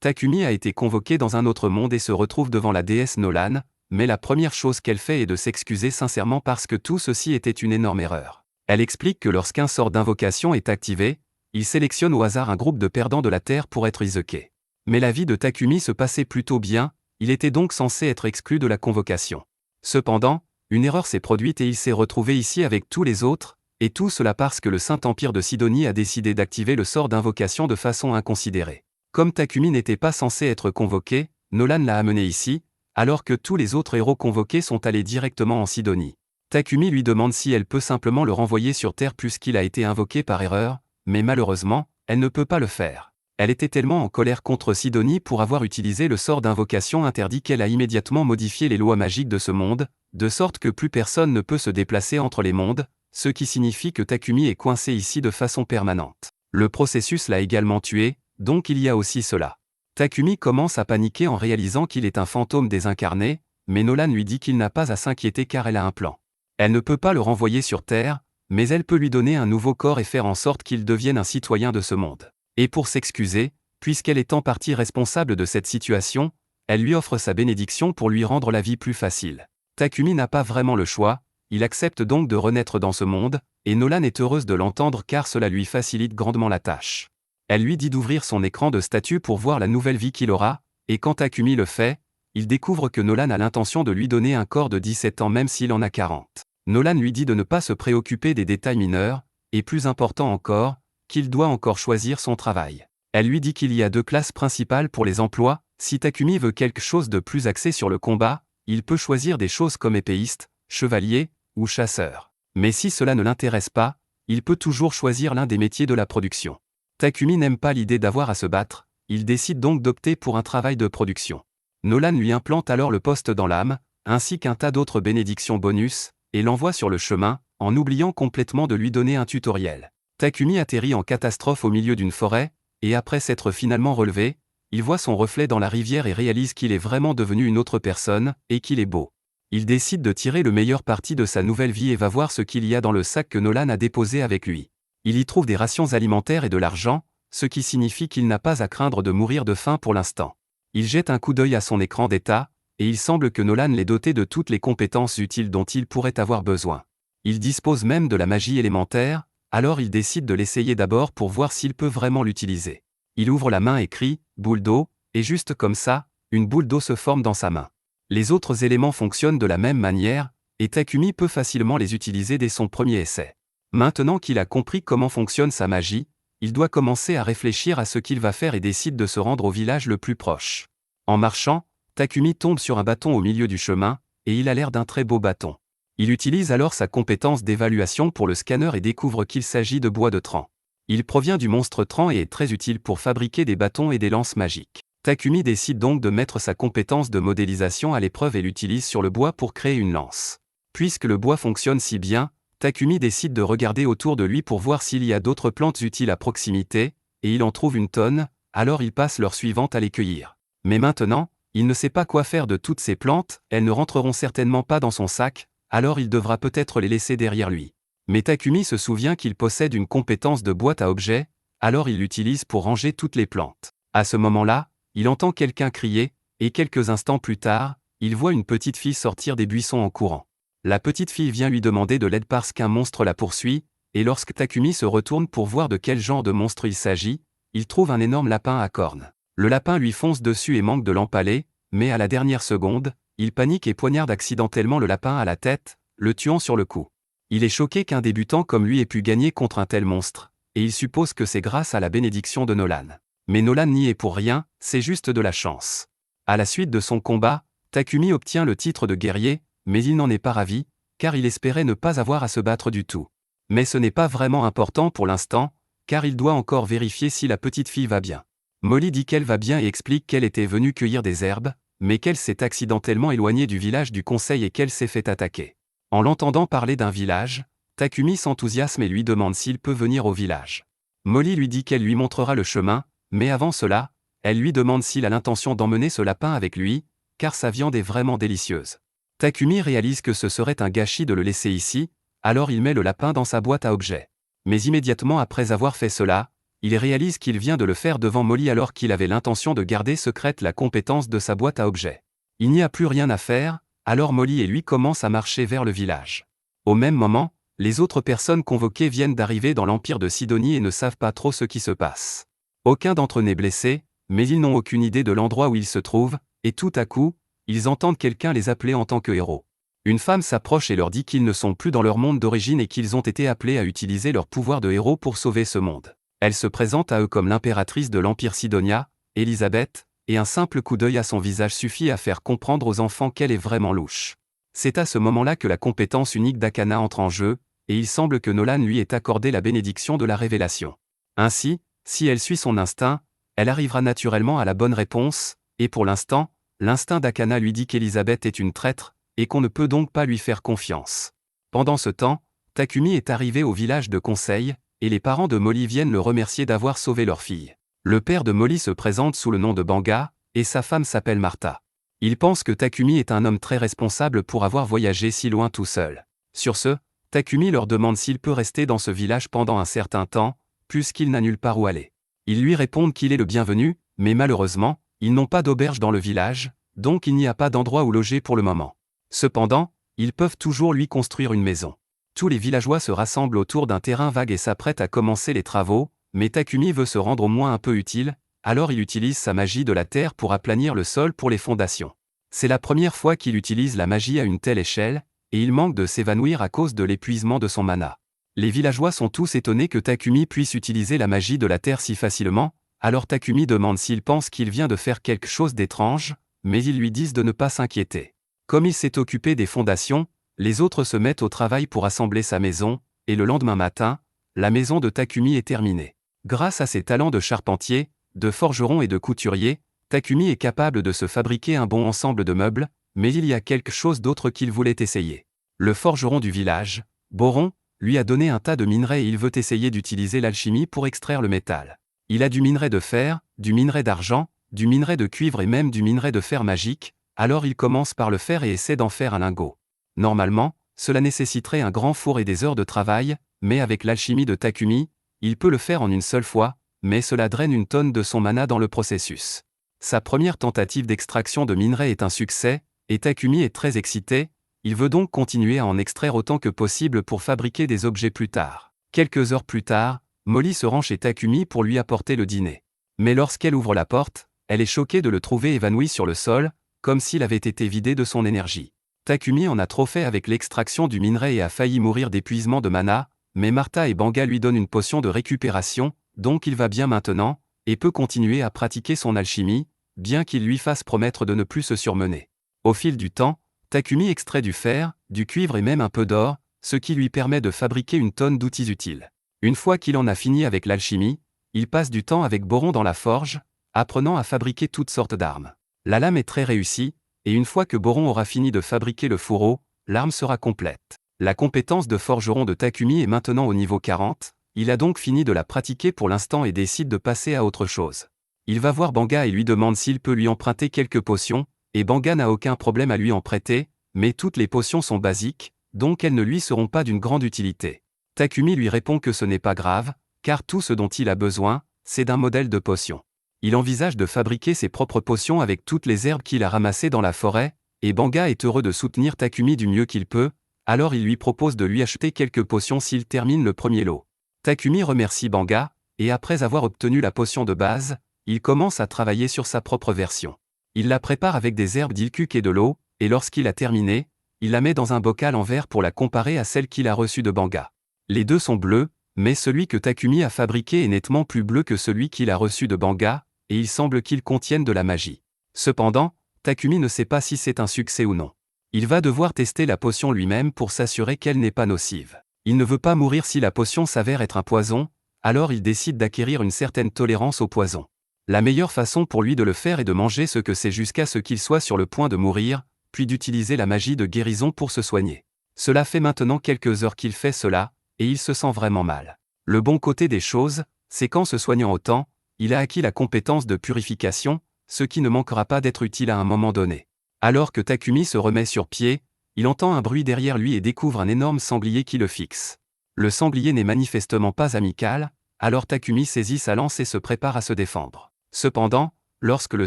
Takumi a été convoquée dans un autre monde et se retrouve devant la déesse Nolan, mais la première chose qu'elle fait est de s'excuser sincèrement parce que tout ceci était une énorme erreur. Elle explique que lorsqu'un sort d'invocation est activé, il sélectionne au hasard un groupe de perdants de la Terre pour être Isekai. Mais la vie de Takumi se passait plutôt bien, il était donc censé être exclu de la convocation. Cependant, une erreur s'est produite et il s'est retrouvé ici avec tous les autres, et tout cela parce que le Saint-Empire de Sidonie a décidé d'activer le sort d'invocation de façon inconsidérée. Comme Takumi n'était pas censé être convoqué, Nolan l'a amené ici, alors que tous les autres héros convoqués sont allés directement en Sidonie. Takumi lui demande si elle peut simplement le renvoyer sur Terre puisqu'il a été invoqué par erreur, mais malheureusement, elle ne peut pas le faire. Elle était tellement en colère contre Sidonie pour avoir utilisé le sort d'invocation interdit qu'elle a immédiatement modifié les lois magiques de ce monde, de sorte que plus personne ne peut se déplacer entre les mondes, ce qui signifie que Takumi est coincé ici de façon permanente. Le processus l'a également tué, donc il y a aussi cela. Takumi commence à paniquer en réalisant qu'il est un fantôme désincarné, mais Nolan lui dit qu'il n'a pas à s'inquiéter car elle a un plan. Elle ne peut pas le renvoyer sur Terre, mais elle peut lui donner un nouveau corps et faire en sorte qu'il devienne un citoyen de ce monde. Et pour s'excuser, puisqu'elle est en partie responsable de cette situation, elle lui offre sa bénédiction pour lui rendre la vie plus facile. Takumi n'a pas vraiment le choix, il accepte donc de renaître dans ce monde, et Nolan est heureuse de l'entendre car cela lui facilite grandement la tâche. Elle lui dit d'ouvrir son écran de statut pour voir la nouvelle vie qu'il aura, et quand Takumi le fait, il découvre que Nolan a l'intention de lui donner un corps de 17 ans même s'il en a 40. Nolan lui dit de ne pas se préoccuper des détails mineurs, et plus important encore, qu'il doit encore choisir son travail. Elle lui dit qu'il y a 2 classes principales pour les emplois, si Takumi veut quelque chose de plus axé sur le combat, il peut choisir des choses comme épéiste, chevalier, ou chasseur. Mais si cela ne l'intéresse pas, il peut toujours choisir l'un des métiers de la production. Takumi n'aime pas l'idée d'avoir à se battre, il décide donc d'opter pour un travail de production. Nolan lui implante alors le poste dans l'âme, ainsi qu'un tas d'autres bénédictions bonus, et l'envoie sur le chemin, en oubliant complètement de lui donner un tutoriel. Takumi atterrit en catastrophe au milieu d'une forêt, et après s'être finalement relevé, il voit son reflet dans la rivière et réalise qu'il est vraiment devenu une autre personne, et qu'il est beau. Il décide de tirer le meilleur parti de sa nouvelle vie et va voir ce qu'il y a dans le sac que Nolan a déposé avec lui. Il y trouve des rations alimentaires et de l'argent, ce qui signifie qu'il n'a pas à craindre de mourir de faim pour l'instant. Il jette un coup d'œil à son écran d'état, et il semble que Nolan l'ait doté de toutes les compétences utiles dont il pourrait avoir besoin. Il dispose même de la magie élémentaire, alors il décide de l'essayer d'abord pour voir s'il peut vraiment l'utiliser. Il ouvre la main et crie « boule d'eau », et juste comme ça, une boule d'eau se forme dans sa main. Les autres éléments fonctionnent de la même manière, et Takumi peut facilement les utiliser dès son premier essai. Maintenant qu'il a compris comment fonctionne sa magie, il doit commencer à réfléchir à ce qu'il va faire et décide de se rendre au village le plus proche. En marchant, Takumi tombe sur un bâton au milieu du chemin, et il a l'air d'un très beau bâton. Il utilise alors sa compétence d'évaluation pour le scanner et découvre qu'il s'agit de bois de tran. Il provient du monstre tran et est très utile pour fabriquer des bâtons et des lances magiques. Takumi décide donc de mettre sa compétence de modélisation à l'épreuve et l'utilise sur le bois pour créer une lance. Puisque le bois fonctionne si bien, Takumi décide de regarder autour de lui pour voir s'il y a d'autres plantes utiles à proximité, et il en trouve une tonne, alors il passe l'heure suivante à les cueillir. Mais maintenant, il ne sait pas quoi faire de toutes ces plantes, elles ne rentreront certainement pas dans son sac, alors il devra peut-être les laisser derrière lui. Mais Takumi se souvient qu'il possède une compétence de boîte à objets, alors il l'utilise pour ranger toutes les plantes. À ce moment-là, il entend quelqu'un crier, et quelques instants plus tard, il voit une petite fille sortir des buissons en courant. La petite fille vient lui demander de l'aide parce qu'un monstre la poursuit, et lorsque Takumi se retourne pour voir de quel genre de monstre il s'agit, il trouve un énorme lapin à cornes. Le lapin lui fonce dessus et manque de l'empaler, mais à la dernière seconde, il panique et poignarde accidentellement le lapin à la tête, le tuant sur le coup. Il est choqué qu'un débutant comme lui ait pu gagner contre un tel monstre, et il suppose que c'est grâce à la bénédiction de Nolan. Mais Nolan n'y est pour rien, c'est juste de la chance. À la suite de son combat, Takumi obtient le titre de guerrier, mais il n'en est pas ravi, car il espérait ne pas avoir à se battre du tout. Mais ce n'est pas vraiment important pour l'instant, car il doit encore vérifier si la petite fille va bien. Molly dit qu'elle va bien et explique qu'elle était venue cueillir des herbes, mais qu'elle s'est accidentellement éloignée du village du conseil et qu'elle s'est fait attaquer. En l'entendant parler d'un village, Takumi s'enthousiasme et lui demande s'il peut venir au village. Molly lui dit qu'elle lui montrera le chemin, mais avant cela, elle lui demande s'il a l'intention d'emmener ce lapin avec lui, car sa viande est vraiment délicieuse. Takumi réalise que ce serait un gâchis de le laisser ici, alors il met le lapin dans sa boîte à objets. Mais immédiatement après avoir fait cela, Il réalise qu'il vient de le faire devant Molly alors qu'il avait l'intention de garder secrète la compétence de sa boîte à objets. Il n'y a plus rien à faire, alors Molly et lui commencent à marcher vers le village. Au même moment, les autres personnes convoquées viennent d'arriver dans l'Empire de Sidonie et ne savent pas trop ce qui se passe. Aucun d'entre eux n'est blessé, mais ils n'ont aucune idée de l'endroit où ils se trouvent, et tout à coup, ils entendent quelqu'un les appeler en tant que héros. Une femme s'approche et leur dit qu'ils ne sont plus dans leur monde d'origine et qu'ils ont été appelés à utiliser leur pouvoir de héros pour sauver ce monde. Elle se présente à eux comme l'impératrice de l'Empire Sidonia, Elisabeth, et un simple coup d'œil à son visage suffit à faire comprendre aux enfants qu'elle est vraiment louche. C'est à ce moment-là que la compétence unique d'Akana entre en jeu, et il semble que Nolan lui ait accordé la bénédiction de la révélation. Ainsi, si elle suit son instinct, elle arrivera naturellement à la bonne réponse, et pour l'instant, l'instinct d'Akana lui dit qu'Elisabeth est une traître, et qu'on ne peut donc pas lui faire confiance. Pendant ce temps, Takumi est arrivé au village de Conseil, et les parents de Molly viennent le remercier d'avoir sauvé leur fille. Le père de Molly se présente sous le nom de Banga, et sa femme s'appelle Martha. Il pense que Takumi est un homme très responsable pour avoir voyagé si loin tout seul. Sur ce, Takumi leur demande s'il peut rester dans ce village pendant un certain temps, puisqu'il n'a nulle part où aller. Ils lui répondent qu'il est le bienvenu, mais malheureusement, ils n'ont pas d'auberge dans le village, donc il n'y a pas d'endroit où loger pour le moment. Cependant, ils peuvent toujours lui construire une maison. Tous les villageois se rassemblent autour d'un terrain vague et s'apprêtent à commencer les travaux, mais Takumi veut se rendre au moins un peu utile, alors il utilise sa magie de la terre pour aplanir le sol pour les fondations. C'est la première fois qu'il utilise la magie à une telle échelle, et il manque de s'évanouir à cause de l'épuisement de son mana. Les villageois sont tous étonnés que Takumi puisse utiliser la magie de la terre si facilement, alors Takumi demande s'il pense qu'il vient de faire quelque chose d'étrange, mais ils lui disent de ne pas s'inquiéter. Comme il s'est occupé des fondations, les autres se mettent au travail pour assembler sa maison, et le lendemain matin, la maison de Takumi est terminée. Grâce à ses talents de charpentier, de forgeron et de couturier, Takumi est capable de se fabriquer un bon ensemble de meubles, mais il y a quelque chose d'autre qu'il voulait essayer. Le forgeron du village, Boron, lui a donné un tas de minerais et il veut essayer d'utiliser l'alchimie pour extraire le métal. Il a du minerai de fer, du minerai d'argent, du minerai de cuivre et même du minerai de fer magique, alors il commence par le fer et essaie d'en faire un lingot. Normalement, cela nécessiterait un grand four et des heures de travail, mais avec l'alchimie de Takumi, il peut le faire en une seule fois, mais cela draine une tonne de son mana dans le processus. Sa première tentative d'extraction de minerai est un succès, et Takumi est très excité, il veut donc continuer à en extraire autant que possible pour fabriquer des objets plus tard. Quelques heures plus tard, Molly se rend chez Takumi pour lui apporter le dîner. Mais lorsqu'elle ouvre la porte, elle est choquée de le trouver évanoui sur le sol, comme s'il avait été vidé de son énergie. Takumi en a trop fait avec l'extraction du minerai et a failli mourir d'épuisement de mana, mais Martha et Banga lui donnent une potion de récupération, donc il va bien maintenant, et peut continuer à pratiquer son alchimie, bien qu'il lui fasse promettre de ne plus se surmener. Au fil du temps, Takumi extrait du fer, du cuivre et même un peu d'or, ce qui lui permet de fabriquer une tonne d'outils utiles. Une fois qu'il en a fini avec l'alchimie, il passe du temps avec Boron dans la forge, apprenant à fabriquer toutes sortes d'armes. La lame est très réussie, et une fois que Boron aura fini de fabriquer le fourreau, l'arme sera complète. La compétence de forgeron de Takumi est maintenant au niveau 40, il a donc fini de la pratiquer pour l'instant et décide de passer à autre chose. Il va voir Banga et lui demande s'il peut lui emprunter quelques potions, et Banga n'a aucun problème à lui en prêter, mais toutes les potions sont basiques, donc elles ne lui seront pas d'une grande utilité. Takumi lui répond que ce n'est pas grave, car tout ce dont il a besoin, c'est d'un modèle de potion. Il envisage de fabriquer ses propres potions avec toutes les herbes qu'il a ramassées dans la forêt, et Banga est heureux de soutenir Takumi du mieux qu'il peut, alors il lui propose de lui acheter quelques potions s'il termine le premier lot. Takumi remercie Banga, et après avoir obtenu la potion de base, il commence à travailler sur sa propre version. Il la prépare avec des herbes d'Ilkuk et de l'eau, et lorsqu'il a terminé, il la met dans un bocal en verre pour la comparer à celle qu'il a reçue de Banga. Les deux sont bleus, mais celui que Takumi a fabriqué est nettement plus bleu que celui qu'il a reçu de Banga, et il semble qu'ils contiennent de la magie. Cependant, Takumi ne sait pas si c'est un succès ou non. Il va devoir tester la potion lui-même pour s'assurer qu'elle n'est pas nocive. Il ne veut pas mourir si la potion s'avère être un poison, alors il décide d'acquérir une certaine tolérance au poison. La meilleure façon pour lui de le faire est de manger ce que c'est jusqu'à ce qu'il soit sur le point de mourir, puis d'utiliser la magie de guérison pour se soigner. Cela fait maintenant quelques heures qu'il fait cela, et il se sent vraiment mal. Le bon côté des choses, c'est qu'en se soignant autant, il a acquis la compétence de purification, ce qui ne manquera pas d'être utile à un moment donné. Alors que Takumi se remet sur pied, il entend un bruit derrière lui et découvre un énorme sanglier qui le fixe. Le sanglier n'est manifestement pas amical, alors Takumi saisit sa lance et se prépare à se défendre. Cependant, lorsque le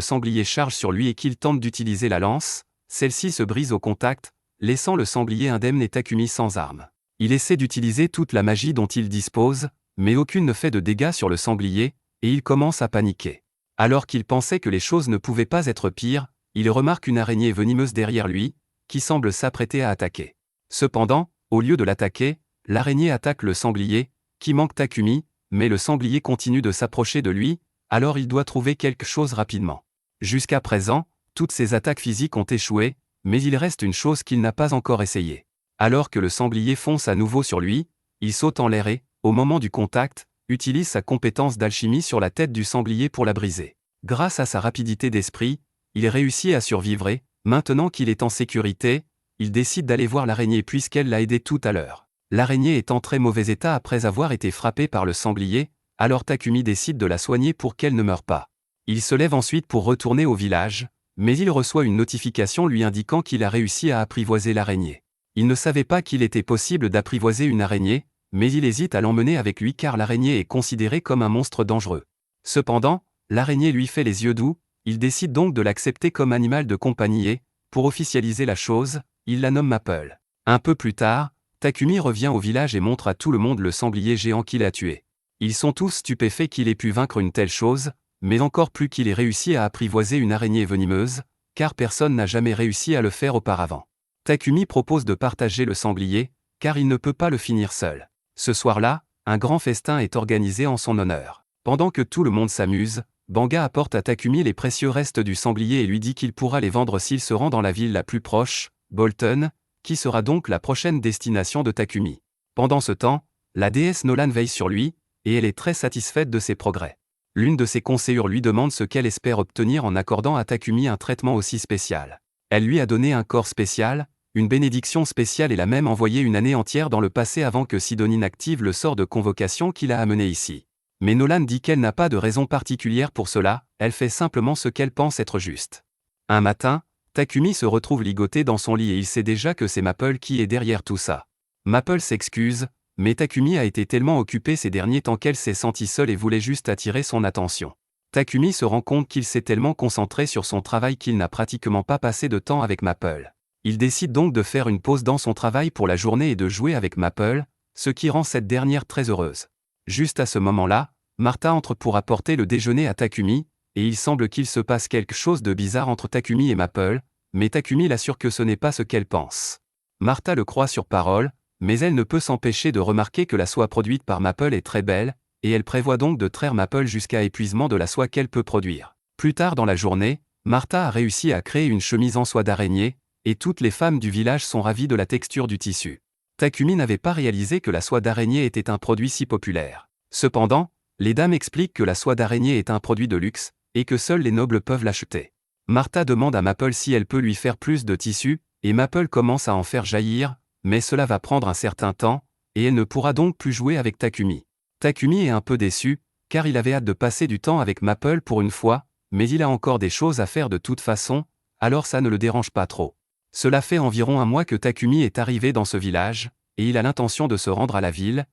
sanglier charge sur lui et qu'il tente d'utiliser la lance, celle-ci se brise au contact, laissant le sanglier indemne et Takumi sans arme. Il essaie d'utiliser toute la magie dont il dispose, mais aucune ne fait de dégâts sur le sanglier, et il commence à paniquer. Alors qu'il pensait que les choses ne pouvaient pas être pires, il remarque une araignée venimeuse derrière lui, qui semble s'apprêter à attaquer. Cependant, au lieu de l'attaquer, l'araignée attaque le sanglier, qui manque Takumi, mais le sanglier continue de s'approcher de lui, alors il doit trouver quelque chose rapidement. Jusqu'à présent, toutes ses attaques physiques ont échoué, mais il reste une chose qu'il n'a pas encore essayée. Alors que le sanglier fonce à nouveau sur lui, il saute en l'air et, au moment du contact, utilise sa compétence d'alchimie sur la tête du sanglier pour la briser. Grâce à sa rapidité d'esprit, il réussit à survivre et, maintenant qu'il est en sécurité, il décide d'aller voir l'araignée puisqu'elle l'a aidé tout à l'heure. L'araignée est en très mauvais état après avoir été frappée par le sanglier, alors Takumi décide de la soigner pour qu'elle ne meure pas. Il se lève ensuite pour retourner au village, mais il reçoit une notification lui indiquant qu'il a réussi à apprivoiser l'araignée. Il ne savait pas qu'il était possible d'apprivoiser une araignée, mais il hésite à l'emmener avec lui car l'araignée est considérée comme un monstre dangereux. Cependant, l'araignée lui fait les yeux doux, il décide donc de l'accepter comme animal de compagnie et, pour officialiser la chose, il la nomme Maple. Un peu plus tard, Takumi revient au village et montre à tout le monde le sanglier géant qu'il a tué. Ils sont tous stupéfaits qu'il ait pu vaincre une telle chose, mais encore plus qu'il ait réussi à apprivoiser une araignée venimeuse, car personne n'a jamais réussi à le faire auparavant. Takumi propose de partager le sanglier, car il ne peut pas le finir seul. Ce soir-là, un grand festin est organisé en son honneur. Pendant que tout le monde s'amuse, Banga apporte à Takumi les précieux restes du sanglier et lui dit qu'il pourra les vendre s'il se rend dans la ville la plus proche, Bolton, qui sera donc la prochaine destination de Takumi. Pendant ce temps, la déesse Nolan veille sur lui, et elle est très satisfaite de ses progrès. L'une de ses conseillères lui demande ce qu'elle espère obtenir en accordant à Takumi un traitement aussi spécial. Elle lui a donné un corps spécial, une bénédiction spéciale et l'a même envoyé une année entière dans le passé avant que Sidonie n'active le sort de convocation qui l'a amené ici. Mais Nolan dit qu'elle n'a pas de raison particulière pour cela, elle fait simplement ce qu'elle pense être juste. Un matin, Takumi se retrouve ligoté dans son lit et il sait déjà que c'est Maple qui est derrière tout ça. Maple s'excuse, mais Takumi a été tellement occupé ces derniers temps qu'elle s'est sentie seule et voulait juste attirer son attention. Takumi se rend compte qu'il s'est tellement concentré sur son travail qu'il n'a pratiquement pas passé de temps avec Maple. Il décide donc de faire une pause dans son travail pour la journée et de jouer avec Maple, ce qui rend cette dernière très heureuse. Juste à ce moment-là, Martha entre pour apporter le déjeuner à Takumi, et il semble qu'il se passe quelque chose de bizarre entre Takumi et Maple, mais Takumi l'assure que ce n'est pas ce qu'elle pense. Martha le croit sur parole, mais elle ne peut s'empêcher de remarquer que la soie produite par Maple est très belle, et elle prévoit donc de traire Maple jusqu'à épuisement de la soie qu'elle peut produire. Plus tard dans la journée, Martha a réussi à créer une chemise en soie d'araignée, et toutes les femmes du village sont ravies de la texture du tissu. Takumi n'avait pas réalisé que la soie d'araignée était un produit si populaire. Cependant, les dames expliquent que la soie d'araignée est un produit de luxe, et que seuls les nobles peuvent l'acheter. Martha demande à Maple si elle peut lui faire plus de tissu, et Maple commence à en faire jaillir, mais cela va prendre un certain temps, et elle ne pourra donc plus jouer avec Takumi. Takumi est un peu déçu, car il avait hâte de passer du temps avec Maple pour une fois, mais il a encore des choses à faire de toute façon, alors ça ne le dérange pas trop. Cela fait environ un mois que Takumi est arrivé dans ce village, et il a l'intention de se rendre à la ville,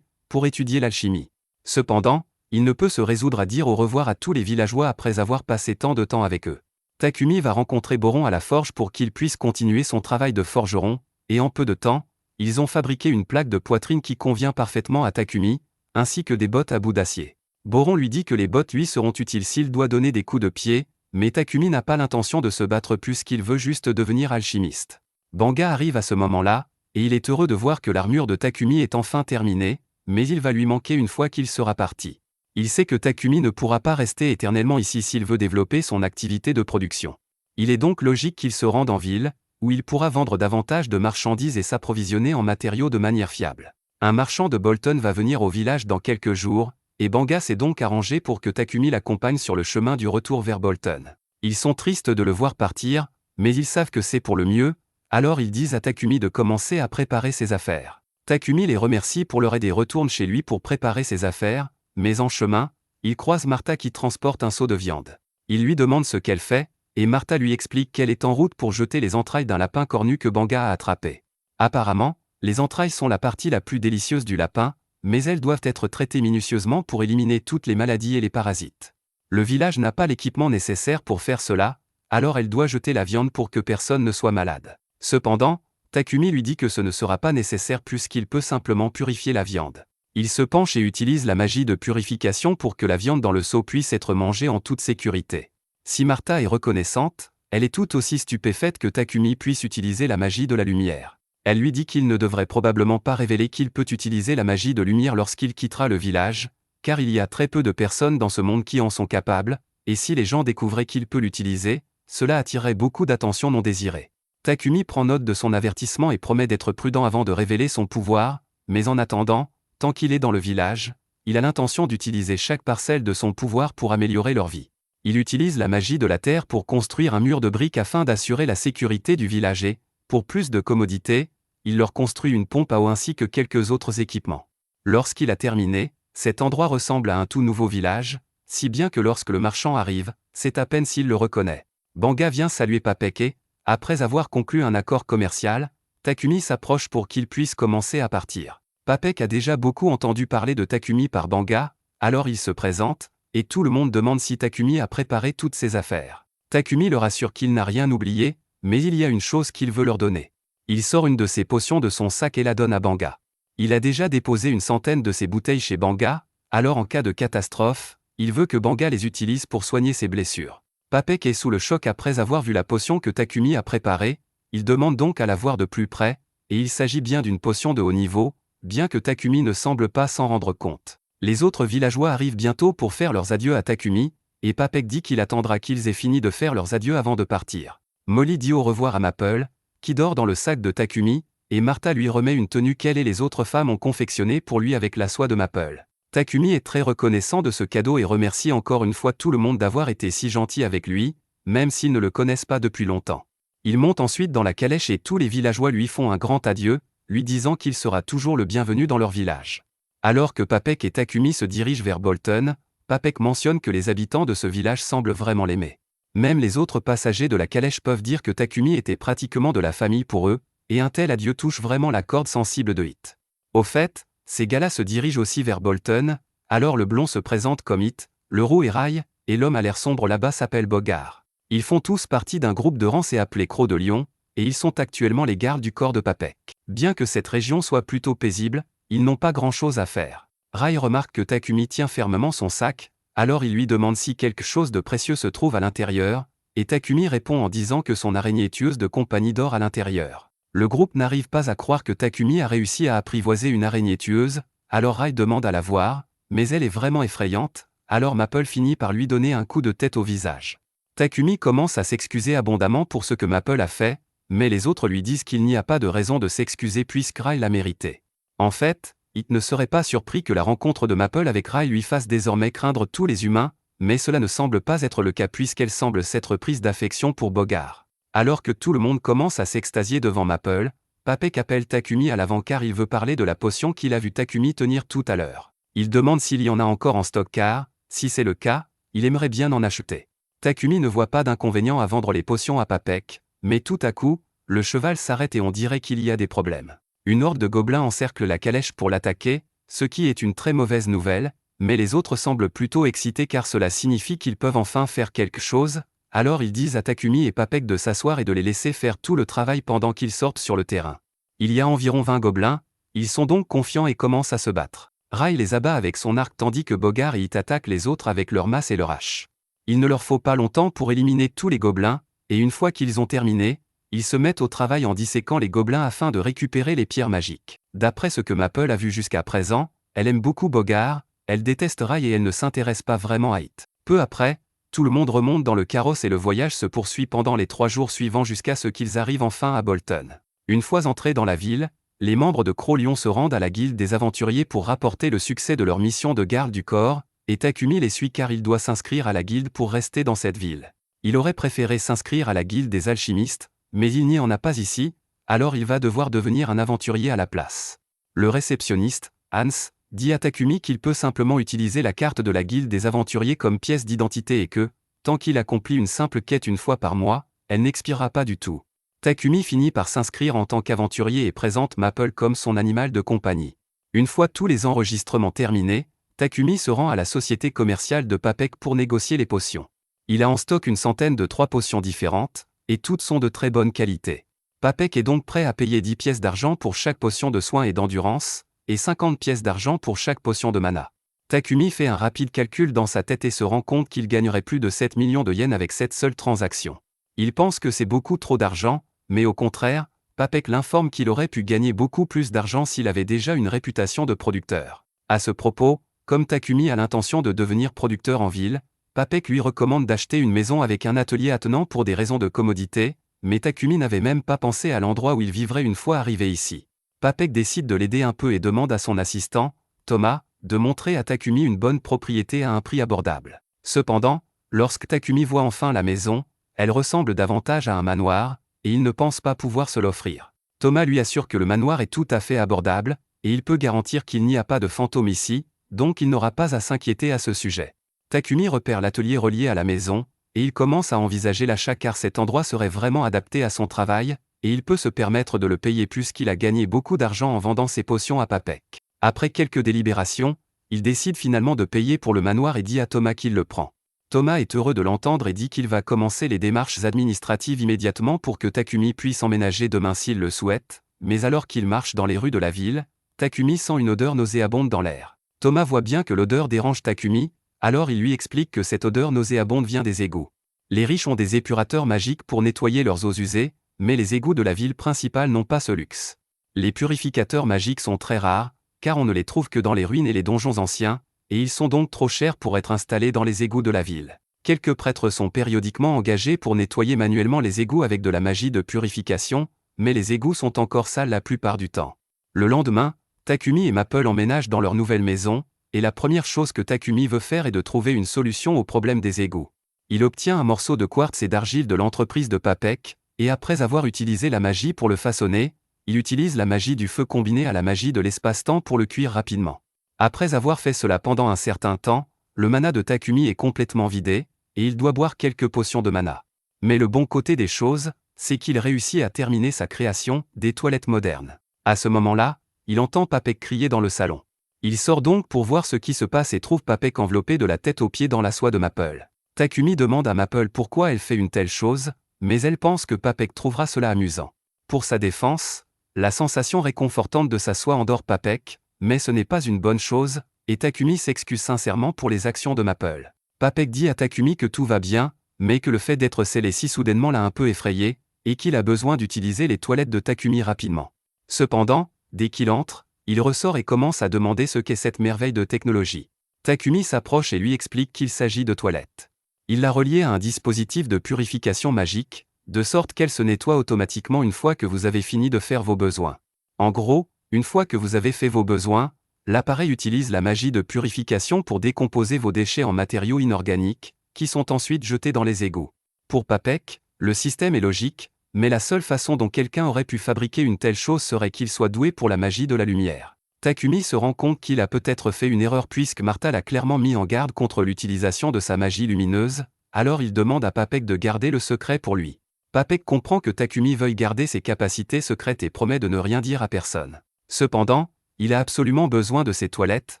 pour étudier l'alchimie. Cependant, il ne peut se résoudre à dire au revoir à tous les villageois après avoir passé tant de temps avec eux. Takumi va rencontrer Boron à la forge pour qu'il puisse continuer son travail de forgeron, et en peu de temps, ils ont fabriqué une plaque de poitrine qui convient parfaitement à Takumi, ainsi que des bottes à bout d'acier. Boron lui dit que les bottes lui seront utiles s'il doit donner des coups de pied, mais Takumi n'a pas l'intention de se battre plus qu'il veut juste devenir alchimiste. Banga arrive à ce moment-là, et il est heureux de voir que l'armure de Takumi est enfin terminée, mais il va lui manquer une fois qu'il sera parti. Il sait que Takumi ne pourra pas rester éternellement ici s'il veut développer son activité de production. Il est donc logique qu'il se rende en ville, où il pourra vendre davantage de marchandises et s'approvisionner en matériaux de manière fiable. Un marchand de Bolton va venir au village dans quelques jours, et Banga s'est donc arrangé pour que Takumi l'accompagne sur le chemin du retour vers Bolton. Ils sont tristes de le voir partir, mais ils savent que c'est pour le mieux, alors ils disent à Takumi de commencer à préparer ses affaires. Takumi les remercie pour leur aide et retourne chez lui pour préparer ses affaires, mais en chemin, il croise Martha qui transporte un seau de viande. Il lui demande ce qu'elle fait, et Martha lui explique qu'elle est en route pour jeter les entrailles d'un lapin cornu que Banga a attrapé. Apparemment, les entrailles sont la partie la plus délicieuse du lapin, mais elles doivent être traitées minutieusement pour éliminer toutes les maladies et les parasites. Le village n'a pas l'équipement nécessaire pour faire cela, alors elle doit jeter la viande pour que personne ne soit malade. Cependant, Takumi lui dit que ce ne sera pas nécessaire puisqu'il peut simplement purifier la viande. Il se penche et utilise la magie de purification pour que la viande dans le seau puisse être mangée en toute sécurité. Si Martha est reconnaissante, elle est tout aussi stupéfaite que Takumi puisse utiliser la magie de la lumière. Elle lui dit qu'il ne devrait probablement pas révéler qu'il peut utiliser la magie de lumière lorsqu'il quittera le village, car il y a très peu de personnes dans ce monde qui en sont capables, et si les gens découvraient qu'il peut l'utiliser, cela attirerait beaucoup d'attention non désirée. Takumi prend note de son avertissement et promet d'être prudent avant de révéler son pouvoir, mais en attendant, tant qu'il est dans le village, il a l'intention d'utiliser chaque parcelle de son pouvoir pour améliorer leur vie. Il utilise la magie de la terre pour construire un mur de briques afin d'assurer la sécurité du village et, pour plus de commodité, il leur construit une pompe à eau ainsi que quelques autres équipements. Lorsqu'il a terminé, cet endroit ressemble à un tout nouveau village, si bien que lorsque le marchand arrive, c'est à peine s'il le reconnaît. Banga vient saluer Papek et, après avoir conclu un accord commercial, Takumi s'approche pour qu'il puisse commencer à partir. Papek a déjà beaucoup entendu parler de Takumi par Banga, alors il se présente, et tout le monde demande si Takumi a préparé toutes ses affaires. Takumi leur assure qu'il n'a rien oublié, mais il y a une chose qu'il veut leur donner. Il sort une de ses potions de son sac et la donne à Banga. Il a déjà déposé une centaine de ses bouteilles chez Banga, alors en cas de catastrophe, il veut que Banga les utilise pour soigner ses blessures. Papek est sous le choc après avoir vu la potion que Takumi a préparée, il demande donc à la voir de plus près, et il s'agit bien d'une potion de haut niveau, bien que Takumi ne semble pas s'en rendre compte. Les autres villageois arrivent bientôt pour faire leurs adieux à Takumi, et Papek dit qu'il attendra qu'ils aient fini de faire leurs adieux avant de partir. Molly dit au revoir à Maple, qui dort dans le sac de Takumi, et Martha lui remet une tenue qu'elle et les autres femmes ont confectionnée pour lui avec la soie de Maple. Takumi est très reconnaissant de ce cadeau et remercie encore une fois tout le monde d'avoir été si gentil avec lui, même s'ils ne le connaissent pas depuis longtemps. Il monte ensuite dans la calèche et tous les villageois lui font un grand adieu, lui disant qu'il sera toujours le bienvenu dans leur village. Alors que Papek et Takumi se dirigent vers Bolton, Papek mentionne que les habitants de ce village semblent vraiment l'aimer. Même les autres passagers de la calèche peuvent dire que Takumi était pratiquement de la famille pour eux, et un tel adieu touche vraiment la corde sensible de Hit. Au fait, ces gars-là se dirigent aussi vers Bolton, alors le blond se présente comme Hit, le roux est Rai, et l'homme à l'air sombre là-bas s'appelle Bogart. Ils font tous partie d'un groupe de rance et appelé Croc de Lion, et ils sont actuellement les gardes du corps de Papek. Bien que cette région soit plutôt paisible, ils n'ont pas grand-chose à faire. Rai remarque que Takumi tient fermement son sac, alors il lui demande si quelque chose de précieux se trouve à l'intérieur, et Takumi répond en disant que son araignée tueuse de compagnie dort à l'intérieur. Le groupe n'arrive pas à croire que Takumi a réussi à apprivoiser une araignée tueuse, alors Rai demande à la voir, mais elle est vraiment effrayante, alors Maple finit par lui donner un coup de tête au visage. Takumi commence à s'excuser abondamment pour ce que Maple a fait, mais les autres lui disent qu'il n'y a pas de raison de s'excuser puisque Rai l'a mérité. En fait, Hit ne serait pas surpris que la rencontre de Maple avec Rai lui fasse désormais craindre tous les humains, mais cela ne semble pas être le cas puisqu'elle semble s'être prise d'affection pour Bogart. Alors que tout le monde commence à s'extasier devant Maple, Papek appelle Takumi à l'avant car il veut parler de la potion qu'il a vu Takumi tenir tout à l'heure. Il demande s'il y en a encore en stock car, si c'est le cas, il aimerait bien en acheter. Takumi ne voit pas d'inconvénient à vendre les potions à Papek, mais tout à coup, le cheval s'arrête et on dirait qu'il y a des problèmes. Une horde de gobelins encercle la calèche pour l'attaquer, ce qui est une très mauvaise nouvelle, mais les autres semblent plutôt excités car cela signifie qu'ils peuvent enfin faire quelque chose, alors ils disent à Takumi et Papek de s'asseoir et de les laisser faire tout le travail pendant qu'ils sortent sur le terrain. Il y a environ 20 gobelins, ils sont donc confiants et commencent à se battre. Rai les abat avec son arc tandis que Bogart et Hit attaquent les autres avec leurs masses et leurs haches. Il ne leur faut pas longtemps pour éliminer tous les gobelins, et une fois qu'ils ont terminé, ils se mettent au travail en disséquant les gobelins afin de récupérer les pierres magiques. D'après ce que Maple a vu jusqu'à présent, elle aime beaucoup Bogart, elle déteste Rai et elle ne s'intéresse pas vraiment à Hit. Peu après, tout le monde remonte dans le carrosse et le voyage se poursuit pendant les 3 jours suivants jusqu'à ce qu'ils arrivent enfin à Bolton. Une fois entrés dans la ville, les membres de Croc Lion se rendent à la guilde des aventuriers pour rapporter le succès de leur mission de garde du corps, et Takumi les suit car il doit s'inscrire à la guilde pour rester dans cette ville. Il aurait préféré s'inscrire à la guilde des alchimistes, mais il n'y en a pas ici, alors il va devoir devenir un aventurier à la place. Le réceptionniste, Hans, dit à Takumi qu'il peut simplement utiliser la carte de la guilde des aventuriers comme pièce d'identité et que, tant qu'il accomplit une simple quête une fois par mois, elle n'expirera pas du tout. Takumi finit par s'inscrire en tant qu'aventurier et présente Maple comme son animal de compagnie. Une fois tous les enregistrements terminés, Takumi se rend à la société commerciale de Papek pour négocier les potions. Il a en stock une centaine de 3 potions différentes, et toutes sont de très bonne qualité. Papek est donc prêt à payer 10 pièces d'argent pour chaque potion de soin et d'endurance, et 50 pièces d'argent pour chaque potion de mana. Takumi fait un rapide calcul dans sa tête et se rend compte qu'il gagnerait plus de 7 millions de yens avec cette seule transaction. Il pense que c'est beaucoup trop d'argent, mais au contraire, Papek l'informe qu'il aurait pu gagner beaucoup plus d'argent s'il avait déjà une réputation de producteur. À ce propos, comme Takumi a l'intention de devenir producteur en ville, Papek lui recommande d'acheter une maison avec un atelier attenant pour des raisons de commodité, mais Takumi n'avait même pas pensé à l'endroit où il vivrait une fois arrivé ici. Papek décide de l'aider un peu et demande à son assistant, Thomas, de montrer à Takumi une bonne propriété à un prix abordable. Cependant, lorsque Takumi voit enfin la maison, elle ressemble davantage à un manoir, et il ne pense pas pouvoir se l'offrir. Thomas lui assure que le manoir est tout à fait abordable, et il peut garantir qu'il n'y a pas de fantôme ici, donc il n'aura pas à s'inquiéter à ce sujet. Takumi repère l'atelier relié à la maison, et il commence à envisager l'achat car cet endroit serait vraiment adapté à son travail, et il peut se permettre de le payer puisqu'il a gagné beaucoup d'argent en vendant ses potions à Papek. Après quelques délibérations, il décide finalement de payer pour le manoir et dit à Thomas qu'il le prend. Thomas est heureux de l'entendre et dit qu'il va commencer les démarches administratives immédiatement pour que Takumi puisse emménager demain s'il le souhaite, mais alors qu'il marche dans les rues de la ville, Takumi sent une odeur nauséabonde dans l'air. Thomas voit bien que l'odeur dérange Takumi, alors il lui explique que cette odeur nauséabonde vient des égouts. Les riches ont des épurateurs magiques pour nettoyer leurs eaux usées, mais les égouts de la ville principale n'ont pas ce luxe. Les purificateurs magiques sont très rares, car on ne les trouve que dans les ruines et les donjons anciens, et ils sont donc trop chers pour être installés dans les égouts de la ville. Quelques prêtres sont périodiquement engagés pour nettoyer manuellement les égouts avec de la magie de purification, mais les égouts sont encore sales la plupart du temps. Le lendemain, Takumi et Maple emménagent dans leur nouvelle maison, et la première chose que Takumi veut faire est de trouver une solution au problème des égouts. Il obtient un morceau de quartz et d'argile de l'entreprise de Papek, et après avoir utilisé la magie pour le façonner, il utilise la magie du feu combinée à la magie de l'espace-temps pour le cuire rapidement. Après avoir fait cela pendant un certain temps, le mana de Takumi est complètement vidé, et il doit boire quelques potions de mana. Mais le bon côté des choses, c'est qu'il réussit à terminer sa création, des toilettes modernes. À ce moment-là, il entend Papek crier dans le salon. Il sort donc pour voir ce qui se passe et trouve Papek enveloppé de la tête aux pieds dans la soie de Maple. Takumi demande à Maple pourquoi elle fait une telle chose, mais elle pense que Papek trouvera cela amusant. Pour sa défense, la sensation réconfortante de sa soie endort Papek, mais ce n'est pas une bonne chose, et Takumi s'excuse sincèrement pour les actions de Maple. Papek dit à Takumi que tout va bien, mais que le fait d'être scellé si soudainement l'a un peu effrayé, et qu'il a besoin d'utiliser les toilettes de Takumi rapidement. Cependant, dès qu'il entre, il ressort et commence à demander ce qu'est cette merveille de technologie. Takumi s'approche et lui explique qu'il s'agit de toilettes. Il l'a reliée à un dispositif de purification magique, de sorte qu'elle se nettoie automatiquement une fois que vous avez fini de faire vos besoins. En gros, une fois que vous avez fait vos besoins, l'appareil utilise la magie de purification pour décomposer vos déchets en matériaux inorganiques, qui sont ensuite jetés dans les égouts. Pour Papek, le système est logique, mais la seule façon dont quelqu'un aurait pu fabriquer une telle chose serait qu'il soit doué pour la magie de la lumière. Takumi se rend compte qu'il a peut-être fait une erreur puisque Martha l'a clairement mis en garde contre l'utilisation de sa magie lumineuse, alors il demande à Papek de garder le secret pour lui. Papek comprend que Takumi veuille garder ses capacités secrètes et promet de ne rien dire à personne. Cependant, il a absolument besoin de ses toilettes,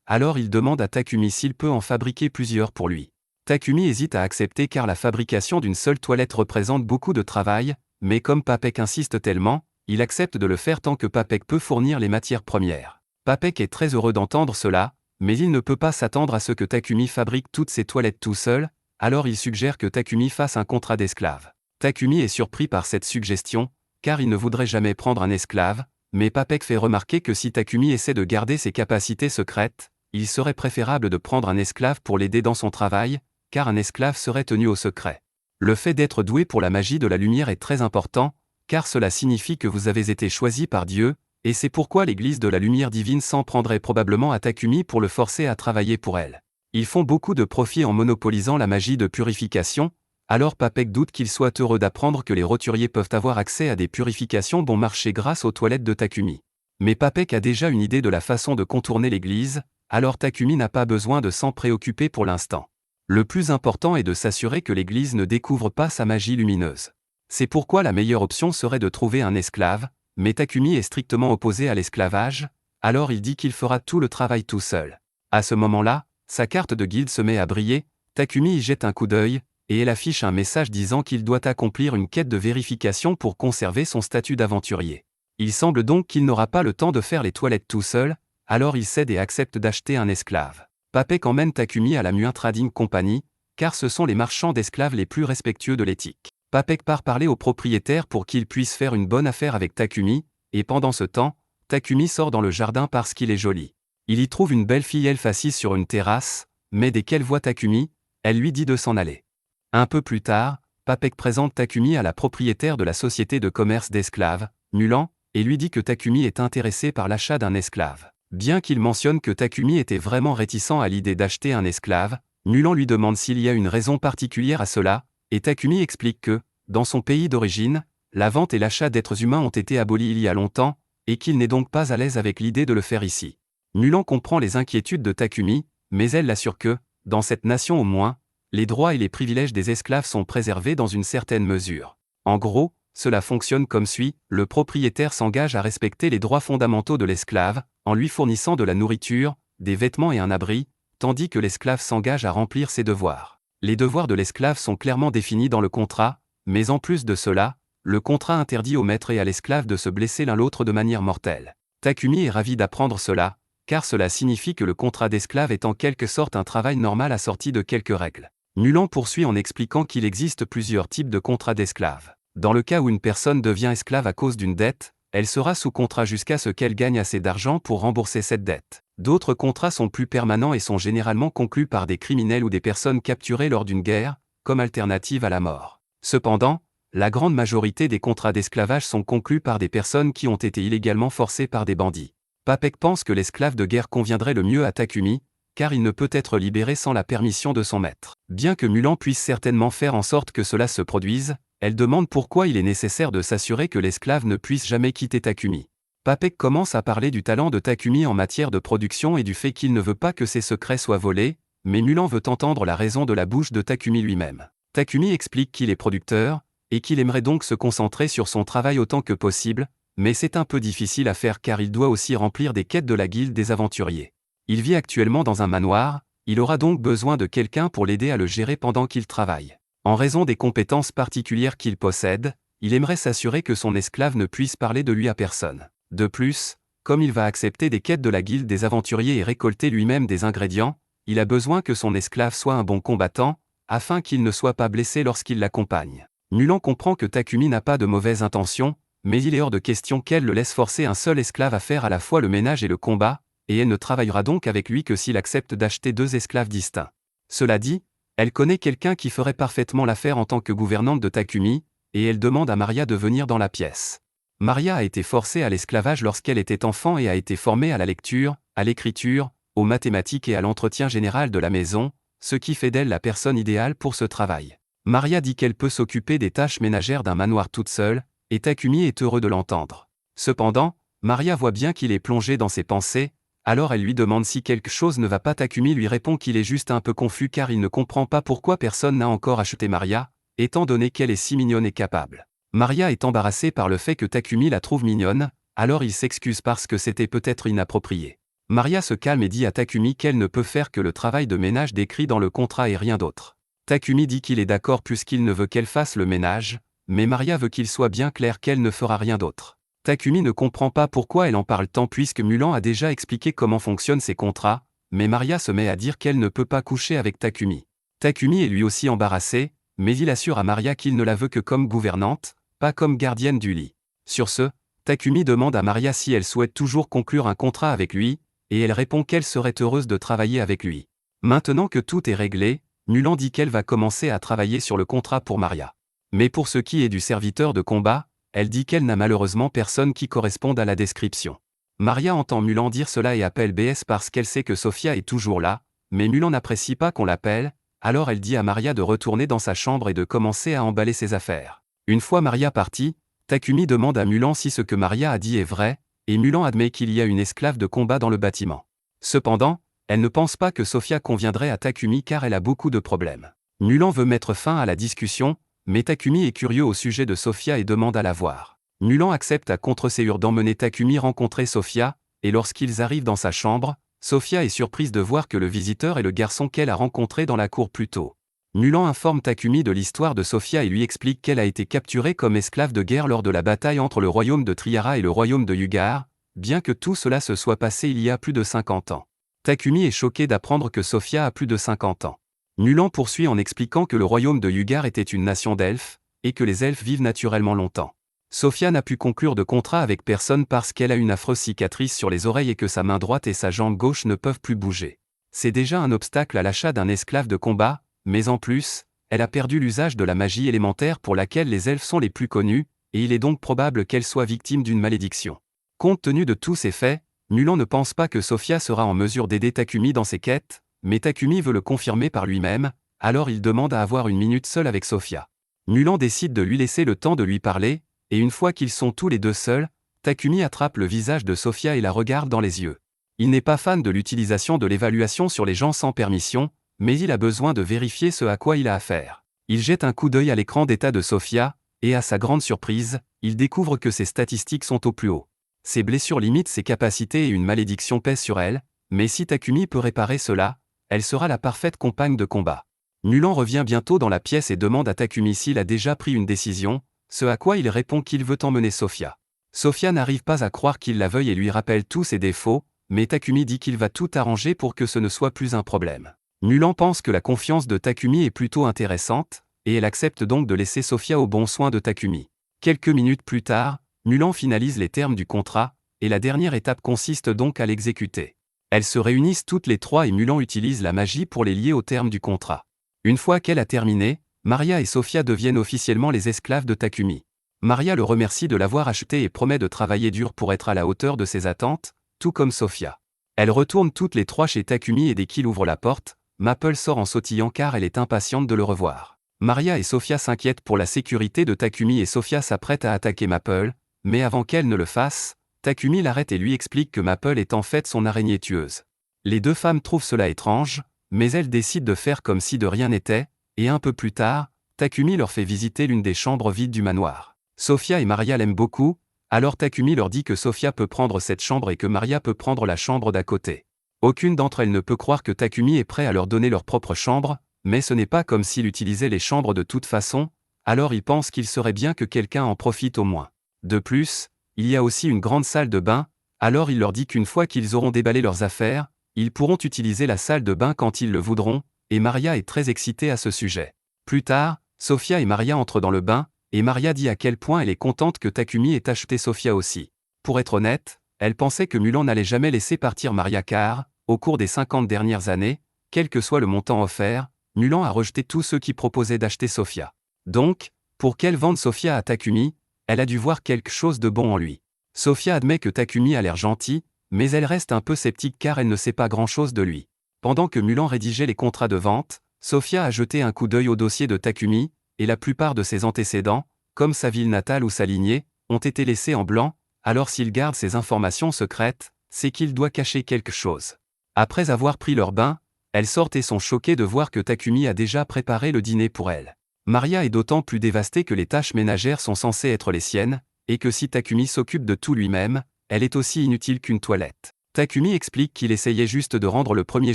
alors il demande à Takumi s'il peut en fabriquer plusieurs pour lui. Takumi hésite à accepter car la fabrication d'une seule toilette représente beaucoup de travail, mais comme Papek insiste tellement, il accepte de le faire tant que Papek peut fournir les matières premières. Papek est très heureux d'entendre cela, mais il ne peut pas s'attendre à ce que Takumi fabrique toutes ses toilettes tout seul, alors il suggère que Takumi fasse un contrat d'esclave. Takumi est surpris par cette suggestion, car il ne voudrait jamais prendre un esclave, mais Papek fait remarquer que si Takumi essaie de garder ses capacités secrètes, il serait préférable de prendre un esclave pour l'aider dans son travail, car un esclave serait tenu au secret. Le fait d'être doué pour la magie de la lumière est très important, car cela signifie que vous avez été choisi par Dieu, et c'est pourquoi l'Église de la lumière divine s'en prendrait probablement à Takumi pour le forcer à travailler pour elle. Ils font beaucoup de profit en monopolisant la magie de purification, alors Papek doute qu'il soit heureux d'apprendre que les roturiers peuvent avoir accès à des purifications bon marché grâce aux toilettes de Takumi. Mais Papek a déjà une idée de la façon de contourner l'Église, alors Takumi n'a pas besoin de s'en préoccuper pour l'instant. Le plus important est de s'assurer que l'Église ne découvre pas sa magie lumineuse. C'est pourquoi la meilleure option serait de trouver un esclave, mais Takumi est strictement opposé à l'esclavage, Alors il dit qu'il fera tout le travail tout seul. À ce moment-là, sa carte de guilde se met à briller, Takumi y jette un coup d'œil, et elle affiche un message disant qu'il doit accomplir une quête de vérification pour conserver son statut d'aventurier. Il semble donc qu'il n'aura pas le temps de faire les toilettes tout seul, alors il cède et accepte d'acheter un esclave. Papek emmène Takumi à la Muin Trading Company, car ce sont les marchands d'esclaves les plus respectueux de l'éthique. Papek part parler au propriétaire pour qu'il puisse faire une bonne affaire avec Takumi, et pendant ce temps, Takumi sort dans le jardin parce qu'il est joli. Il y trouve une belle fille elfe assise sur une terrasse, mais dès qu'elle voit Takumi, elle lui dit de s'en aller. Un peu plus tard, Papek présente Takumi à la propriétaire de la société de commerce d'esclaves, Mulan, et lui dit que Takumi est intéressé par l'achat d'un esclave. Bien qu'il mentionne que Takumi était vraiment réticent à l'idée d'acheter un esclave, Mulan lui demande s'il y a une raison particulière à cela, et Takumi explique que, dans son pays d'origine, la vente et l'achat d'êtres humains ont été abolis il y a longtemps, et qu'il n'est donc pas à l'aise avec l'idée de le faire ici. Mulan comprend les inquiétudes de Takumi, mais elle l'assure que, dans cette nation au moins, les droits et les privilèges des esclaves sont préservés dans une certaine mesure. En gros, cela fonctionne comme suit, le propriétaire s'engage à respecter les droits fondamentaux de l'esclave, en lui fournissant de la nourriture, des vêtements et un abri, tandis que l'esclave s'engage à remplir ses devoirs. Les devoirs de l'esclave sont clairement définis dans le contrat, mais en plus de cela, le contrat interdit au maître et à l'esclave de se blesser l'un l'autre de manière mortelle. Takumi est ravi d'apprendre cela, car cela signifie que le contrat d'esclave est en quelque sorte un travail normal assorti de quelques règles. Mulan poursuit en expliquant qu'il existe plusieurs types de contrats d'esclaves. Dans le cas où une personne devient esclave à cause d'une dette, elle sera sous contrat jusqu'à ce qu'elle gagne assez d'argent pour rembourser cette dette. D'autres contrats sont plus permanents et sont généralement conclus par des criminels ou des personnes capturées lors d'une guerre, comme alternative à la mort. Cependant, la grande majorité des contrats d'esclavage sont conclus par des personnes qui ont été illégalement forcées par des bandits. Papek pense que l'esclave de guerre conviendrait le mieux à Takumi, car il ne peut être libéré sans la permission de son maître. Bien que Mulan puisse certainement faire en sorte que cela se produise, elle demande pourquoi il est nécessaire de s'assurer que l'esclave ne puisse jamais quitter Takumi. Papek commence à parler du talent de Takumi en matière de production et du fait qu'il ne veut pas que ses secrets soient volés, mais Mulan veut entendre la raison de la bouche de Takumi lui-même. Takumi explique qu'il est producteur, et qu'il aimerait donc se concentrer sur son travail autant que possible, mais c'est un peu difficile à faire car il doit aussi remplir des quêtes de la guilde des aventuriers. Il vit actuellement dans un manoir, il aura donc besoin de quelqu'un pour l'aider à le gérer pendant qu'il travaille. En raison des compétences particulières qu'il possède, il aimerait s'assurer que son esclave ne puisse parler de lui à personne. De plus, comme il va accepter des quêtes de la guilde des aventuriers et récolter lui-même des ingrédients, il a besoin que son esclave soit un bon combattant, afin qu'il ne soit pas blessé lorsqu'il l'accompagne. Mulan comprend que Takumi n'a pas de mauvaises intentions, mais il est hors de question qu'elle le laisse forcer un seul esclave à faire à la fois le ménage et le combat, et elle ne travaillera donc avec lui que s'il accepte d'acheter 2 esclaves distincts. Cela dit, elle connaît quelqu'un qui ferait parfaitement l'affaire en tant que gouvernante de Takumi, et elle demande à Maria de venir dans la pièce. Maria a été forcée à l'esclavage lorsqu'elle était enfant et a été formée à la lecture, à l'écriture, aux mathématiques et à l'entretien général de la maison, ce qui fait d'elle la personne idéale pour ce travail. Maria dit qu'elle peut s'occuper des tâches ménagères d'un manoir toute seule, et Takumi est heureux de l'entendre. Cependant, Maria voit bien qu'il est plongé dans ses pensées, alors elle lui demande si quelque chose ne va pas. Takumi lui répond qu'il est juste un peu confus car il ne comprend pas pourquoi personne n'a encore acheté Maria, étant donné qu'elle est si mignonne et capable. Maria est embarrassée par le fait que Takumi la trouve mignonne, alors il s'excuse parce que c'était peut-être inapproprié. Maria se calme et dit à Takumi qu'elle ne peut faire que le travail de ménage décrit dans le contrat et rien d'autre. Takumi dit qu'il est d'accord puisqu'il ne veut qu'elle fasse le ménage, mais Maria veut qu'il soit bien clair qu'elle ne fera rien d'autre. Takumi ne comprend pas pourquoi elle en parle tant puisque Mulan a déjà expliqué comment fonctionnent ces contrats, mais Maria se met à dire qu'elle ne peut pas coucher avec Takumi. Takumi est lui aussi embarrassé, mais il assure à Maria qu'il ne la veut que comme gouvernante, pas comme gardienne du lit. Sur ce, Takumi demande à Maria si elle souhaite toujours conclure un contrat avec lui, et elle répond qu'elle serait heureuse de travailler avec lui. Maintenant que tout est réglé, Mulan dit qu'elle va commencer à travailler sur le contrat pour Maria. Mais pour ce qui est du serviteur de combat, elle dit qu'elle n'a malheureusement personne qui corresponde à la description. Maria entend Mulan dire cela et appelle BS parce qu'elle sait que Sofia est toujours là, mais Mulan n'apprécie pas qu'on l'appelle, alors elle dit à Maria de retourner dans sa chambre et de commencer à emballer ses affaires. Une fois Maria partie, Takumi demande à Mulan si ce que Maria a dit est vrai, et Mulan admet qu'il y a une esclave de combat dans le bâtiment. Cependant, elle ne pense pas que Sofia conviendrait à Takumi car elle a beaucoup de problèmes. Mulan veut mettre fin à la discussion, mais Takumi est curieux au sujet de Sofia et demande à la voir. Mulan accepte à contre-ségur d'emmener Takumi rencontrer Sofia, et lorsqu'ils arrivent dans sa chambre, Sophia est surprise de voir que le visiteur est le garçon qu'elle a rencontré dans la cour plus tôt. Mulan informe Takumi de l'histoire de Sophia et lui explique qu'elle a été capturée comme esclave de guerre lors de la bataille entre le royaume de Triara et le royaume de Yugar, bien que tout cela se soit passé il y a plus de 50 ans. Takumi est choqué d'apprendre que Sophia a plus de 50 ans. Mulan poursuit en expliquant que le royaume de Yugar était une nation d'elfes, et que les elfes vivent naturellement longtemps. Sophia n'a pu conclure de contrat avec personne parce qu'elle a une affreuse cicatrice sur les oreilles et que sa main droite et sa jambe gauche ne peuvent plus bouger. C'est déjà un obstacle à l'achat d'un esclave de combat, mais en plus, elle a perdu l'usage de la magie élémentaire pour laquelle les elfes sont les plus connus, et il est donc probable qu'elle soit victime d'une malédiction. Compte tenu de tous ces faits, Mulan ne pense pas que Sophia sera en mesure d'aider Takumi dans ses quêtes, mais Takumi veut le confirmer par lui-même, alors il demande à avoir une minute seule avec Sophia. Mulan décide de lui laisser le temps de lui parler, et une fois qu'ils sont tous les deux seuls, Takumi attrape le visage de Sophia et la regarde dans les yeux. Il n'est pas fan de l'utilisation de l'évaluation sur les gens sans permission, mais il a besoin de vérifier ce à quoi il a affaire. Il jette un coup d'œil à l'écran d'état de Sophia, et à sa grande surprise, il découvre que ses statistiques sont au plus haut. Ses blessures limitent ses capacités et une malédiction pèse sur elle, mais si Takumi peut réparer cela, elle sera la parfaite compagne de combat. Mulan revient bientôt dans la pièce et demande à Takumi s'il a déjà pris une décision, ce à quoi il répond qu'il veut emmener Sophia. Sophia n'arrive pas à croire qu'il la veuille et lui rappelle tous ses défauts, mais Takumi dit qu'il va tout arranger pour que ce ne soit plus un problème. Mulan pense que la confiance de Takumi est plutôt intéressante, et elle accepte donc de laisser Sophia aux bons soins de Takumi. Quelques minutes plus tard, Mulan finalise les termes du contrat, et la dernière étape consiste donc à l'exécuter. Elles se réunissent toutes les trois et Mulan utilise la magie pour les lier aux termes du contrat. Une fois qu'elle a terminé, Maria et Sophia deviennent officiellement les esclaves de Takumi. Maria le remercie de l'avoir acheté et promet de travailler dur pour être à la hauteur de ses attentes, tout comme Sophia. Elles retournent toutes les trois chez Takumi et dès qu'il ouvre la porte, Maple sort en sautillant car elle est impatiente de le revoir. Maria et Sophia s'inquiètent pour la sécurité de Takumi et Sophia s'apprête à attaquer Maple, mais avant qu'elle ne le fasse, Takumi l'arrête et lui explique que Maple est en fait son araignée tueuse. Les deux femmes trouvent cela étrange, mais elles décident de faire comme si de rien n'était, et un peu plus tard, Takumi leur fait visiter l'une des chambres vides du manoir. Sophia et Maria l'aiment beaucoup, alors Takumi leur dit que Sophia peut prendre cette chambre et que Maria peut prendre la chambre d'à côté. Aucune d'entre elles ne peut croire que Takumi est prêt à leur donner leur propre chambre, mais ce n'est pas comme s'il utilisait les chambres de toute façon, alors ils pensent qu'il serait bien que quelqu'un en profite au moins. De plus, il y a aussi une grande salle de bain, alors il leur dit qu'une fois qu'ils auront déballé leurs affaires, ils pourront utiliser la salle de bain quand ils le voudront, et Maria est très excitée à ce sujet. Plus tard, Sophia et Maria entrent dans le bain, et Maria dit à quel point elle est contente que Takumi ait acheté Sophia aussi. Pour être honnête, elle pensait que Mulan n'allait jamais laisser partir Maria car, au cours des 50 dernières années, quel que soit le montant offert, Mulan a rejeté tous ceux qui proposaient d'acheter Sophia. Donc, pour qu'elle vende Sophia à Takumi, elle a dû voir quelque chose de bon en lui. Sophia admet que Takumi a l'air gentil, mais elle reste un peu sceptique car elle ne sait pas grand-chose de lui. Pendant que Mulan rédigeait les contrats de vente, Sophia a jeté un coup d'œil au dossier de Takumi, et la plupart de ses antécédents, comme sa ville natale ou sa lignée, ont été laissés en blanc, alors s'il garde ces informations secrètes, c'est qu'il doit cacher quelque chose. Après avoir pris leur bain, elles sortent et sont choquées de voir que Takumi a déjà préparé le dîner pour elles. Maria est d'autant plus dévastée que les tâches ménagères sont censées être les siennes, et que si Takumi s'occupe de tout lui-même, elle est aussi inutile qu'une toilette. Takumi explique qu'il essayait juste de rendre le premier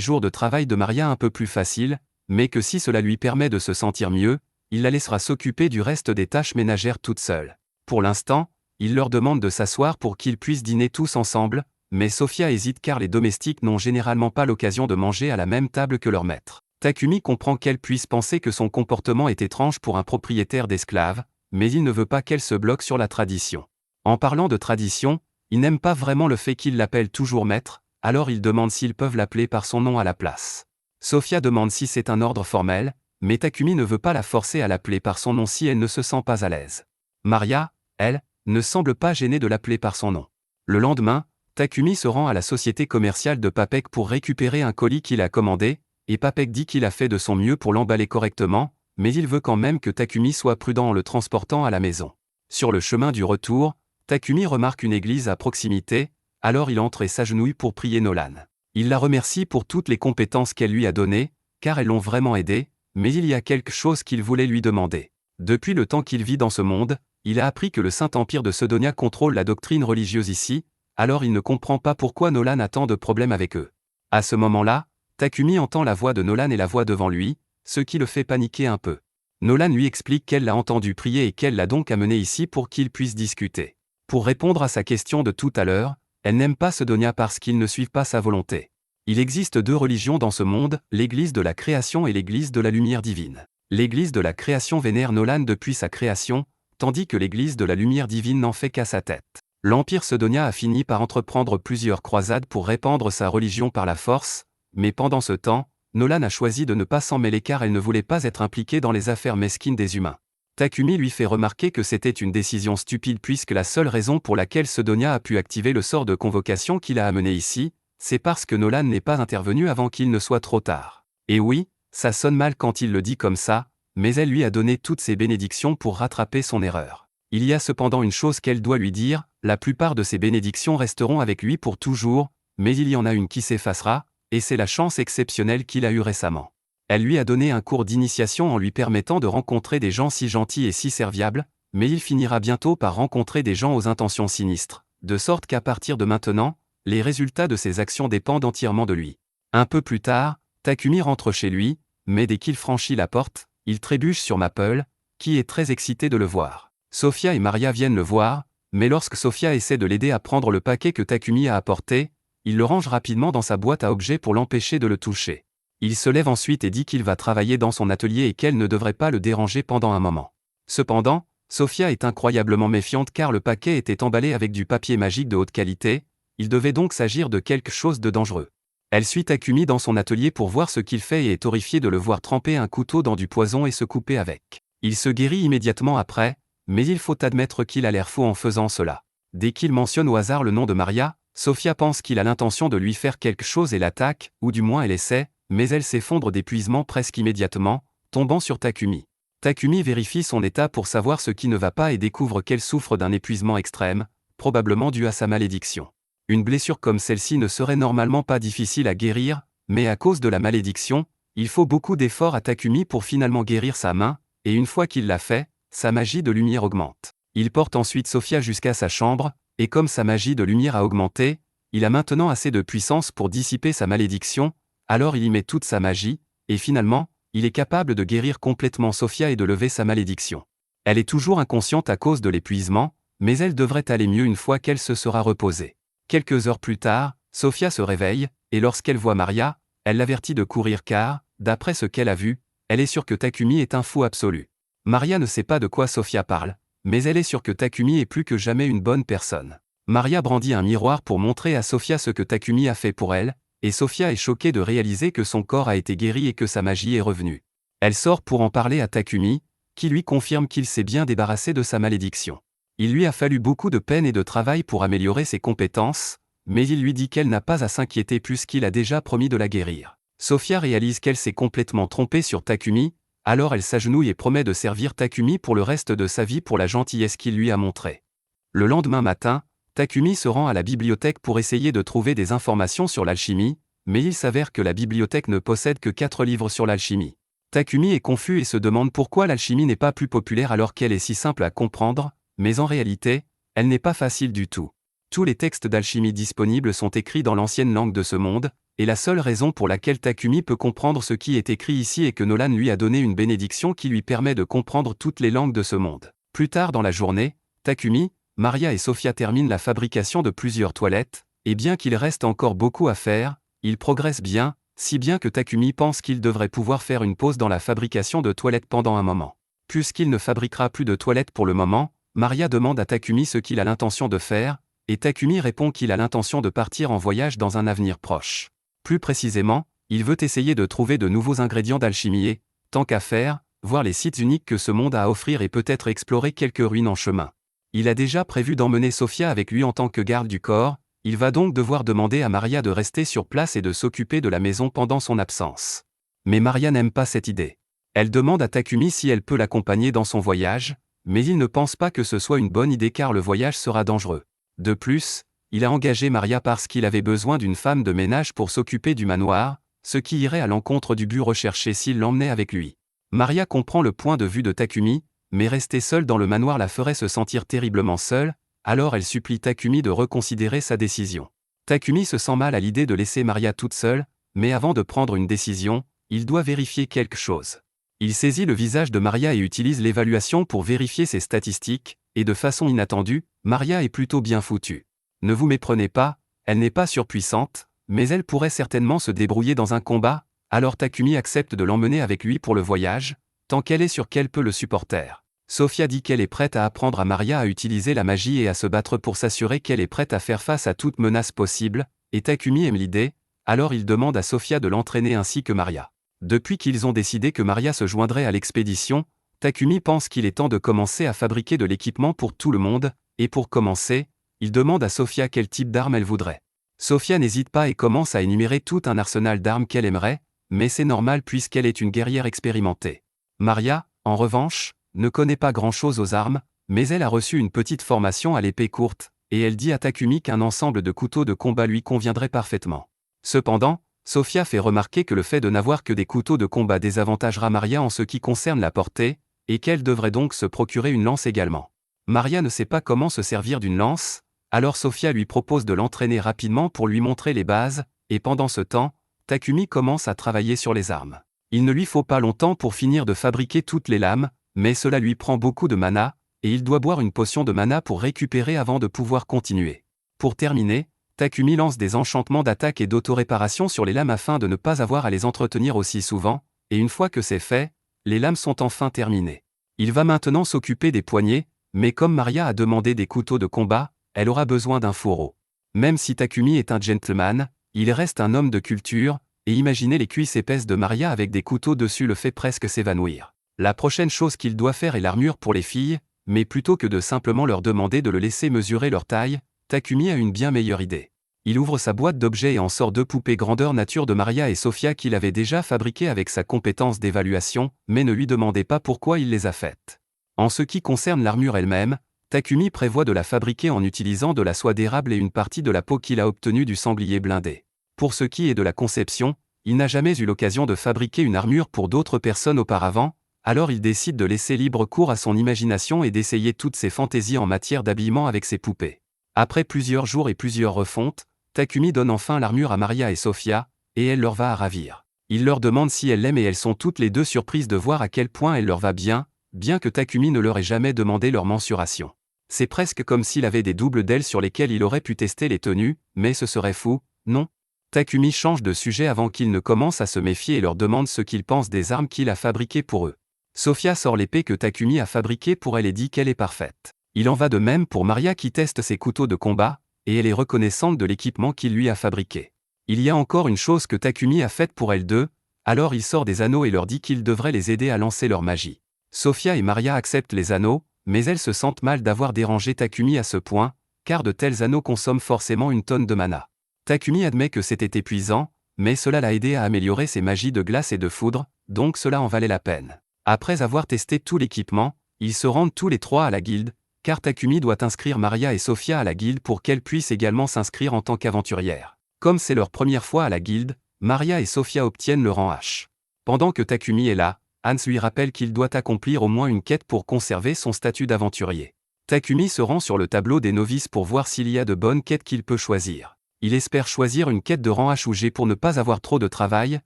jour de travail de Maria un peu plus facile, mais que si cela lui permet de se sentir mieux, il la laissera s'occuper du reste des tâches ménagères toute seule. Pour l'instant, il leur demande de s'asseoir pour qu'ils puissent dîner tous ensemble, mais Sophia hésite car les domestiques n'ont généralement pas l'occasion de manger à la même table que leur maître. Takumi comprend qu'elle puisse penser que son comportement est étrange pour un propriétaire d'esclaves, mais il ne veut pas qu'elle se bloque sur la tradition. En parlant de tradition, il n'aime pas vraiment le fait qu'il l'appelle toujours maître, alors il demande s'ils peuvent l'appeler par son nom à la place. Sophia demande si c'est un ordre formel, mais Takumi ne veut pas la forcer à l'appeler par son nom si elle ne se sent pas à l'aise. Maria, elle, ne semble pas gênée de l'appeler par son nom. Le lendemain, Takumi se rend à la société commerciale de Papek pour récupérer un colis qu'il a commandé, et Papek dit qu'il a fait de son mieux pour l'emballer correctement, mais il veut quand même que Takumi soit prudent en le transportant à la maison. Sur le chemin du retour, Takumi remarque une église à proximité, alors il entre et s'agenouille pour prier Nolan. Il la remercie pour toutes les compétences qu'elle lui a données, car elles l'ont vraiment aidé, mais il y a quelque chose qu'il voulait lui demander. Depuis le temps qu'il vit dans ce monde, il a appris que le Saint-Empire de Sedonia contrôle la doctrine religieuse ici, alors il ne comprend pas pourquoi Nolan a tant de problèmes avec eux. À ce moment-là, Takumi entend la voix de Nolan et la voix devant lui, ce qui le fait paniquer un peu. Nolan lui explique qu'elle l'a entendu prier et qu'elle l'a donc amené ici pour qu'ils puissent discuter. Pour répondre à sa question de tout à l'heure, elle n'aime pas Sedonia parce qu'ils ne suivent pas sa volonté. Il existe 2 religions dans ce monde, l'église de la création et l'église de la lumière divine. L'église de la création vénère Nolan depuis sa création, tandis que l'église de la lumière divine n'en fait qu'à sa tête. L'Empire Sedonia a fini par entreprendre plusieurs croisades pour répandre sa religion par la force, mais pendant ce temps, Nolan a choisi de ne pas s'en mêler car elle ne voulait pas être impliquée dans les affaires mesquines des humains. Takumi lui fait remarquer que c'était une décision stupide puisque la seule raison pour laquelle Sedonia a pu activer le sort de convocation qui l'a amené ici, c'est parce que Nolan n'est pas intervenu avant qu'il ne soit trop tard. Et oui, ça sonne mal quand il le dit comme ça, mais elle lui a donné toutes ses bénédictions pour rattraper son erreur. Il y a cependant une chose qu'elle doit lui dire, la plupart de ses bénédictions resteront avec lui pour toujours, mais il y en a une qui s'effacera, et c'est la chance exceptionnelle qu'il a eue récemment. Elle lui a donné un cours d'initiation en lui permettant de rencontrer des gens si gentils et si serviables, mais il finira bientôt par rencontrer des gens aux intentions sinistres, de sorte qu'à partir de maintenant, les résultats de ses actions dépendent entièrement de lui. Un peu plus tard, Takumi rentre chez lui, mais dès qu'il franchit la porte, il trébuche sur Maple, qui est très excitée de le voir. Sophia et Maria viennent le voir, mais lorsque Sophia essaie de l'aider à prendre le paquet que Takumi a apporté, il le range rapidement dans sa boîte à objets pour l'empêcher de le toucher. Il se lève ensuite et dit qu'il va travailler dans son atelier et qu'elle ne devrait pas le déranger pendant un moment. Cependant, Sophia est incroyablement méfiante car le paquet était emballé avec du papier magique de haute qualité, il devait donc s'agir de quelque chose de dangereux. Elle suit Takumi dans son atelier pour voir ce qu'il fait et est horrifiée de le voir tremper un couteau dans du poison et se couper avec. Il se guérit immédiatement après, mais il faut admettre qu'il a l'air fou en faisant cela. Dès qu'il mentionne au hasard le nom de Maria, Sophia pense qu'il a l'intention de lui faire quelque chose et l'attaque, ou du moins elle essaie, mais elle s'effondre d'épuisement presque immédiatement, tombant sur Takumi. Takumi vérifie son état pour savoir ce qui ne va pas et découvre qu'elle souffre d'un épuisement extrême, probablement dû à sa malédiction. Une blessure comme celle-ci ne serait normalement pas difficile à guérir, mais à cause de la malédiction, il faut beaucoup d'efforts à Takumi pour finalement guérir sa main, et une fois qu'il l'a fait, sa magie de lumière augmente. Il porte ensuite Sophia jusqu'à sa chambre, et comme sa magie de lumière a augmenté, il a maintenant assez de puissance pour dissiper sa malédiction, alors il y met toute sa magie, et finalement, il est capable de guérir complètement Sophia et de lever sa malédiction. Elle est toujours inconsciente à cause de l'épuisement, mais elle devrait aller mieux une fois qu'elle se sera reposée. Quelques heures plus tard, Sophia se réveille, et lorsqu'elle voit Maria, elle l'avertit de courir car, d'après ce qu'elle a vu, elle est sûre que Takumi est un fou absolu. Maria ne sait pas de quoi Sophia parle, mais elle est sûre que Takumi est plus que jamais une bonne personne. Maria brandit un miroir pour montrer à Sophia ce que Takumi a fait pour elle, et Sophia est choquée de réaliser que son corps a été guéri et que sa magie est revenue. Elle sort pour en parler à Takumi, qui lui confirme qu'il s'est bien débarrassé de sa malédiction. Il lui a fallu beaucoup de peine et de travail pour améliorer ses compétences, mais il lui dit qu'elle n'a pas à s'inquiéter puisqu'il a déjà promis de la guérir. Sophia réalise qu'elle s'est complètement trompée sur Takumi, alors elle s'agenouille et promet de servir Takumi pour le reste de sa vie pour la gentillesse qu'il lui a montrée. Le lendemain matin, Takumi se rend à la bibliothèque pour essayer de trouver des informations sur l'alchimie, mais il s'avère que la bibliothèque ne possède que 4 livres sur l'alchimie. Takumi est confus et se demande pourquoi l'alchimie n'est pas plus populaire alors qu'elle est si simple à comprendre, mais en réalité, elle n'est pas facile du tout. Tous les textes d'alchimie disponibles sont écrits dans l'ancienne langue de ce monde, et la seule raison pour laquelle Takumi peut comprendre ce qui est écrit ici est que Nolan lui a donné une bénédiction qui lui permet de comprendre toutes les langues de ce monde. Plus tard dans la journée, Takumi, Maria et Sophia terminent la fabrication de plusieurs toilettes, et bien qu'il reste encore beaucoup à faire, ils progressent bien, si bien que Takumi pense qu'il devrait pouvoir faire une pause dans la fabrication de toilettes pendant un moment. Puisqu'il ne fabriquera plus de toilettes pour le moment, Maria demande à Takumi ce qu'il a l'intention de faire, et Takumi répond qu'il a l'intention de partir en voyage dans un avenir proche. Plus précisément, il veut essayer de trouver de nouveaux ingrédients d'alchimie et, tant qu'à faire, voir les sites uniques que ce monde a à offrir et peut-être explorer quelques ruines en chemin. Il a déjà prévu d'emmener Sophia avec lui en tant que garde du corps, il va donc devoir demander à Maria de rester sur place et de s'occuper de la maison pendant son absence. Mais Maria n'aime pas cette idée. Elle demande à Takumi si elle peut l'accompagner dans son voyage, mais il ne pense pas que ce soit une bonne idée car le voyage sera dangereux. De plus, il a engagé Maria parce qu'il avait besoin d'une femme de ménage pour s'occuper du manoir, ce qui irait à l'encontre du but recherché s'il l'emmenait avec lui. Maria comprend le point de vue de Takumi, mais rester seule dans le manoir la ferait se sentir terriblement seule, alors elle supplie Takumi de reconsidérer sa décision. Takumi se sent mal à l'idée de laisser Maria toute seule, mais avant de prendre une décision, il doit vérifier quelque chose. Il saisit le visage de Maria et utilise l'évaluation pour vérifier ses statistiques, et de façon inattendue, Maria est plutôt bien foutue. Ne vous méprenez pas, elle n'est pas surpuissante, mais elle pourrait certainement se débrouiller dans un combat, alors Takumi accepte de l'emmener avec lui pour le voyage, tant qu'elle est sûre qu'elle peut le supporter. Sophia dit qu'elle est prête à apprendre à Maria à utiliser la magie et à se battre pour s'assurer qu'elle est prête à faire face à toute menace possible, et Takumi aime l'idée, alors il demande à Sophia de l'entraîner ainsi que Maria. Depuis qu'ils ont décidé que Maria se joindrait à l'expédition, Takumi pense qu'il est temps de commencer à fabriquer de l'équipement pour tout le monde, et pour commencer, il demande à Sophia quel type d'arme elle voudrait. Sophia n'hésite pas et commence à énumérer tout un arsenal d'armes qu'elle aimerait, mais c'est normal puisqu'elle est une guerrière expérimentée. Maria, en revanche, ne connaît pas grand-chose aux armes, mais elle a reçu une petite formation à l'épée courte, et elle dit à Takumi qu'un ensemble de couteaux de combat lui conviendrait parfaitement. Cependant, Sophia fait remarquer que le fait de n'avoir que des couteaux de combat désavantagera Maria en ce qui concerne la portée, et qu'elle devrait donc se procurer une lance également. Maria ne sait pas comment se servir d'une lance, alors Sophia lui propose de l'entraîner rapidement pour lui montrer les bases, et pendant ce temps, Takumi commence à travailler sur les armes. Il ne lui faut pas longtemps pour finir de fabriquer toutes les lames, mais cela lui prend beaucoup de mana, et il doit boire une potion de mana pour récupérer avant de pouvoir continuer. Pour terminer, Takumi lance des enchantements d'attaque et d'auto-réparation sur les lames afin de ne pas avoir à les entretenir aussi souvent, et une fois que c'est fait, les lames sont enfin terminées. Il va maintenant s'occuper des poignets, mais comme Maria a demandé des couteaux de combat, elle aura besoin d'un fourreau. Même si Takumi est un gentleman, il reste un homme de culture, et imaginer les cuisses épaisses de Maria avec des couteaux dessus le fait presque s'évanouir. La prochaine chose qu'il doit faire est l'armure pour les filles, mais plutôt que de simplement leur demander de le laisser mesurer leur taille, Takumi a une bien meilleure idée. Il ouvre sa boîte d'objets et en sort 2 poupées grandeur nature de Maria et Sophia qu'il avait déjà fabriquées avec sa compétence d'évaluation, mais ne lui demandez pas pourquoi il les a faites. En ce qui concerne l'armure elle-même, Takumi prévoit de la fabriquer en utilisant de la soie d'érable et une partie de la peau qu'il a obtenue du sanglier blindé. Pour ce qui est de la conception, il n'a jamais eu l'occasion de fabriquer une armure pour d'autres personnes auparavant, alors il décide de laisser libre cours à son imagination et d'essayer toutes ses fantaisies en matière d'habillement avec ses poupées. Après plusieurs jours et plusieurs refontes, Takumi donne enfin l'armure à Maria et Sophia, et elle leur va à ravir. Il leur demande si elles l'aiment et elles sont toutes les deux surprises de voir à quel point elle leur va bien que Takumi ne leur ait jamais demandé leur mensuration. C'est presque comme s'il avait des doubles d'ailes sur lesquelles il aurait pu tester les tenues, mais ce serait fou, non? Takumi change de sujet avant qu'ils ne commencent à se méfier et leur demande ce qu'ils pensent des armes qu'il a fabriquées pour eux. Sophia sort l'épée que Takumi a fabriquée pour elle et dit qu'elle est parfaite. Il en va de même pour Maria qui teste ses couteaux de combat, et elle est reconnaissante de l'équipement qu'il lui a fabriqué. Il y a encore une chose que Takumi a faite pour elles deux, alors il sort des anneaux et leur dit qu'il devrait les aider à lancer leur magie. Sophia et Maria acceptent les anneaux, mais elles se sentent mal d'avoir dérangé Takumi à ce point, car de tels anneaux consomment forcément une tonne de mana. Takumi admet que c'était épuisant, mais cela l'a aidé à améliorer ses magies de glace et de foudre, donc cela en valait la peine. Après avoir testé tout l'équipement, ils se rendent tous les trois à la guilde, car Takumi doit inscrire Maria et Sophia à la guilde pour qu'elles puissent également s'inscrire en tant qu'aventurières. Comme c'est leur première fois à la guilde, Maria et Sophia obtiennent le rang H. Pendant que Takumi est là, Hans lui rappelle qu'il doit accomplir au moins une quête pour conserver son statut d'aventurier. Takumi se rend sur le tableau des novices pour voir s'il y a de bonnes quêtes qu'il peut choisir. Il espère choisir une quête de rang H ou G pour ne pas avoir trop de travail,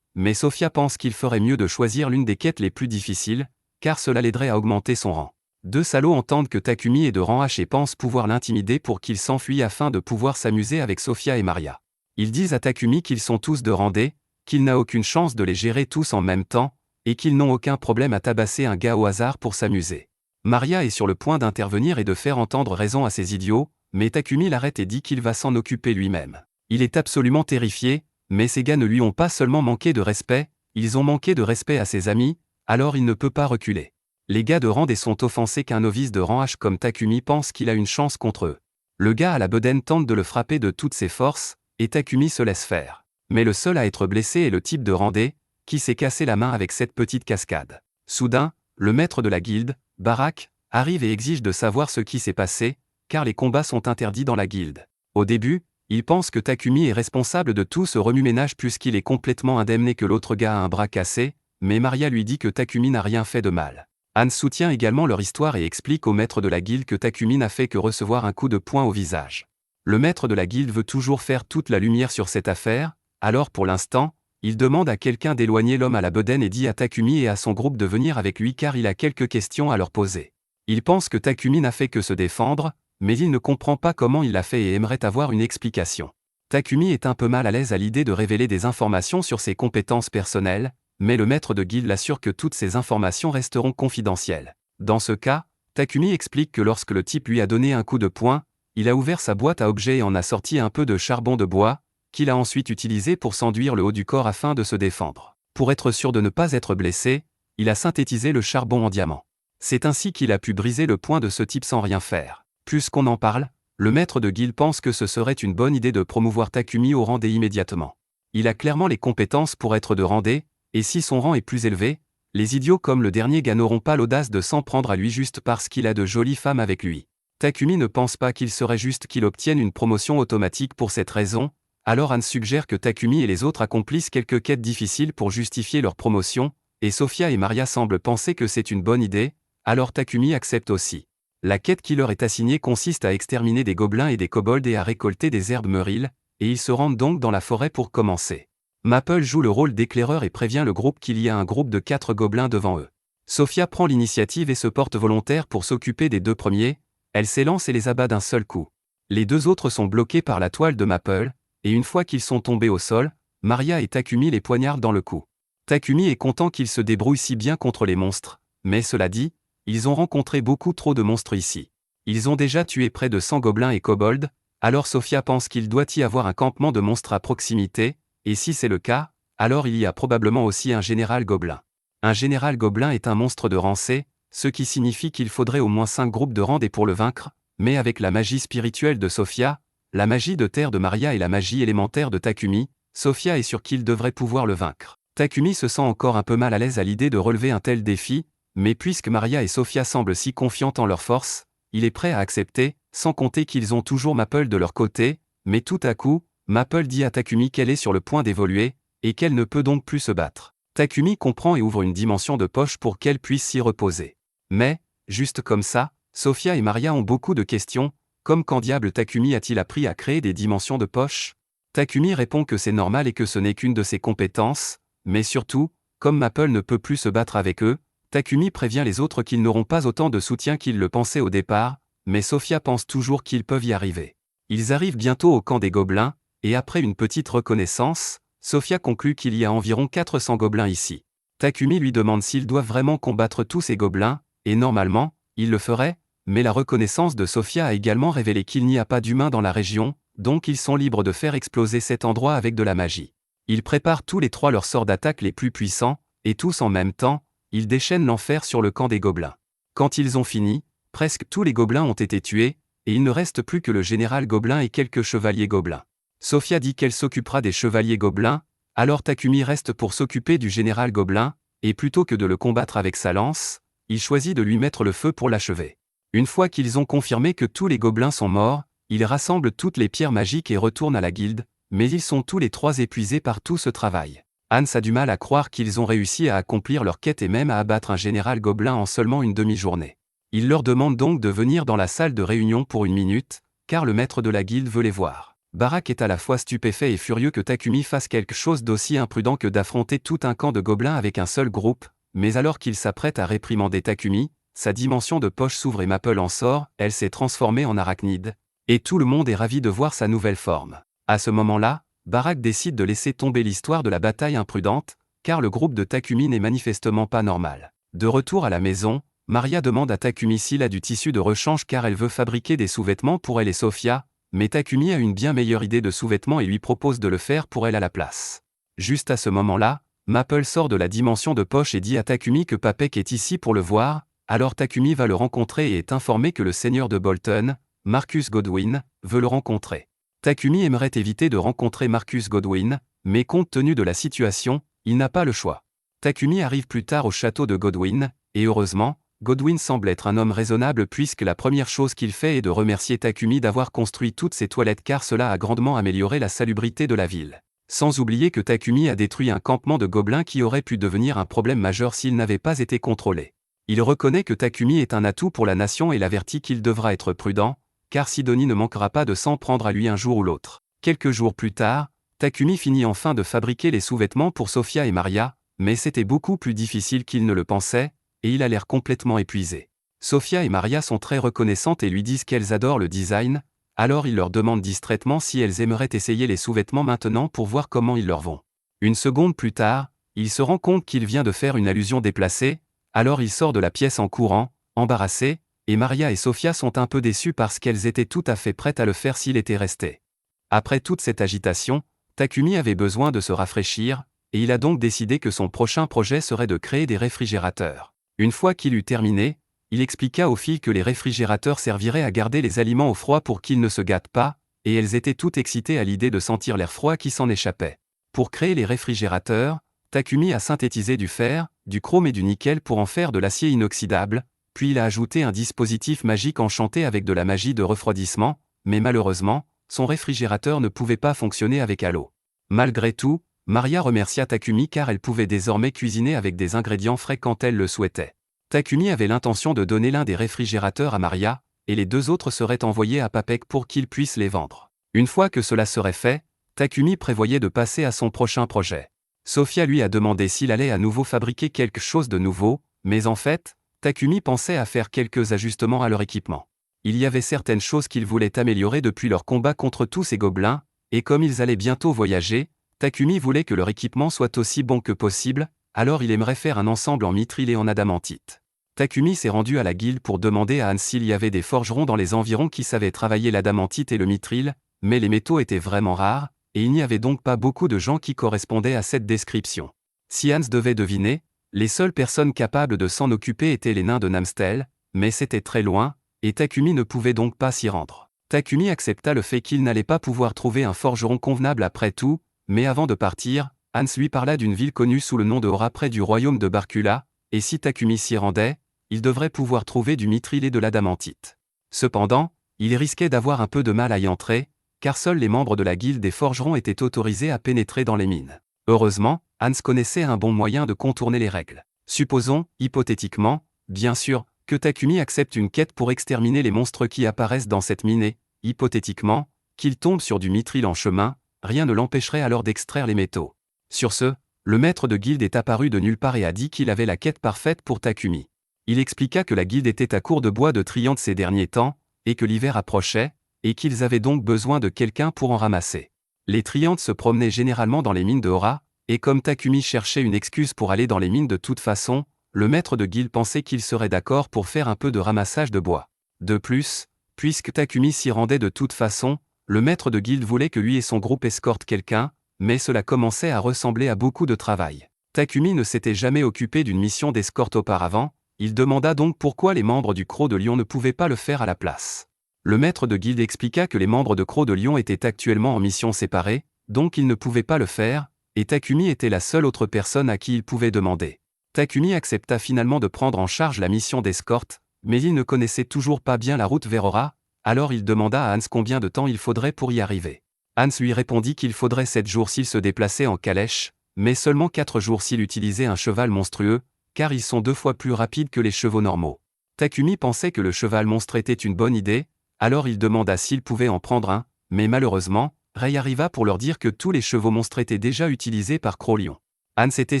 mais Sophia pense qu'il ferait mieux de choisir l'une des quêtes les plus difficiles, car cela l'aiderait à augmenter son rang. Deux salauds entendent que Takumi est de rang H et pensent pouvoir l'intimider pour qu'il s'enfuit afin de pouvoir s'amuser avec Sophia et Maria. Ils disent à Takumi qu'ils sont tous de rang D, qu'il n'a aucune chance de les gérer tous en même temps, et qu'ils n'ont aucun problème à tabasser un gars au hasard pour s'amuser. Maria est sur le point d'intervenir et de faire entendre raison à ces idiots, mais Takumi l'arrête et dit qu'il va s'en occuper lui-même. Il est absolument terrifié, mais ces gars ne lui ont pas seulement manqué de respect, ils ont manqué de respect à ses amis, alors il ne peut pas reculer. Les gars de rang D sont offensés qu'un novice de rang H comme Takumi pense qu'il a une chance contre eux. Le gars à la bedaine tente de le frapper de toutes ses forces, et Takumi se laisse faire. Mais le seul à être blessé est le type de rang D, qui s'est cassé la main avec cette petite cascade. Soudain, le maître de la guilde, Barak, arrive et exige de savoir ce qui s'est passé, car les combats sont interdits dans la guilde. Au début, il pense que Takumi est responsable de tout ce remue-ménage puisqu'il est complètement indemné que l'autre gars a un bras cassé, mais Maria lui dit que Takumi n'a rien fait de mal. Anne soutient également leur histoire et explique au maître de la guilde que Takumi n'a fait que recevoir un coup de poing au visage. Le maître de la guilde veut toujours faire toute la lumière sur cette affaire, alors pour l'instant, il demande à quelqu'un d'éloigner l'homme à la bedaine et dit à Takumi et à son groupe de venir avec lui car il a quelques questions à leur poser. Il pense que Takumi n'a fait que se défendre, mais il ne comprend pas comment il l'a fait et aimerait avoir une explication. Takumi est un peu mal à l'aise à l'idée de révéler des informations sur ses compétences personnelles, mais le maître de guilde l'assure que toutes ces informations resteront confidentielles. Dans ce cas, Takumi explique que lorsque le type lui a donné un coup de poing, il a ouvert sa boîte à objets et en a sorti un peu de charbon de bois, qu'il a ensuite utilisé pour s'enduire le haut du corps afin de se défendre. Pour être sûr de ne pas être blessé, il a synthétisé le charbon en diamant. C'est ainsi qu'il a pu briser le poing de ce type sans rien faire. Puisqu'on en parle, le maître de guilde pense que ce serait une bonne idée de promouvoir Takumi au rang D immédiatement. Il a clairement les compétences pour être de rang D, et si son rang est plus élevé, les idiots comme le dernier gars n'auront pas l'audace de s'en prendre à lui juste parce qu'il a de jolies femmes avec lui. Takumi ne pense pas qu'il serait juste qu'il obtienne une promotion automatique pour cette raison, alors Anne suggère que Takumi et les autres accomplissent quelques quêtes difficiles pour justifier leur promotion, et Sophia et Maria semblent penser que c'est une bonne idée, alors Takumi accepte aussi. La quête qui leur est assignée consiste à exterminer des gobelins et des kobolds et à récolter des herbes mûriles, et ils se rendent donc dans la forêt pour commencer. Maple joue le rôle d'éclaireur et prévient le groupe qu'il y a un groupe de 4 gobelins devant eux. Sophia prend l'initiative et se porte volontaire pour s'occuper des 2 premiers, elle s'élance et les abat d'un seul coup. Les 2 autres sont bloqués par la toile de Maple, et une fois qu'ils sont tombés au sol, Maria et Takumi les poignardent dans le cou. Takumi est content qu'ils se débrouillent si bien contre les monstres, mais cela dit, ils ont rencontré beaucoup trop de monstres ici. Ils ont déjà tué près de 100 gobelins et kobolds, alors Sophia pense qu'il doit y avoir un campement de monstres à proximité, et si c'est le cas, alors il y a probablement aussi un général gobelin. Un général gobelin est un monstre de rang C, ce qui signifie qu'il faudrait au moins 5 groupes de rang D pour le vaincre, mais avec la magie spirituelle de Sophia, la magie de terre de Maria et la magie élémentaire de Takumi, Sophia est sûre qu'il devrait pouvoir le vaincre. Takumi se sent encore un peu mal à l'aise à l'idée de relever un tel défi, mais puisque Maria et Sophia semblent si confiantes en leur force, il est prêt à accepter, sans compter qu'ils ont toujours Maple de leur côté, mais tout à coup, Maple dit à Takumi qu'elle est sur le point d'évoluer, et qu'elle ne peut donc plus se battre. Takumi comprend et ouvre une dimension de poche pour qu'elle puisse s'y reposer. Mais, juste comme ça, Sophia et Maria ont beaucoup de questions, comme quand diable Takumi a-t-il appris à créer des dimensions de poche? Takumi répond que c'est normal et que ce n'est qu'une de ses compétences, mais surtout, comme Maple ne peut plus se battre avec eux, Takumi prévient les autres qu'ils n'auront pas autant de soutien qu'ils le pensaient au départ, mais Sophia pense toujours qu'ils peuvent y arriver. Ils arrivent bientôt au camp des gobelins, et après une petite reconnaissance, Sophia conclut qu'il y a environ 400 gobelins ici. Takumi lui demande s'ils doivent vraiment combattre tous ces gobelins, et normalement, il le ferait, mais la reconnaissance de Sophia a également révélé qu'il n'y a pas d'humains dans la région, donc ils sont libres de faire exploser cet endroit avec de la magie. Ils préparent tous les 3 leurs sorts d'attaque les plus puissants, et tous en même temps, ils déchaînent l'enfer sur le camp des gobelins. Quand ils ont fini, presque tous les gobelins ont été tués, et il ne reste plus que le général gobelin et quelques chevaliers gobelins. Sophia dit qu'elle s'occupera des chevaliers gobelins, alors Takumi reste pour s'occuper du général gobelin, et plutôt que de le combattre avec sa lance, il choisit de lui mettre le feu pour l'achever. Une fois qu'ils ont confirmé que tous les gobelins sont morts, ils rassemblent toutes les pierres magiques et retournent à la guilde, mais ils sont tous les 3 épuisés par tout ce travail. Hans a du mal à croire qu'ils ont réussi à accomplir leur quête et même à abattre un général gobelin en seulement une demi-journée. Il leur demande donc de venir dans la salle de réunion pour une minute, car le maître de la guilde veut les voir. Barak est à la fois stupéfait et furieux que Takumi fasse quelque chose d'aussi imprudent que d'affronter tout un camp de gobelins avec un seul groupe, mais alors qu'il s'apprête à réprimander Takumi, sa dimension de poche s'ouvre et Maple en sort, elle s'est transformée en arachnide, et tout le monde est ravi de voir sa nouvelle forme. À ce moment-là, Barak décide de laisser tomber l'histoire de la bataille imprudente, car le groupe de Takumi n'est manifestement pas normal. De retour à la maison, Maria demande à Takumi s'il a du tissu de rechange car elle veut fabriquer des sous-vêtements pour elle et Sophia, mais Takumi a une bien meilleure idée de sous-vêtements et lui propose de le faire pour elle à la place. Juste à ce moment-là, Maple sort de la dimension de poche et dit à Takumi que Papek est ici pour le voir, alors Takumi va le rencontrer et est informé que le seigneur de Bolton, Marcus Godwin, veut le rencontrer. Takumi aimerait éviter de rencontrer Marcus Godwin, mais compte tenu de la situation, il n'a pas le choix. Takumi arrive plus tard au château de Godwin, et heureusement, Godwin semble être un homme raisonnable puisque la première chose qu'il fait est de remercier Takumi d'avoir construit toutes ces toilettes car cela a grandement amélioré la salubrité de la ville. Sans oublier que Takumi a détruit un campement de gobelins qui aurait pu devenir un problème majeur s'il n'avait pas été contrôlé. Il reconnaît que Takumi est un atout pour la nation et l'avertit qu'il devra être prudent, car Sidonie ne manquera pas de s'en prendre à lui un jour ou l'autre. Quelques jours plus tard, Takumi finit enfin de fabriquer les sous-vêtements pour Sophia et Maria, mais c'était beaucoup plus difficile qu'il ne le pensait, et il a l'air complètement épuisé. Sophia et Maria sont très reconnaissantes et lui disent qu'elles adorent le design, alors il leur demande distraitement si elles aimeraient essayer les sous-vêtements maintenant pour voir comment ils leur vont. Une seconde plus tard, il se rend compte qu'il vient de faire une allusion déplacée, alors il sort de la pièce en courant, embarrassé, et Maria et Sophia sont un peu déçues parce qu'elles étaient tout à fait prêtes à le faire s'il était resté. Après toute cette agitation, Takumi avait besoin de se rafraîchir, et il a donc décidé que son prochain projet serait de créer des réfrigérateurs. Une fois qu'il eut terminé, il expliqua aux filles que les réfrigérateurs serviraient à garder les aliments au froid pour qu'ils ne se gâtent pas, et elles étaient toutes excitées à l'idée de sentir l'air froid qui s'en échappait. Pour créer les réfrigérateurs, Takumi a synthétisé du fer, du chrome et du nickel pour en faire de l'acier inoxydable, puis il a ajouté un dispositif magique enchanté avec de la magie de refroidissement, mais malheureusement, son réfrigérateur ne pouvait pas fonctionner avec à l'eau. Malgré tout, Maria remercia Takumi car elle pouvait désormais cuisiner avec des ingrédients frais quand elle le souhaitait. Takumi avait l'intention de donner l'un des réfrigérateurs à Maria, et les deux autres seraient envoyés à Papek pour qu'il puisse les vendre. Une fois que cela serait fait, Takumi prévoyait de passer à son prochain projet. Sophia lui a demandé s'il allait à nouveau fabriquer quelque chose de nouveau, mais en fait, Takumi pensait à faire quelques ajustements à leur équipement. Il y avait certaines choses qu'il voulait améliorer depuis leur combat contre tous ces gobelins, et comme ils allaient bientôt voyager, Takumi voulait que leur équipement soit aussi bon que possible, alors il aimerait faire un ensemble en mithril et en adamantite. Takumi s'est rendu à la guilde pour demander à Hans s'il y avait des forgerons dans les environs qui savaient travailler l'adamantite et le mithril, mais les métaux étaient vraiment rares, et il n'y avait donc pas beaucoup de gens qui correspondaient à cette description. Si Hans devait deviner, les seules personnes capables de s'en occuper étaient les nains de Namstel, mais c'était très loin, et Takumi ne pouvait donc pas s'y rendre. Takumi accepta le fait qu'il n'allait pas pouvoir trouver un forgeron convenable après tout, mais avant de partir, Hans lui parla d'une ville connue sous le nom de Hora près du royaume de Barkula, et si Takumi s'y rendait, il devrait pouvoir trouver du mithril et de l'adamantite. Cependant, il risquait d'avoir un peu de mal à y entrer, car seuls les membres de la guilde des forgerons étaient autorisés à pénétrer dans les mines. Heureusement, Hans connaissait un bon moyen de contourner les règles. Supposons, hypothétiquement, bien sûr, que Takumi accepte une quête pour exterminer les monstres qui apparaissent dans cette mine et, hypothétiquement, qu'il tombe sur du mithril en chemin, rien ne l'empêcherait alors d'extraire les métaux. Sur ce, le maître de guilde est apparu de nulle part et a dit qu'il avait la quête parfaite pour Takumi. Il expliqua que la guilde était à court de bois de trianthe ces derniers temps, et que l'hiver approchait, et qu'ils avaient donc besoin de quelqu'un pour en ramasser. Les trianthes se promenaient généralement dans les mines de Hora, et comme Takumi cherchait une excuse pour aller dans les mines de toute façon, le maître de guilde pensait qu'il serait d'accord pour faire un peu de ramassage de bois. De plus, puisque Takumi s'y rendait de toute façon, le maître de guilde voulait que lui et son groupe escortent quelqu'un, mais cela commençait à ressembler à beaucoup de travail. Takumi ne s'était jamais occupé d'une mission d'escorte auparavant, il demanda donc pourquoi les membres du Croc de Lion ne pouvaient pas le faire à la place. Le maître de guilde expliqua que les membres de Croc de Lion étaient actuellement en mission séparée, donc ils ne pouvaient pas le faire, et Takumi était la seule autre personne à qui il pouvait demander. Takumi accepta finalement de prendre en charge la mission d'escorte, mais il ne connaissait toujours pas bien la route vers Hora, alors il demanda à Hans combien de temps il faudrait pour y arriver. Hans lui répondit qu'il faudrait 7 jours s'il se déplaçait en calèche, mais seulement 4 jours s'il utilisait un cheval monstrueux, car ils sont 2 fois plus rapides que les chevaux normaux. Takumi pensait que le cheval monstre était une bonne idée, alors il demanda s'il pouvait en prendre un, mais malheureusement, Rei arriva pour leur dire que tous les chevaux monstres étaient déjà utilisés par Croc-Lion. Hans était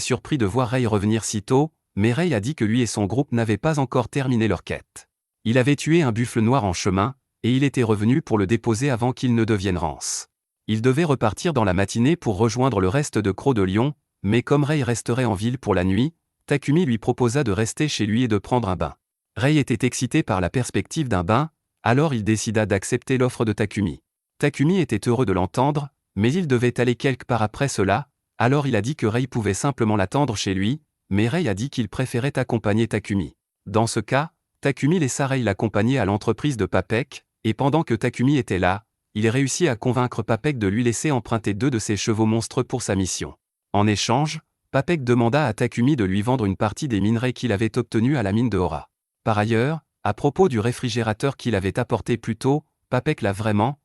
surpris de voir Rei revenir si tôt, mais Rei a dit que lui et son groupe n'avaient pas encore terminé leur quête. Il avait tué un buffle noir en chemin, et il était revenu pour le déposer avant qu'il ne devienne rance. Il devait repartir dans la matinée pour rejoindre le reste de Croc de Lion, mais comme Rei resterait en ville pour la nuit, Takumi lui proposa de rester chez lui et de prendre un bain. Rei était excité par la perspective d'un bain, alors il décida d'accepter l'offre de Takumi. Takumi était heureux de l'entendre, mais il devait aller quelque part après cela, alors il a dit que Rei pouvait simplement l'attendre chez lui, mais Rei a dit qu'il préférait accompagner Takumi. Dans ce cas, Takumi laissa Rei l'accompagner à l'entreprise de Papek, et pendant que Takumi était là, il réussit à convaincre Papek de lui laisser emprunter 2 de ses chevaux monstres pour sa mission. En échange, Papek demanda à Takumi de lui vendre une partie des minerais qu'il avait obtenus à la mine de Hora. Par ailleurs, à propos du réfrigérateur qu'il avait apporté plus tôt, Papek l'a vraiment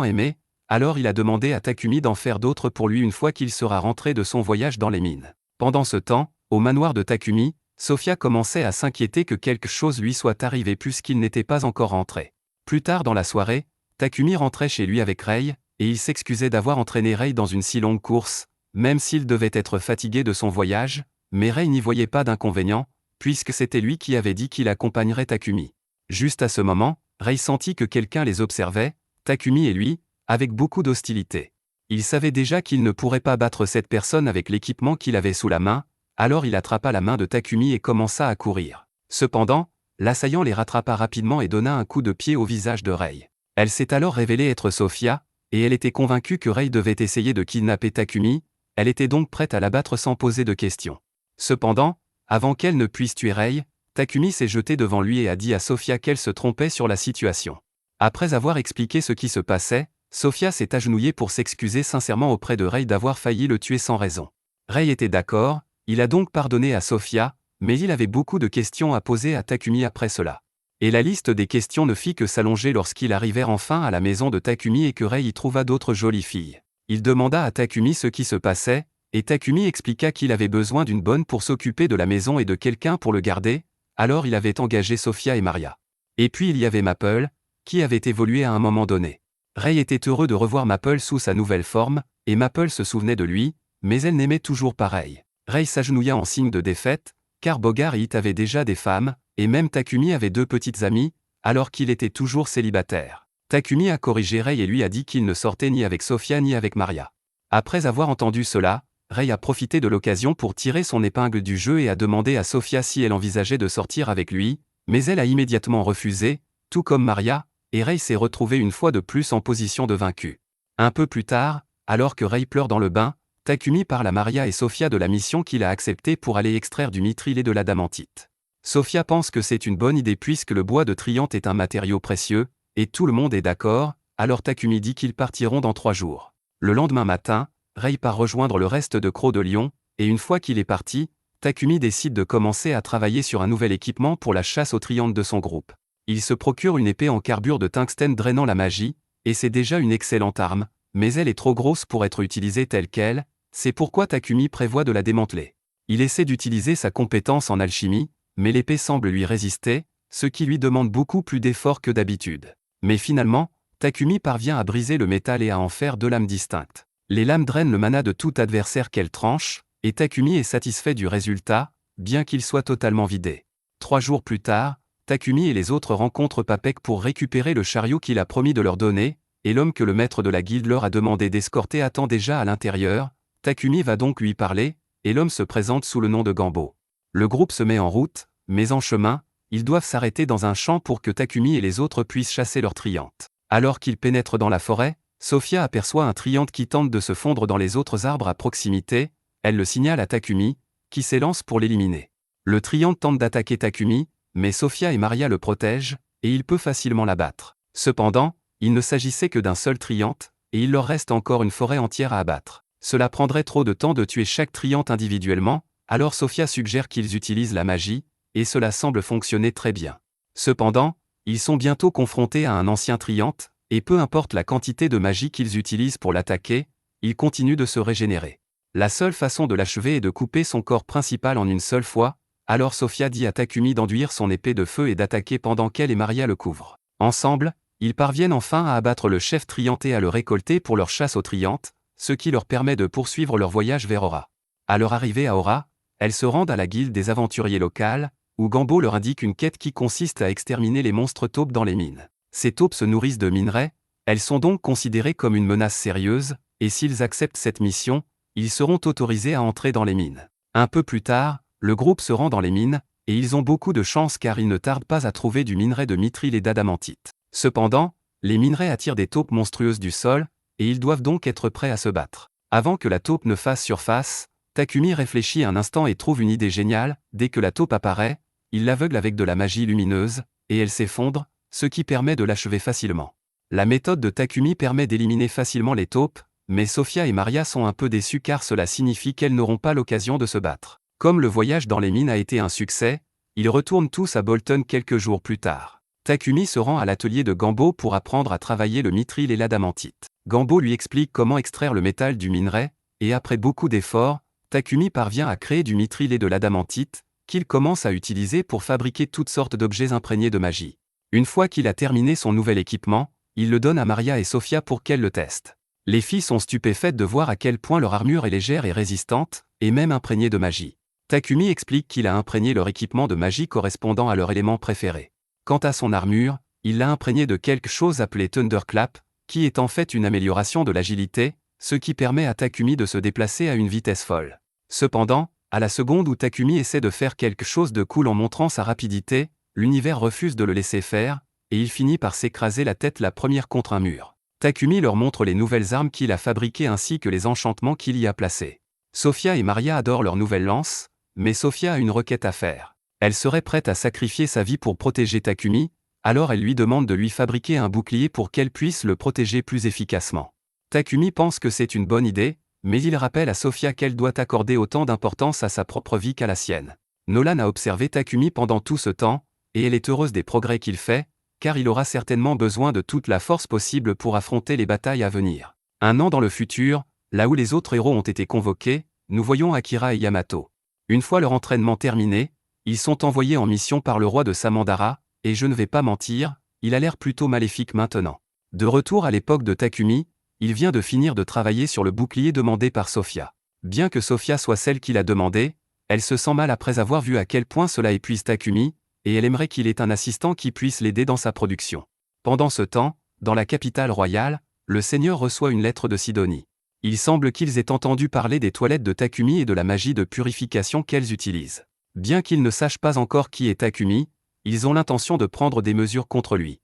aimé, alors il a demandé à Takumi d'en faire d'autres pour lui une fois qu'il sera rentré de son voyage dans les mines. Pendant ce temps, au manoir de Takumi, Sofia commençait à s'inquiéter que quelque chose lui soit arrivé puisqu'il n'était pas encore rentré. Plus tard dans la soirée, Takumi rentrait chez lui avec Rei, et il s'excusait d'avoir entraîné Rei dans une si longue course, même s'il devait être fatigué de son voyage, mais Rei n'y voyait pas d'inconvénient, puisque c'était lui qui avait dit qu'il accompagnerait Takumi. Juste à ce moment, Rei sentit que quelqu'un les observait, Takumi et lui, avec beaucoup d'hostilité. Il savait déjà qu'il ne pourrait pas battre cette personne avec l'équipement qu'il avait sous la main, alors il attrapa la main de Takumi et commença à courir. Cependant, l'assaillant les rattrapa rapidement et donna un coup de pied au visage de Rei. Elle s'est alors révélée être Sofia, et elle était convaincue que Rei devait essayer de kidnapper Takumi, elle était donc prête à l'abattre sans poser de questions. Cependant, avant qu'elle ne puisse tuer Rei, Takumi s'est jeté devant lui et a dit à Sofia qu'elle se trompait sur la situation. Après avoir expliqué ce qui se passait, Sofia s'est agenouillée pour s'excuser sincèrement auprès de Rei d'avoir failli le tuer sans raison. Rei était d'accord, il a donc pardonné à Sofia, mais il avait beaucoup de questions à poser à Takumi après cela. Et la liste des questions ne fit que s'allonger lorsqu'ils arrivèrent enfin à la maison de Takumi et que Rei y trouva d'autres jolies filles. Il demanda à Takumi ce qui se passait, et Takumi expliqua qu'il avait besoin d'une bonne pour s'occuper de la maison et de quelqu'un pour le garder, alors il avait engagé Sofia et Maria. Et puis il y avait Maple, qui avait évolué à un moment donné. Rei était heureux de revoir Maple sous sa nouvelle forme, et Maple se souvenait de lui, mais elle n'aimait toujours pas Rei. Rei s'agenouilla en signe de défaite, car Bogart et Hit avaient déjà des femmes, et même Takumi avait 2 petites amies, alors qu'il était toujours célibataire. Takumi a corrigé Rei et lui a dit qu'il ne sortait ni avec Sofia ni avec Maria. Après avoir entendu cela, Rei a profité de l'occasion pour tirer son épingle du jeu et a demandé à Sofia si elle envisageait de sortir avec lui, mais elle a immédiatement refusé, tout comme Maria, et Rei s'est retrouvé une fois de plus en position de vaincu. Un peu plus tard, alors que Rei pleure dans le bain, Takumi parle à Maria et Sofia de la mission qu'il a acceptée pour aller extraire du mithril et de l'adamantite. Sofia pense que c'est une bonne idée puisque le bois de Triante est un matériau précieux, et tout le monde est d'accord, alors Takumi dit qu'ils partiront dans 3 jours. Le lendemain matin, Rei part rejoindre le reste de Crocs de Lion, et une fois qu'il est parti, Takumi décide de commencer à travailler sur un nouvel équipement pour la chasse aux Triantes de son groupe. Il se procure une épée en carbure de tungstène drainant la magie, et c'est déjà une excellente arme, mais elle est trop grosse pour être utilisée telle qu'elle, c'est pourquoi Takumi prévoit de la démanteler. Il essaie d'utiliser sa compétence en alchimie, mais l'épée semble lui résister, ce qui lui demande beaucoup plus d'efforts que d'habitude. Mais finalement, Takumi parvient à briser le métal et à en faire 2 lames distinctes. Les lames drainent le mana de tout adversaire qu'elles tranchent, et Takumi est satisfait du résultat, bien qu'il soit totalement vidé. 3 jours plus tard, Takumi et les autres rencontrent Papek pour récupérer le chariot qu'il a promis de leur donner, et l'homme que le maître de la guilde leur a demandé d'escorter attend déjà à l'intérieur. Takumi va donc lui parler, et l'homme se présente sous le nom de Gambo. Le groupe se met en route, mais en chemin, ils doivent s'arrêter dans un champ pour que Takumi et les autres puissent chasser leurs triantes. Alors qu'ils pénètrent dans la forêt, Sofia aperçoit un triante qui tente de se fondre dans les autres arbres à proximité, elle le signale à Takumi, qui s'élance pour l'éliminer. Le triante tente d'attaquer Takumi, mais Sofia et Maria le protègent, et il peut facilement l'abattre. Cependant, il ne s'agissait que d'un seul triante, et il leur reste encore une forêt entière à abattre. Cela prendrait trop de temps de tuer chaque triante individuellement, alors Sofia suggère qu'ils utilisent la magie, et cela semble fonctionner très bien. Cependant, ils sont bientôt confrontés à un ancien triante, et peu importe la quantité de magie qu'ils utilisent pour l'attaquer, il continue de se régénérer. La seule façon de l'achever est de couper son corps principal en une seule fois, alors Sofia dit à Takumi d'enduire son épée de feu et d'attaquer pendant qu'elle et Maria le couvrent. Ensemble, ils parviennent enfin à abattre le chef triante et à le récolter pour leur chasse aux triantes, ce qui leur permet de poursuivre leur voyage vers Aura. À leur arrivée à Aura, elles se rendent à la guilde des aventuriers locales, où Gambo leur indique une quête qui consiste à exterminer les monstres taupes dans les mines. Ces taupes se nourrissent de minerais, elles sont donc considérées comme une menace sérieuse, et s'ils acceptent cette mission, ils seront autorisés à entrer dans les mines. Un peu plus tard, le groupe se rend dans les mines, et ils ont beaucoup de chance car ils ne tardent pas à trouver du minerai de mithril et d'adamantite. Cependant, les minerais attirent des taupes monstrueuses du sol, et ils doivent donc être prêts à se battre. Avant que la taupe ne fasse surface, Takumi réfléchit un instant et trouve une idée géniale. Dès que la taupe apparaît, il l'aveugle avec de la magie lumineuse, et elle s'effondre, ce qui permet de l'achever facilement. La méthode de Takumi permet d'éliminer facilement les taupes, mais Sofia et Maria sont un peu déçues car cela signifie qu'elles n'auront pas l'occasion de se battre. Comme le voyage dans les mines a été un succès, ils retournent tous à Bolton quelques jours plus tard. Takumi se rend à l'atelier de Gambo pour apprendre à travailler le mithril et l'adamantite. Gambo lui explique comment extraire le métal du minerai, et après beaucoup d'efforts, Takumi parvient à créer du mithril et de l'adamantite, qu'il commence à utiliser pour fabriquer toutes sortes d'objets imprégnés de magie. Une fois qu'il a terminé son nouvel équipement, il le donne à Maria et Sofia pour qu'elles le testent. Les filles sont stupéfaites de voir à quel point leur armure est légère et résistante, et même imprégnée de magie. Takumi explique qu'il a imprégné leur équipement de magie correspondant à leur élément préféré. Quant à son armure, il l'a imprégnée de quelque chose appelé Thunderclap, qui est en fait une amélioration de l'agilité, ce qui permet à Takumi de se déplacer à une vitesse folle. Cependant, à la seconde où Takumi essaie de faire quelque chose de cool en montrant sa rapidité, l'univers refuse de le laisser faire, et il finit par s'écraser la tête la première contre un mur. Takumi leur montre les nouvelles armes qu'il a fabriquées ainsi que les enchantements qu'il y a placés. Sofia et Maria adorent leur nouvelle lance, mais Sofia a une requête à faire. Elle serait prête à sacrifier sa vie pour protéger Takumi, alors elle lui demande de lui fabriquer un bouclier pour qu'elle puisse le protéger plus efficacement. Takumi pense que c'est une bonne idée, mais il rappelle à Sofia qu'elle doit accorder autant d'importance à sa propre vie qu'à la sienne. Nolan a observé Takumi pendant tout ce temps, et elle est heureuse des progrès qu'il fait, car il aura certainement besoin de toute la force possible pour affronter les batailles à venir. Un an dans le futur, là où les autres héros ont été convoqués, nous voyons Akira et Yamato. Une fois leur entraînement terminé, ils sont envoyés en mission par le roi de Samandara, et je ne vais pas mentir, il a l'air plutôt maléfique maintenant. De retour à l'époque de Takumi, il vient de finir de travailler sur le bouclier demandé par Sofia. Bien que Sofia soit celle qui l'a demandé, elle se sent mal après avoir vu à quel point cela épuise Takumi, et elle aimerait qu'il ait un assistant qui puisse l'aider dans sa production. Pendant ce temps, dans la capitale royale, le seigneur reçoit une lettre de Sidonie. Il semble qu'ils aient entendu parler des toilettes de Takumi et de la magie de purification qu'elles utilisent. Bien qu'ils ne sachent pas encore qui est Takumi, ils ont l'intention de prendre des mesures contre lui.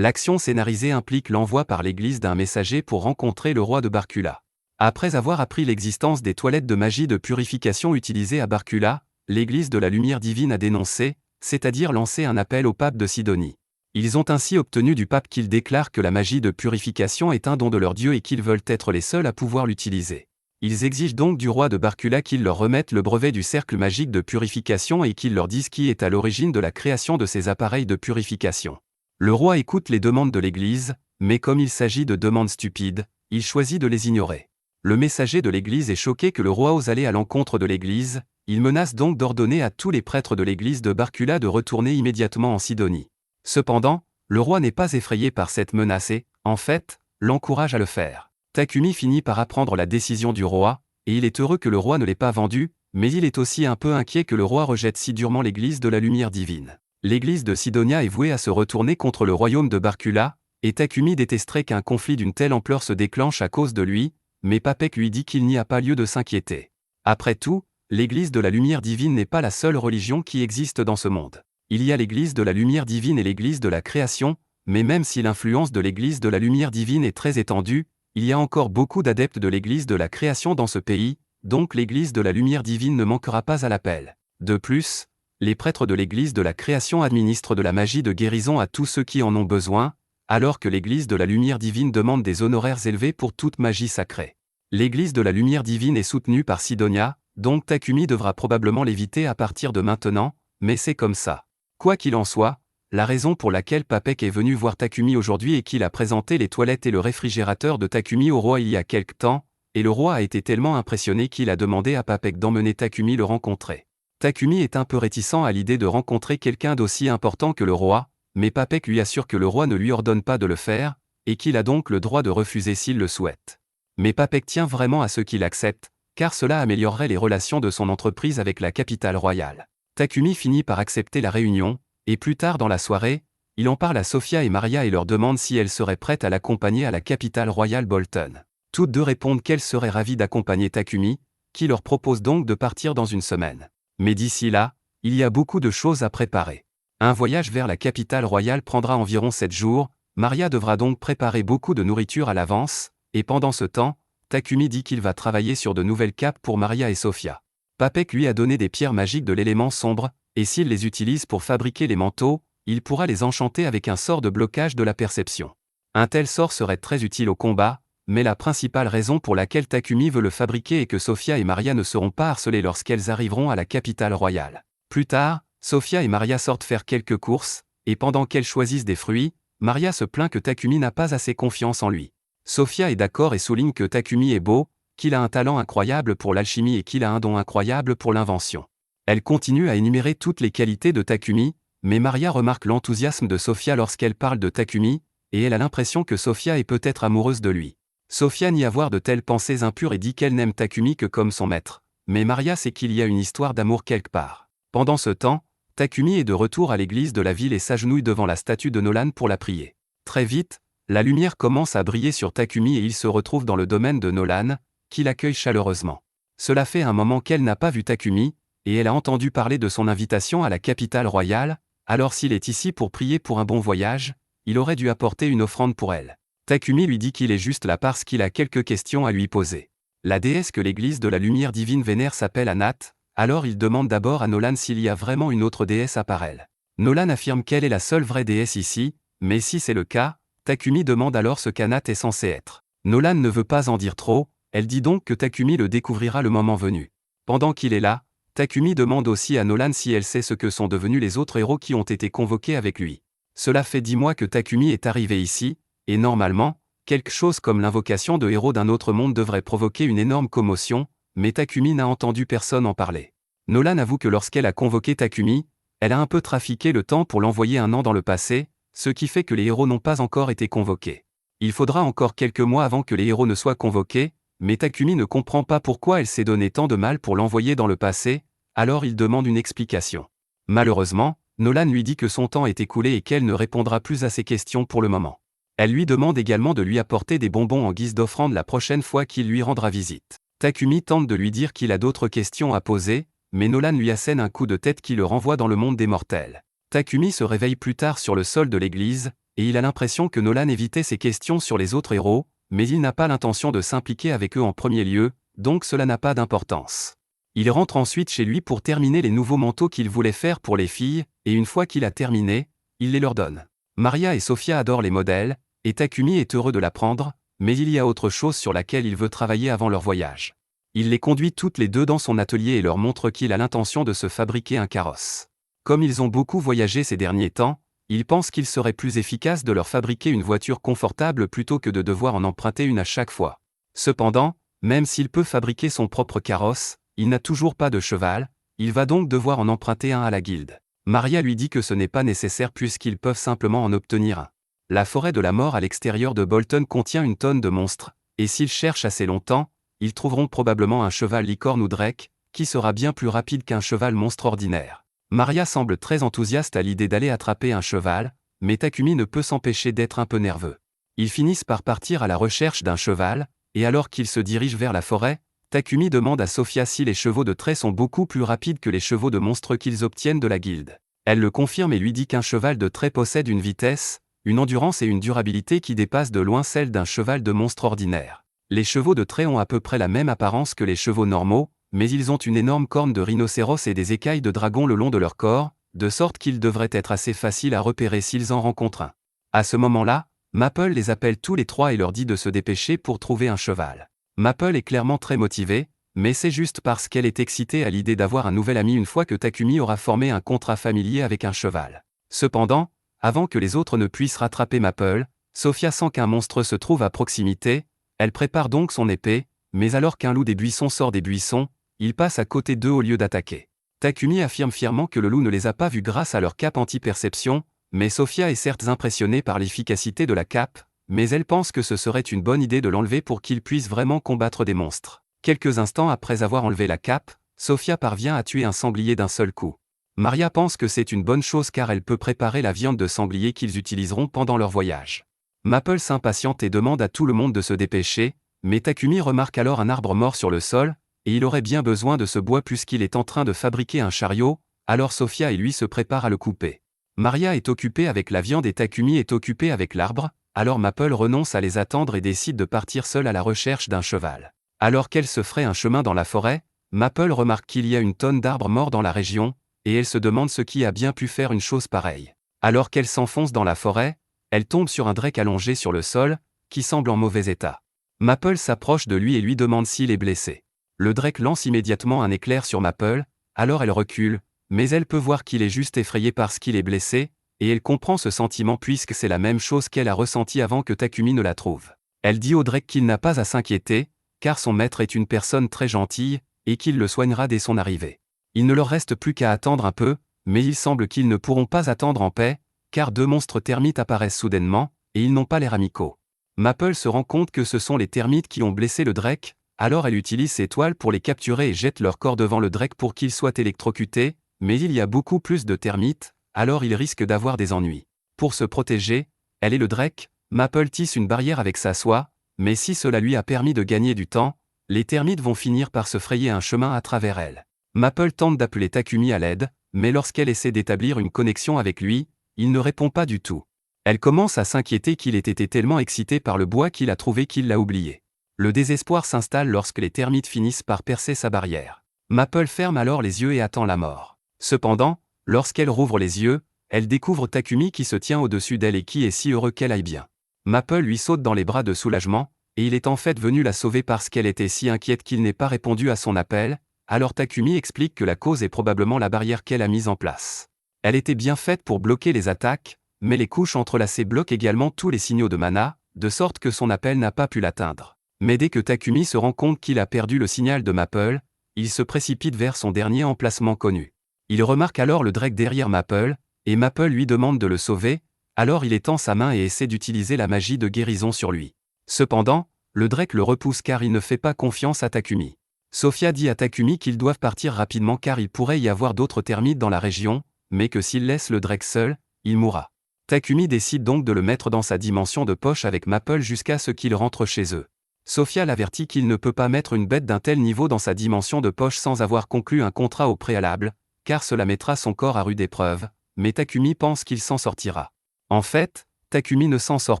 L'action scénarisée implique l'envoi par l'église d'un messager pour rencontrer le roi de Barkula. Après avoir appris l'existence des toilettes de magie de purification utilisées à Barkula, l'église de la lumière divine a dénoncé, c'est-à-dire lancé un appel au pape de Sidonie. Ils ont ainsi obtenu du pape qu'il déclare que la magie de purification est un don de leur dieu et qu'ils veulent être les seuls à pouvoir l'utiliser. Ils exigent donc du roi de Barkula qu'il leur remette le brevet du cercle magique de purification et qu'il leur dise qui est à l'origine de la création de ces appareils de purification. Le roi écoute les demandes de l'église, mais comme il s'agit de demandes stupides, il choisit de les ignorer. Le messager de l'église est choqué que le roi ose aller à l'encontre de l'église, il menace donc d'ordonner à tous les prêtres de l'église de Barkula de retourner immédiatement en Sidonie. Cependant, le roi n'est pas effrayé par cette menace et, en fait, l'encourage à le faire. Takumi finit par apprendre la décision du roi, et il est heureux que le roi ne l'ait pas vendu, mais il est aussi un peu inquiet que le roi rejette si durement l'église de la lumière divine. L'église de Sidonia est vouée à se retourner contre le royaume de Barkula, et Takumi détesterait qu'un conflit d'une telle ampleur se déclenche à cause de lui, mais Papek lui dit qu'il n'y a pas lieu de s'inquiéter. Après tout, l'église de la lumière divine n'est pas la seule religion qui existe dans ce monde. Il y a l'église de la lumière divine et l'église de la création, mais même si l'influence de l'église de la lumière divine est très étendue, il y a encore beaucoup d'adeptes de l'église de la création dans ce pays, donc l'église de la lumière divine ne manquera pas à l'appel. De plus, les prêtres de l'église de la création administrent de la magie de guérison à tous ceux qui en ont besoin, alors que l'église de la lumière divine demande des honoraires élevés pour toute magie sacrée. L'église de la lumière divine est soutenue par Sidonia, donc Takumi devra probablement l'éviter à partir de maintenant, mais c'est comme ça. Quoi qu'il en soit, la raison pour laquelle Papek est venu voir Takumi aujourd'hui est qu'il a présenté les toilettes et le réfrigérateur de Takumi au roi il y a quelque temps, et le roi a été tellement impressionné qu'il a demandé à Papek d'emmener Takumi le rencontrer. Takumi est un peu réticent à l'idée de rencontrer quelqu'un d'aussi important que le roi, mais Papek lui assure que le roi ne lui ordonne pas de le faire, et qu'il a donc le droit de refuser s'il le souhaite. Mais Papek tient vraiment à ce qu'il accepte, car cela améliorerait les relations de son entreprise avec la capitale royale. Takumi finit par accepter la réunion, et plus tard dans la soirée, il en parle à Sofia et Maria et leur demande si elles seraient prêtes à l'accompagner à la capitale royale Bolton. Toutes deux répondent qu'elles seraient ravies d'accompagner Takumi, qui leur propose donc de partir dans une semaine. Mais d'ici là, il y a beaucoup de choses à préparer. Un voyage vers la capitale royale prendra environ 7 jours, Maria devra donc préparer beaucoup de nourriture à l'avance, et pendant ce temps, Takumi dit qu'il va travailler sur de nouvelles capes pour Maria et Sofia. Papek lui a donné des pierres magiques de l'élément sombre, et s'il les utilise pour fabriquer les manteaux, il pourra les enchanter avec un sort de blocage de la perception. Un tel sort serait très utile au combat, mais la principale raison pour laquelle Takumi veut le fabriquer est que Sofia et Maria ne seront pas harcelées lorsqu'elles arriveront à la capitale royale. Plus tard, Sofia et Maria sortent faire quelques courses, et pendant qu'elles choisissent des fruits, Maria se plaint que Takumi n'a pas assez confiance en lui. Sofia est d'accord et souligne que Takumi est beau, qu'il a un talent incroyable pour l'alchimie et qu'il a un don incroyable pour l'invention. Elle continue à énumérer toutes les qualités de Takumi, mais Maria remarque l'enthousiasme de Sofia lorsqu'elle parle de Takumi, et elle a l'impression que Sofia est peut-être amoureuse de lui. Sofia nie avoir de telles pensées impures et dit qu'elle n'aime Takumi que comme son maître, mais Maria sait qu'il y a une histoire d'amour quelque part. Pendant ce temps, Takumi est de retour à l'église de la ville et s'agenouille devant la statue de Nolan pour la prier. Très vite, la lumière commence à briller sur Takumi et il se retrouve dans le domaine de Nolan, qui l'accueille chaleureusement. Cela fait un moment qu'elle n'a pas vu Takumi, et elle a entendu parler de son invitation à la capitale royale, alors s'il est ici pour prier pour un bon voyage, il aurait dû apporter une offrande pour elle. Takumi lui dit qu'il est juste là parce qu'il a quelques questions à lui poser. La déesse que l'église de la lumière divine vénère s'appelle Anat, alors il demande d'abord à Nolan s'il y a vraiment une autre déesse à part elle. Nolan affirme qu'elle est la seule vraie déesse ici, mais si c'est le cas, Takumi demande alors ce qu'Anat est censé être. Nolan ne veut pas en dire trop, elle dit donc que Takumi le découvrira le moment venu. Pendant qu'il est là, Takumi demande aussi à Nolan si elle sait ce que sont devenus les autres héros qui ont été convoqués avec lui. Cela fait 10 mois que Takumi est arrivé ici, et normalement, quelque chose comme l'invocation de héros d'un autre monde devrait provoquer une énorme commotion, mais Takumi n'a entendu personne en parler. Nolan avoue que lorsqu'elle a convoqué Takumi, elle a un peu trafiqué le temps pour l'envoyer un an dans le passé, ce qui fait que les héros n'ont pas encore été convoqués. Il faudra encore quelques mois avant que les héros ne soient convoqués, mais Takumi ne comprend pas pourquoi elle s'est donné tant de mal pour l'envoyer dans le passé, alors il demande une explication. Malheureusement, Nolan lui dit que son temps est écoulé et qu'elle ne répondra plus à ses questions pour le moment. Elle lui demande également de lui apporter des bonbons en guise d'offrande la prochaine fois qu'il lui rendra visite. Takumi tente de lui dire qu'il a d'autres questions à poser, mais Nolan lui assène un coup de tête qui le renvoie dans le monde des mortels. Takumi se réveille plus tard sur le sol de l'église, et il a l'impression que Nolan évitait ses questions sur les autres héros, mais il n'a pas l'intention de s'impliquer avec eux en premier lieu, donc cela n'a pas d'importance. Il rentre ensuite chez lui pour terminer les nouveaux manteaux qu'il voulait faire pour les filles, et une fois qu'il a terminé, il les leur donne. Maria et Sofia adorent les modèles, et Takumi est heureux de l'apprendre, mais il y a autre chose sur laquelle il veut travailler avant leur voyage. Il les conduit toutes les deux dans son atelier et leur montre qu'il a l'intention de se fabriquer un carrosse. Comme ils ont beaucoup voyagé ces derniers temps, il pense qu'il serait plus efficace de leur fabriquer une voiture confortable plutôt que de devoir en emprunter une à chaque fois. Cependant, même s'il peut fabriquer son propre carrosse, il n'a toujours pas de cheval, il va donc devoir en emprunter un à la guilde. Maria lui dit que ce n'est pas nécessaire puisqu'ils peuvent simplement en obtenir un. La forêt de la mort à l'extérieur de Bolton contient une tonne de monstres, et s'ils cherchent assez longtemps, ils trouveront probablement un cheval licorne ou drake, qui sera bien plus rapide qu'un cheval monstre ordinaire. Maria semble très enthousiaste à l'idée d'aller attraper un cheval, mais Takumi ne peut s'empêcher d'être un peu nerveux. Ils finissent par partir à la recherche d'un cheval, et alors qu'ils se dirigent vers la forêt, Takumi demande à Sofia si les chevaux de trait sont beaucoup plus rapides que les chevaux de monstres qu'ils obtiennent de la guilde. Elle le confirme et lui dit qu'un cheval de trait possède une vitesse, une endurance et une durabilité qui dépassent de loin celles d'un cheval de monstre ordinaire. Les chevaux de trait ont à peu près la même apparence que les chevaux normaux, mais ils ont une énorme corne de rhinocéros et des écailles de dragon le long de leur corps, de sorte qu'ils devraient être assez faciles à repérer s'ils en rencontrent un. À ce moment-là, Maple les appelle tous les trois et leur dit de se dépêcher pour trouver un cheval. Maple est clairement très motivée, mais c'est juste parce qu'elle est excitée à l'idée d'avoir un nouvel ami une fois que Takumi aura formé un contrat familier avec un cheval. Cependant, avant que les autres ne puissent rattraper Maple, Sofia sent qu'un monstre se trouve à proximité, elle prépare donc son épée, mais alors qu'un loup des buissons sort des buissons, il passe à côté d'eux au lieu d'attaquer. Takumi affirme fièrement que le loup ne les a pas vus grâce à leur cape anti-perception, mais Sofia est certes impressionnée par l'efficacité de la cape, mais elle pense que ce serait une bonne idée de l'enlever pour qu'ils puissent vraiment combattre des monstres. Quelques instants après avoir enlevé la cape, Sofia parvient à tuer un sanglier d'un seul coup. Maria pense que c'est une bonne chose car elle peut préparer la viande de sanglier qu'ils utiliseront pendant leur voyage. Maple s'impatiente et demande à tout le monde de se dépêcher, mais Takumi remarque alors un arbre mort sur le sol, et il aurait bien besoin de ce bois puisqu'il est en train de fabriquer un chariot, alors Sofia et lui se préparent à le couper. Maria est occupée avec la viande et Takumi est occupé avec l'arbre, alors Maple renonce à les attendre et décide de partir seule à la recherche d'un cheval. Alors qu'elle se ferait un chemin dans la forêt, Maple remarque qu'il y a une tonne d'arbres morts dans la région, et elle se demande ce qui a bien pu faire une chose pareille. Alors qu'elle s'enfonce dans la forêt, elle tombe sur un drake allongé sur le sol, qui semble en mauvais état. Maple s'approche de lui et lui demande s'il est blessé. Le drake lance immédiatement un éclair sur Maple, alors elle recule, mais elle peut voir qu'il est juste effrayé parce qu'il est blessé, et elle comprend ce sentiment puisque c'est la même chose qu'elle a ressenti avant que Takumi ne la trouve. Elle dit au drake qu'il n'a pas à s'inquiéter, car son maître est une personne très gentille, et qu'il le soignera dès son arrivée. Il ne leur reste plus qu'à attendre un peu, mais il semble qu'ils ne pourront pas attendre en paix, car deux monstres termites apparaissent soudainement, et ils n'ont pas l'air amicaux. Maple se rend compte que ce sont les termites qui ont blessé le Drake, alors elle utilise ses toiles pour les capturer et jette leur corps devant le Drake pour qu'il soit électrocuté, mais il y a beaucoup plus de termites, alors il risque d'avoir des ennuis. Pour se protéger, elle et le Drake, Maple tisse une barrière avec sa soie, mais si cela lui a permis de gagner du temps, les termites vont finir par se frayer un chemin à travers elle. Maple tente d'appeler Takumi à l'aide, mais lorsqu'elle essaie d'établir une connexion avec lui, il ne répond pas du tout. Elle commence à s'inquiéter qu'il ait été tellement excité par le bois qu'il a trouvé qu'il l'a oublié. Le désespoir s'installe lorsque les termites finissent par percer sa barrière. Maple ferme alors les yeux et attend la mort. Cependant, lorsqu'elle rouvre les yeux, elle découvre Takumi qui se tient au-dessus d'elle et qui est si heureux qu'elle aille bien. Maple lui saute dans les bras de soulagement, et il est en fait venu la sauver parce qu'elle était si inquiète qu'il n'ait pas répondu à son appel, alors Takumi explique que la cause est probablement la barrière qu'elle a mise en place. Elle était bien faite pour bloquer les attaques, mais les couches entrelacées bloquent également tous les signaux de mana, de sorte que son appel n'a pas pu l'atteindre. Mais dès que Takumi se rend compte qu'il a perdu le signal de Maple, il se précipite vers son dernier emplacement connu. Il remarque alors le Drake derrière Maple, et Maple lui demande de le sauver, alors il étend sa main et essaie d'utiliser la magie de guérison sur lui. Cependant, le Drake le repousse car il ne fait pas confiance à Takumi. Sophia dit à Takumi qu'ils doivent partir rapidement car il pourrait y avoir d'autres termites dans la région, mais que s'il laisse le Drake seul, il mourra. Takumi décide donc de le mettre dans sa dimension de poche avec Maple jusqu'à ce qu'il rentre chez eux. Sophia l'avertit qu'il ne peut pas mettre une bête d'un tel niveau dans sa dimension de poche sans avoir conclu un contrat au préalable, car cela mettra son corps à rude épreuve, mais Takumi pense qu'il s'en sortira. En fait, Takumi ne s'en sort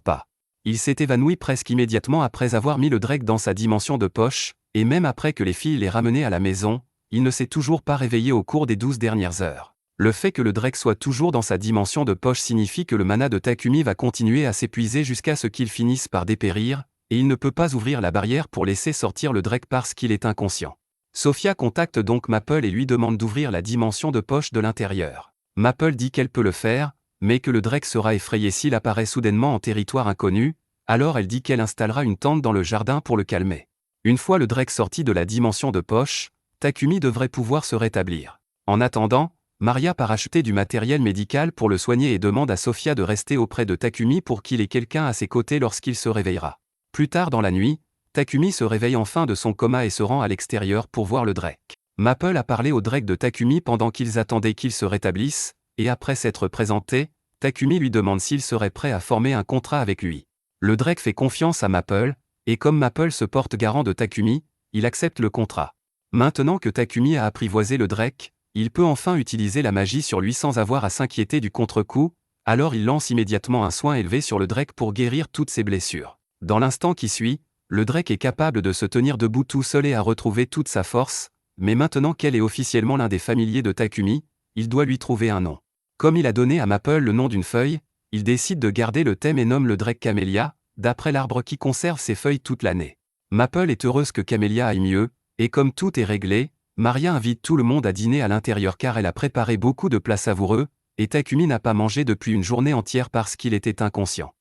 pas. Il s'est évanoui presque immédiatement après avoir mis le Drake dans sa dimension de poche, et même après que les filles l'aient ramené à la maison, il ne s'est toujours pas réveillé au cours des 12 dernières heures. Le fait que le Drake soit toujours dans sa dimension de poche signifie que le mana de Takumi va continuer à s'épuiser jusqu'à ce qu'il finisse par dépérir, et il ne peut pas ouvrir la barrière pour laisser sortir le Drake parce qu'il est inconscient. Sophia contacte donc Maple et lui demande d'ouvrir la dimension de poche de l'intérieur. Maple dit qu'elle peut le faire, mais que le Drake sera effrayé s'il apparaît soudainement en territoire inconnu, alors elle dit qu'elle installera une tente dans le jardin pour le calmer. Une fois le Drake sorti de la dimension de poche, Takumi devrait pouvoir se rétablir. En attendant, Maria part acheter du matériel médical pour le soigner et demande à Sophia de rester auprès de Takumi pour qu'il ait quelqu'un à ses côtés lorsqu'il se réveillera. Plus tard dans la nuit, Takumi se réveille enfin de son coma et se rend à l'extérieur pour voir le Drake. Maple a parlé au Drake de Takumi pendant qu'ils attendaient qu'il se rétablisse, et après s'être présenté, Takumi lui demande s'il serait prêt à former un contrat avec lui. Le Drake fait confiance à Maple, et comme Maple se porte garant de Takumi, il accepte le contrat. Maintenant que Takumi a apprivoisé le Drake, il peut enfin utiliser la magie sur lui sans avoir à s'inquiéter du contre-coup, alors il lance immédiatement un soin élevé sur le Drake pour guérir toutes ses blessures. Dans l'instant qui suit, le Drake est capable de se tenir debout tout seul et à retrouver toute sa force, mais maintenant qu'elle est officiellement l'un des familiers de Takumi, il doit lui trouver un nom. Comme il a donné à Maple le nom d'une feuille, il décide de garder le thème et nomme le Drake Camélia, d'après l'arbre qui conserve ses feuilles toute l'année. Maple est heureuse que Camélia aille mieux, et comme tout est réglé, Maria invite tout le monde à dîner à l'intérieur car elle a préparé beaucoup de plats savoureux, et Takumi n'a pas mangé depuis une journée entière parce qu'il était inconscient.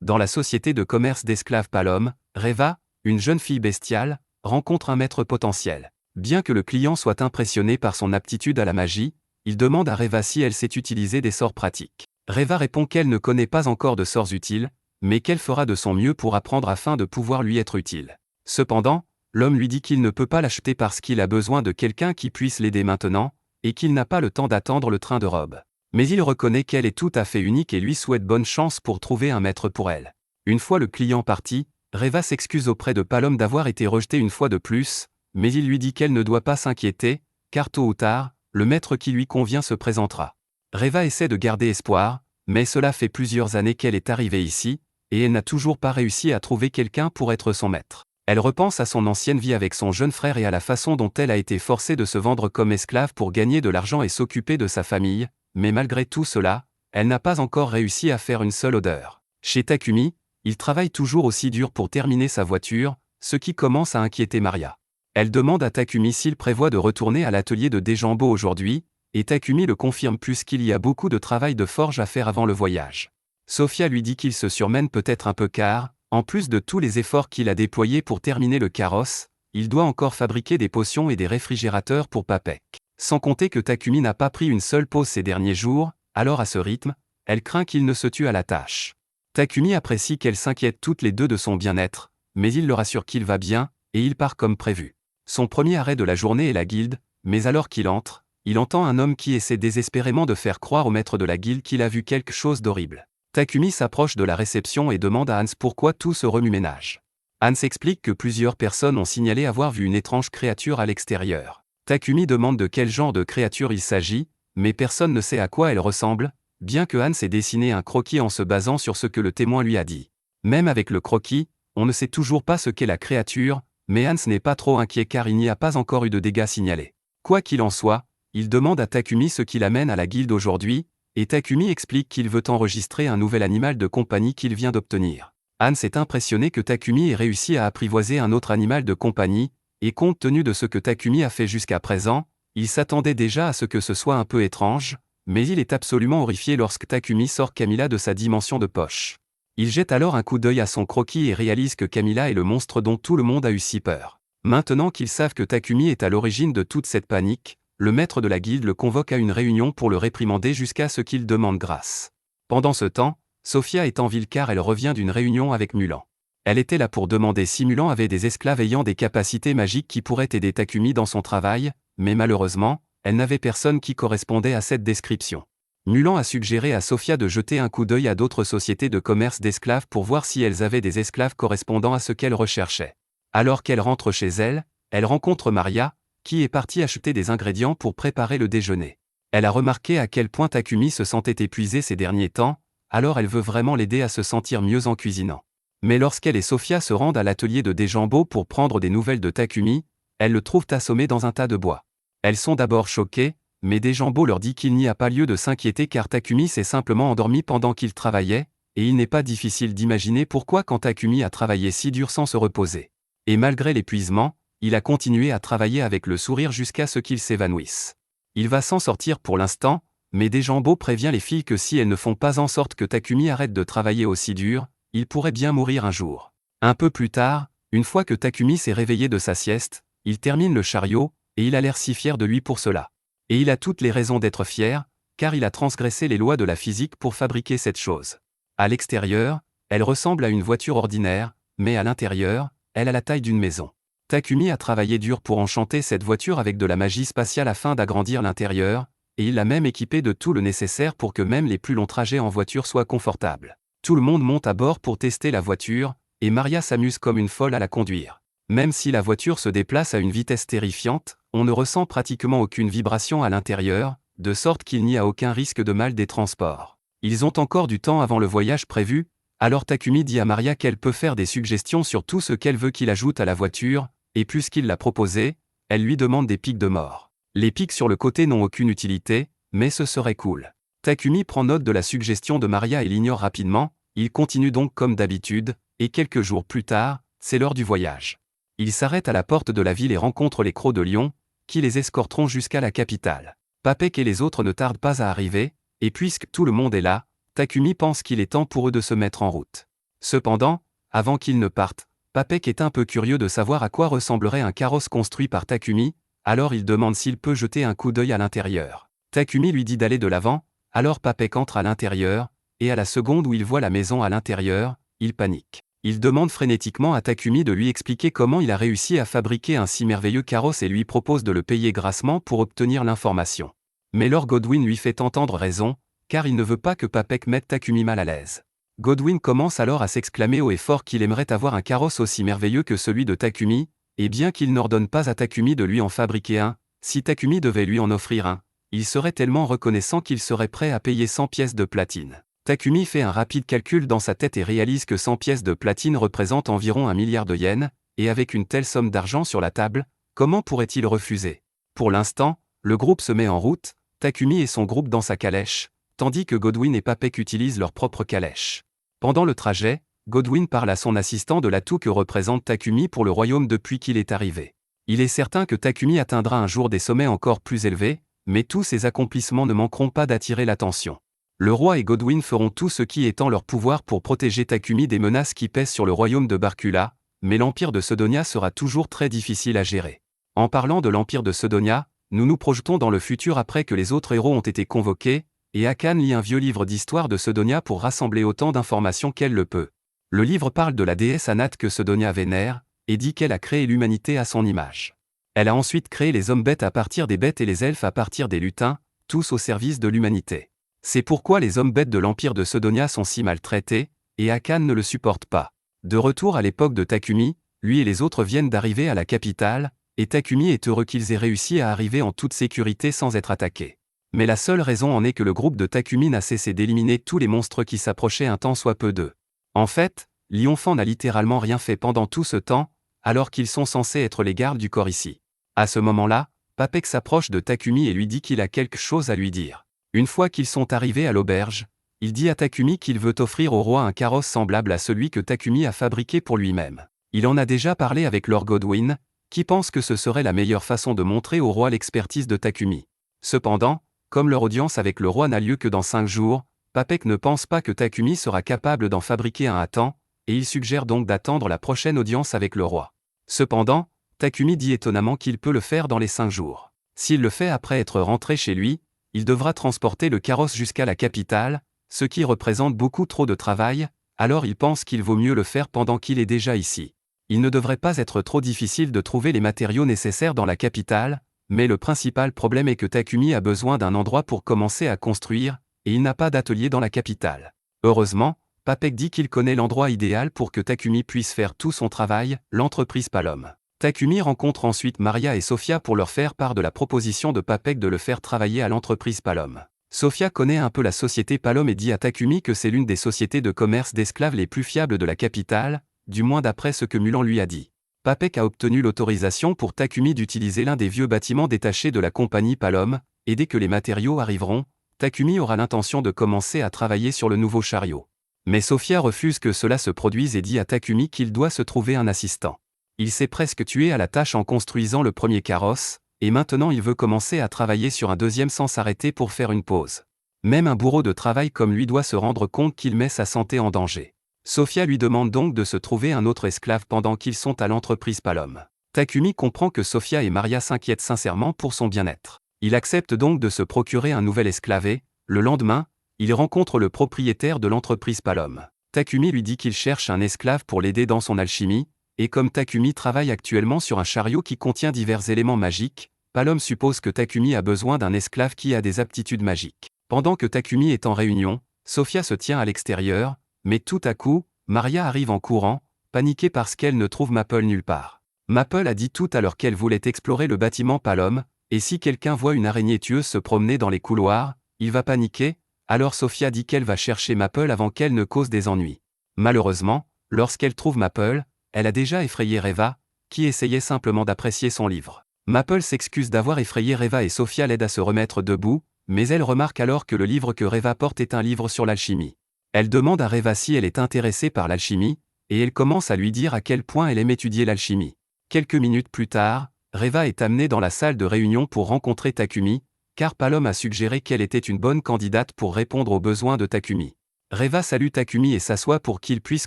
Dans la société de commerce d'esclaves Palom, Reva, une jeune fille bestiale, rencontre un maître potentiel. Bien que le client soit impressionné par son aptitude à la magie, il demande à Reva si elle sait utiliser des sorts pratiques. Reva répond qu'elle ne connaît pas encore de sorts utiles, mais qu'elle fera de son mieux pour apprendre afin de pouvoir lui être utile. Cependant, l'homme lui dit qu'il ne peut pas l'acheter parce qu'il a besoin de quelqu'un qui puisse l'aider maintenant, et qu'il n'a pas le temps d'attendre le train de robe. Mais il reconnaît qu'elle est tout à fait unique et lui souhaite bonne chance pour trouver un maître pour elle. Une fois le client parti, Reva s'excuse auprès de Palom d'avoir été rejetée une fois de plus, mais il lui dit qu'elle ne doit pas s'inquiéter, car tôt ou tard, le maître qui lui convient se présentera. Reva essaie de garder espoir, mais cela fait plusieurs années qu'elle est arrivée ici, et elle n'a toujours pas réussi à trouver quelqu'un pour être son maître. Elle repense à son ancienne vie avec son jeune frère et à la façon dont elle a été forcée de se vendre comme esclave pour gagner de l'argent et s'occuper de sa famille, mais malgré tout cela, elle n'a pas encore réussi à faire une seule odeur. Chez Takumi, il travaille toujours aussi dur pour terminer sa voiture, ce qui commence à inquiéter Maria. Elle demande à Takumi s'il prévoit de retourner à l'atelier de Dejambo aujourd'hui, et Takumi le confirme puisqu'il y a beaucoup de travail de forge à faire avant le voyage. Sophia lui dit qu'il se surmène peut-être un peu car, en plus de tous les efforts qu'il a déployés pour terminer le carrosse, il doit encore fabriquer des potions et des réfrigérateurs pour Papek. Sans compter que Takumi n'a pas pris une seule pause ces derniers jours, alors à ce rythme, elle craint qu'il ne se tue à la tâche. Takumi apprécie qu'elles s'inquiètent toutes les deux de son bien-être, mais il leur assure qu'il va bien, et il part comme prévu. Son premier arrêt de la journée est la guilde, mais alors qu'il entre, il entend un homme qui essaie désespérément de faire croire au maître de la guilde qu'il a vu quelque chose d'horrible. Takumi s'approche de la réception et demande à Hans pourquoi tout ce remue-ménage. Hans explique que plusieurs personnes ont signalé avoir vu une étrange créature à l'extérieur. Takumi demande de quel genre de créature il s'agit, mais personne ne sait à quoi elle ressemble, bien que Hans ait dessiné un croquis en se basant sur ce que le témoin lui a dit. Même avec le croquis, on ne sait toujours pas ce qu'est la créature, mais Hans n'est pas trop inquiet car il n'y a pas encore eu de dégâts signalés. Quoi qu'il en soit, il demande à Takumi ce qui l'amène à la guilde aujourd'hui, et Takumi explique qu'il veut enregistrer un nouvel animal de compagnie qu'il vient d'obtenir. Hans est impressionné que Takumi ait réussi à apprivoiser un autre animal de compagnie, et compte tenu de ce que Takumi a fait jusqu'à présent, il s'attendait déjà à ce que ce soit un peu étrange, mais il est absolument horrifié lorsque Takumi sort Camilla de sa dimension de poche. Il jette alors un coup d'œil à son croquis et réalise que Camilla est le monstre dont tout le monde a eu si peur. Maintenant qu'ils savent que Takumi est à l'origine de toute cette panique, le maître de la guilde le convoque à une réunion pour le réprimander jusqu'à ce qu'il demande grâce. Pendant ce temps, Sophia est en ville car elle revient d'une réunion avec Mulan. Elle était là pour demander si Mulan avait des esclaves ayant des capacités magiques qui pourraient aider Takumi dans son travail, mais malheureusement, elle n'avait personne qui correspondait à cette description. Mulan a suggéré à Sophia de jeter un coup d'œil à d'autres sociétés de commerce d'esclaves pour voir si elles avaient des esclaves correspondant à ce qu'elle recherchait. Alors qu'elle rentre chez elle, elle rencontre Maria, qui est partie acheter des ingrédients pour préparer le déjeuner. Elle a remarqué à quel point Takumi se sentait épuisé ces derniers temps, alors elle veut vraiment l'aider à se sentir mieux en cuisinant. Mais lorsqu'elle et Sophia se rendent à l'atelier de Dejambo pour prendre des nouvelles de Takumi, elles le trouvent assommé dans un tas de bois. Elles sont d'abord choquées, mais Dejambo leur dit qu'il n'y a pas lieu de s'inquiéter car Takumi s'est simplement endormi pendant qu'il travaillait, et il n'est pas difficile d'imaginer pourquoi quand Takumi a travaillé si dur sans se reposer. Et malgré l'épuisement, il a continué à travailler avec le sourire jusqu'à ce qu'il s'évanouisse. Il va s'en sortir pour l'instant, mais Dejambo prévient les filles que si elles ne font pas en sorte que Takumi arrête de travailler aussi dur, il pourrait bien mourir un jour. Un peu plus tard, une fois que Takumi s'est réveillé de sa sieste, il termine le chariot, et il a l'air si fier de lui pour cela. Et il a toutes les raisons d'être fier, car il a transgressé les lois de la physique pour fabriquer cette chose. À l'extérieur, elle ressemble à une voiture ordinaire, mais à l'intérieur, elle a la taille d'une maison. Takumi a travaillé dur pour enchanter cette voiture avec de la magie spatiale afin d'agrandir l'intérieur, et il l'a même équipée de tout le nécessaire pour que même les plus longs trajets en voiture soient confortables. Tout le monde monte à bord pour tester la voiture, et Maria s'amuse comme une folle à la conduire. Même si la voiture se déplace à une vitesse terrifiante, on ne ressent pratiquement aucune vibration à l'intérieur, de sorte qu'il n'y a aucun risque de mal des transports. Ils ont encore du temps avant le voyage prévu, alors Takumi dit à Maria qu'elle peut faire des suggestions sur tout ce qu'elle veut qu'il ajoute à la voiture, et puisqu'il l'a proposé, elle lui demande des pics de mort. Les pics sur le côté n'ont aucune utilité, mais ce serait cool. Takumi prend note de la suggestion de Maria et l'ignore rapidement, il continue donc comme d'habitude, et quelques jours plus tard, c'est l'heure du voyage. Il s'arrête à la porte de la ville et rencontre les crocs de lion, qui les escorteront jusqu'à la capitale. Papek et les autres ne tardent pas à arriver, et puisque tout le monde est là, Takumi pense qu'il est temps pour eux de se mettre en route. Cependant, avant qu'ils ne partent, Papek est un peu curieux de savoir à quoi ressemblerait un carrosse construit par Takumi, alors il demande s'il peut jeter un coup d'œil à l'intérieur. Takumi lui dit d'aller de l'avant, alors Papek entre à l'intérieur, et à la seconde où il voit la maison à l'intérieur, il panique. Il demande frénétiquement à Takumi de lui expliquer comment il a réussi à fabriquer un si merveilleux carrosse et lui propose de le payer grassement pour obtenir l'information. Mais Lord Godwin lui fait entendre raison, car il ne veut pas que Papek mette Takumi mal à l'aise. Godwin commence alors à s'exclamer haut et fort qu'il aimerait avoir un carrosse aussi merveilleux que celui de Takumi, et bien qu'il n'ordonne pas à Takumi de lui en fabriquer un, si Takumi devait lui en offrir un, il serait tellement reconnaissant qu'il serait prêt à payer 100 pièces de platine. Takumi fait un rapide calcul dans sa tête et réalise que 100 pièces de platine représentent environ 1 milliard de yens, et avec une telle somme d'argent sur la table, comment pourrait-il refuser? Pour l'instant, le groupe se met en route, Takumi et son groupe dans sa calèche, tandis que Godwin et Papek utilisent leur propre calèche. Pendant le trajet, Godwin parle à son assistant de l'atout que représente Takumi pour le royaume depuis qu'il est arrivé. Il est certain que Takumi atteindra un jour des sommets encore plus élevés, mais tous ses accomplissements ne manqueront pas d'attirer l'attention. Le roi et Godwin feront tout ce qui est en leur pouvoir pour protéger Takumi des menaces qui pèsent sur le royaume de Barkula, mais l'empire de Sedonia sera toujours très difficile à gérer. En parlant de l'empire de Sedonia, nous nous projetons dans le futur après que les autres héros ont été convoqués, et Akane lit un vieux livre d'histoire de Sedonia pour rassembler autant d'informations qu'elle le peut. Le livre parle de la déesse Anat que Sedonia vénère, et dit qu'elle a créé l'humanité à son image. Elle a ensuite créé les hommes-bêtes à partir des bêtes et les elfes à partir des lutins, tous au service de l'humanité. C'est pourquoi les hommes-bêtes de l'empire de Sedonia sont si maltraités, et Akane ne le supporte pas. De retour à l'époque de Takumi, lui et les autres viennent d'arriver à la capitale, et Takumi est heureux qu'ils aient réussi à arriver en toute sécurité sans être attaqués. Mais la seule raison en est que le groupe de Takumi n'a cessé d'éliminer tous les monstres qui s'approchaient un tant soit peu d'eux. En fait, Lionfan n'a littéralement rien fait pendant tout ce temps, alors qu'ils sont censés être les gardes du corps ici. À ce moment-là, Papek s'approche de Takumi et lui dit qu'il a quelque chose à lui dire. Une fois qu'ils sont arrivés à l'auberge, il dit à Takumi qu'il veut offrir au roi un carrosse semblable à celui que Takumi a fabriqué pour lui-même. Il en a déjà parlé avec Lord Godwyn, qui pense que ce serait la meilleure façon de montrer au roi l'expertise de Takumi. Cependant, comme leur audience avec le roi n'a lieu que dans 5 jours, Papek ne pense pas que Takumi sera capable d'en fabriquer un à temps, et il suggère donc d'attendre la prochaine audience avec le roi. Cependant, Takumi dit étonnamment qu'il peut le faire dans les 5 jours. S'il le fait après être rentré chez lui, il devra transporter le carrosse jusqu'à la capitale, ce qui représente beaucoup trop de travail, alors il pense qu'il vaut mieux le faire pendant qu'il est déjà ici. Il ne devrait pas être trop difficile de trouver les matériaux nécessaires dans la capitale, mais le principal problème est que Takumi a besoin d'un endroit pour commencer à construire, et il n'a pas d'atelier dans la capitale. Heureusement, Papek dit qu'il connaît l'endroit idéal pour que Takumi puisse faire tout son travail, l'entreprise Palom. Takumi rencontre ensuite Maria et Sofia pour leur faire part de la proposition de Papek de le faire travailler à l'entreprise Palom. Sofia connaît un peu la société Palom et dit à Takumi que c'est l'une des sociétés de commerce d'esclaves les plus fiables de la capitale, du moins d'après ce que Mulan lui a dit. Papek a obtenu l'autorisation pour Takumi d'utiliser l'un des vieux bâtiments détachés de la compagnie Palom, et dès que les matériaux arriveront, Takumi aura l'intention de commencer à travailler sur le nouveau chariot. Mais Sofia refuse que cela se produise et dit à Takumi qu'il doit se trouver un assistant. Il s'est presque tué à la tâche en construisant le premier carrosse, et maintenant il veut commencer à travailler sur un deuxième sans s'arrêter pour faire une pause. Même un bourreau de travail comme lui doit se rendre compte qu'il met sa santé en danger. Sofia lui demande donc de se trouver un autre esclave pendant qu'ils sont à l'entreprise Palom. Takumi comprend que Sofia et Maria s'inquiètent sincèrement pour son bien-être. Il accepte donc de se procurer un nouvel esclave et, le lendemain, il rencontre le propriétaire de l'entreprise Palom. Takumi lui dit qu'il cherche un esclave pour l'aider dans son alchimie, et comme Takumi travaille actuellement sur un chariot qui contient divers éléments magiques, Palom suppose que Takumi a besoin d'un esclave qui a des aptitudes magiques. Pendant que Takumi est en réunion, Sofia se tient à l'extérieur, mais tout à coup, Maria arrive en courant, paniquée parce qu'elle ne trouve Maple nulle part. Maple a dit tout à l'heure qu'elle voulait explorer le bâtiment Palom, et si quelqu'un voit une araignée tueuse se promener dans les couloirs, il va paniquer, alors Sofia dit qu'elle va chercher Maple avant qu'elle ne cause des ennuis. Malheureusement, lorsqu'elle trouve Maple, elle a déjà effrayé Reva, qui essayait simplement d'apprécier son livre. Maple s'excuse d'avoir effrayé Reva et Sofia l'aide à se remettre debout, mais elle remarque alors que le livre que Reva porte est un livre sur l'alchimie. Elle demande à Reva si elle est intéressée par l'alchimie, et elle commence à lui dire à quel point elle aime étudier l'alchimie. Quelques minutes plus tard, Reva est amenée dans la salle de réunion pour rencontrer Takumi, car Palom a suggéré qu'elle était une bonne candidate pour répondre aux besoins de Takumi. Reva salue Takumi et s'assoit pour qu'ils puissent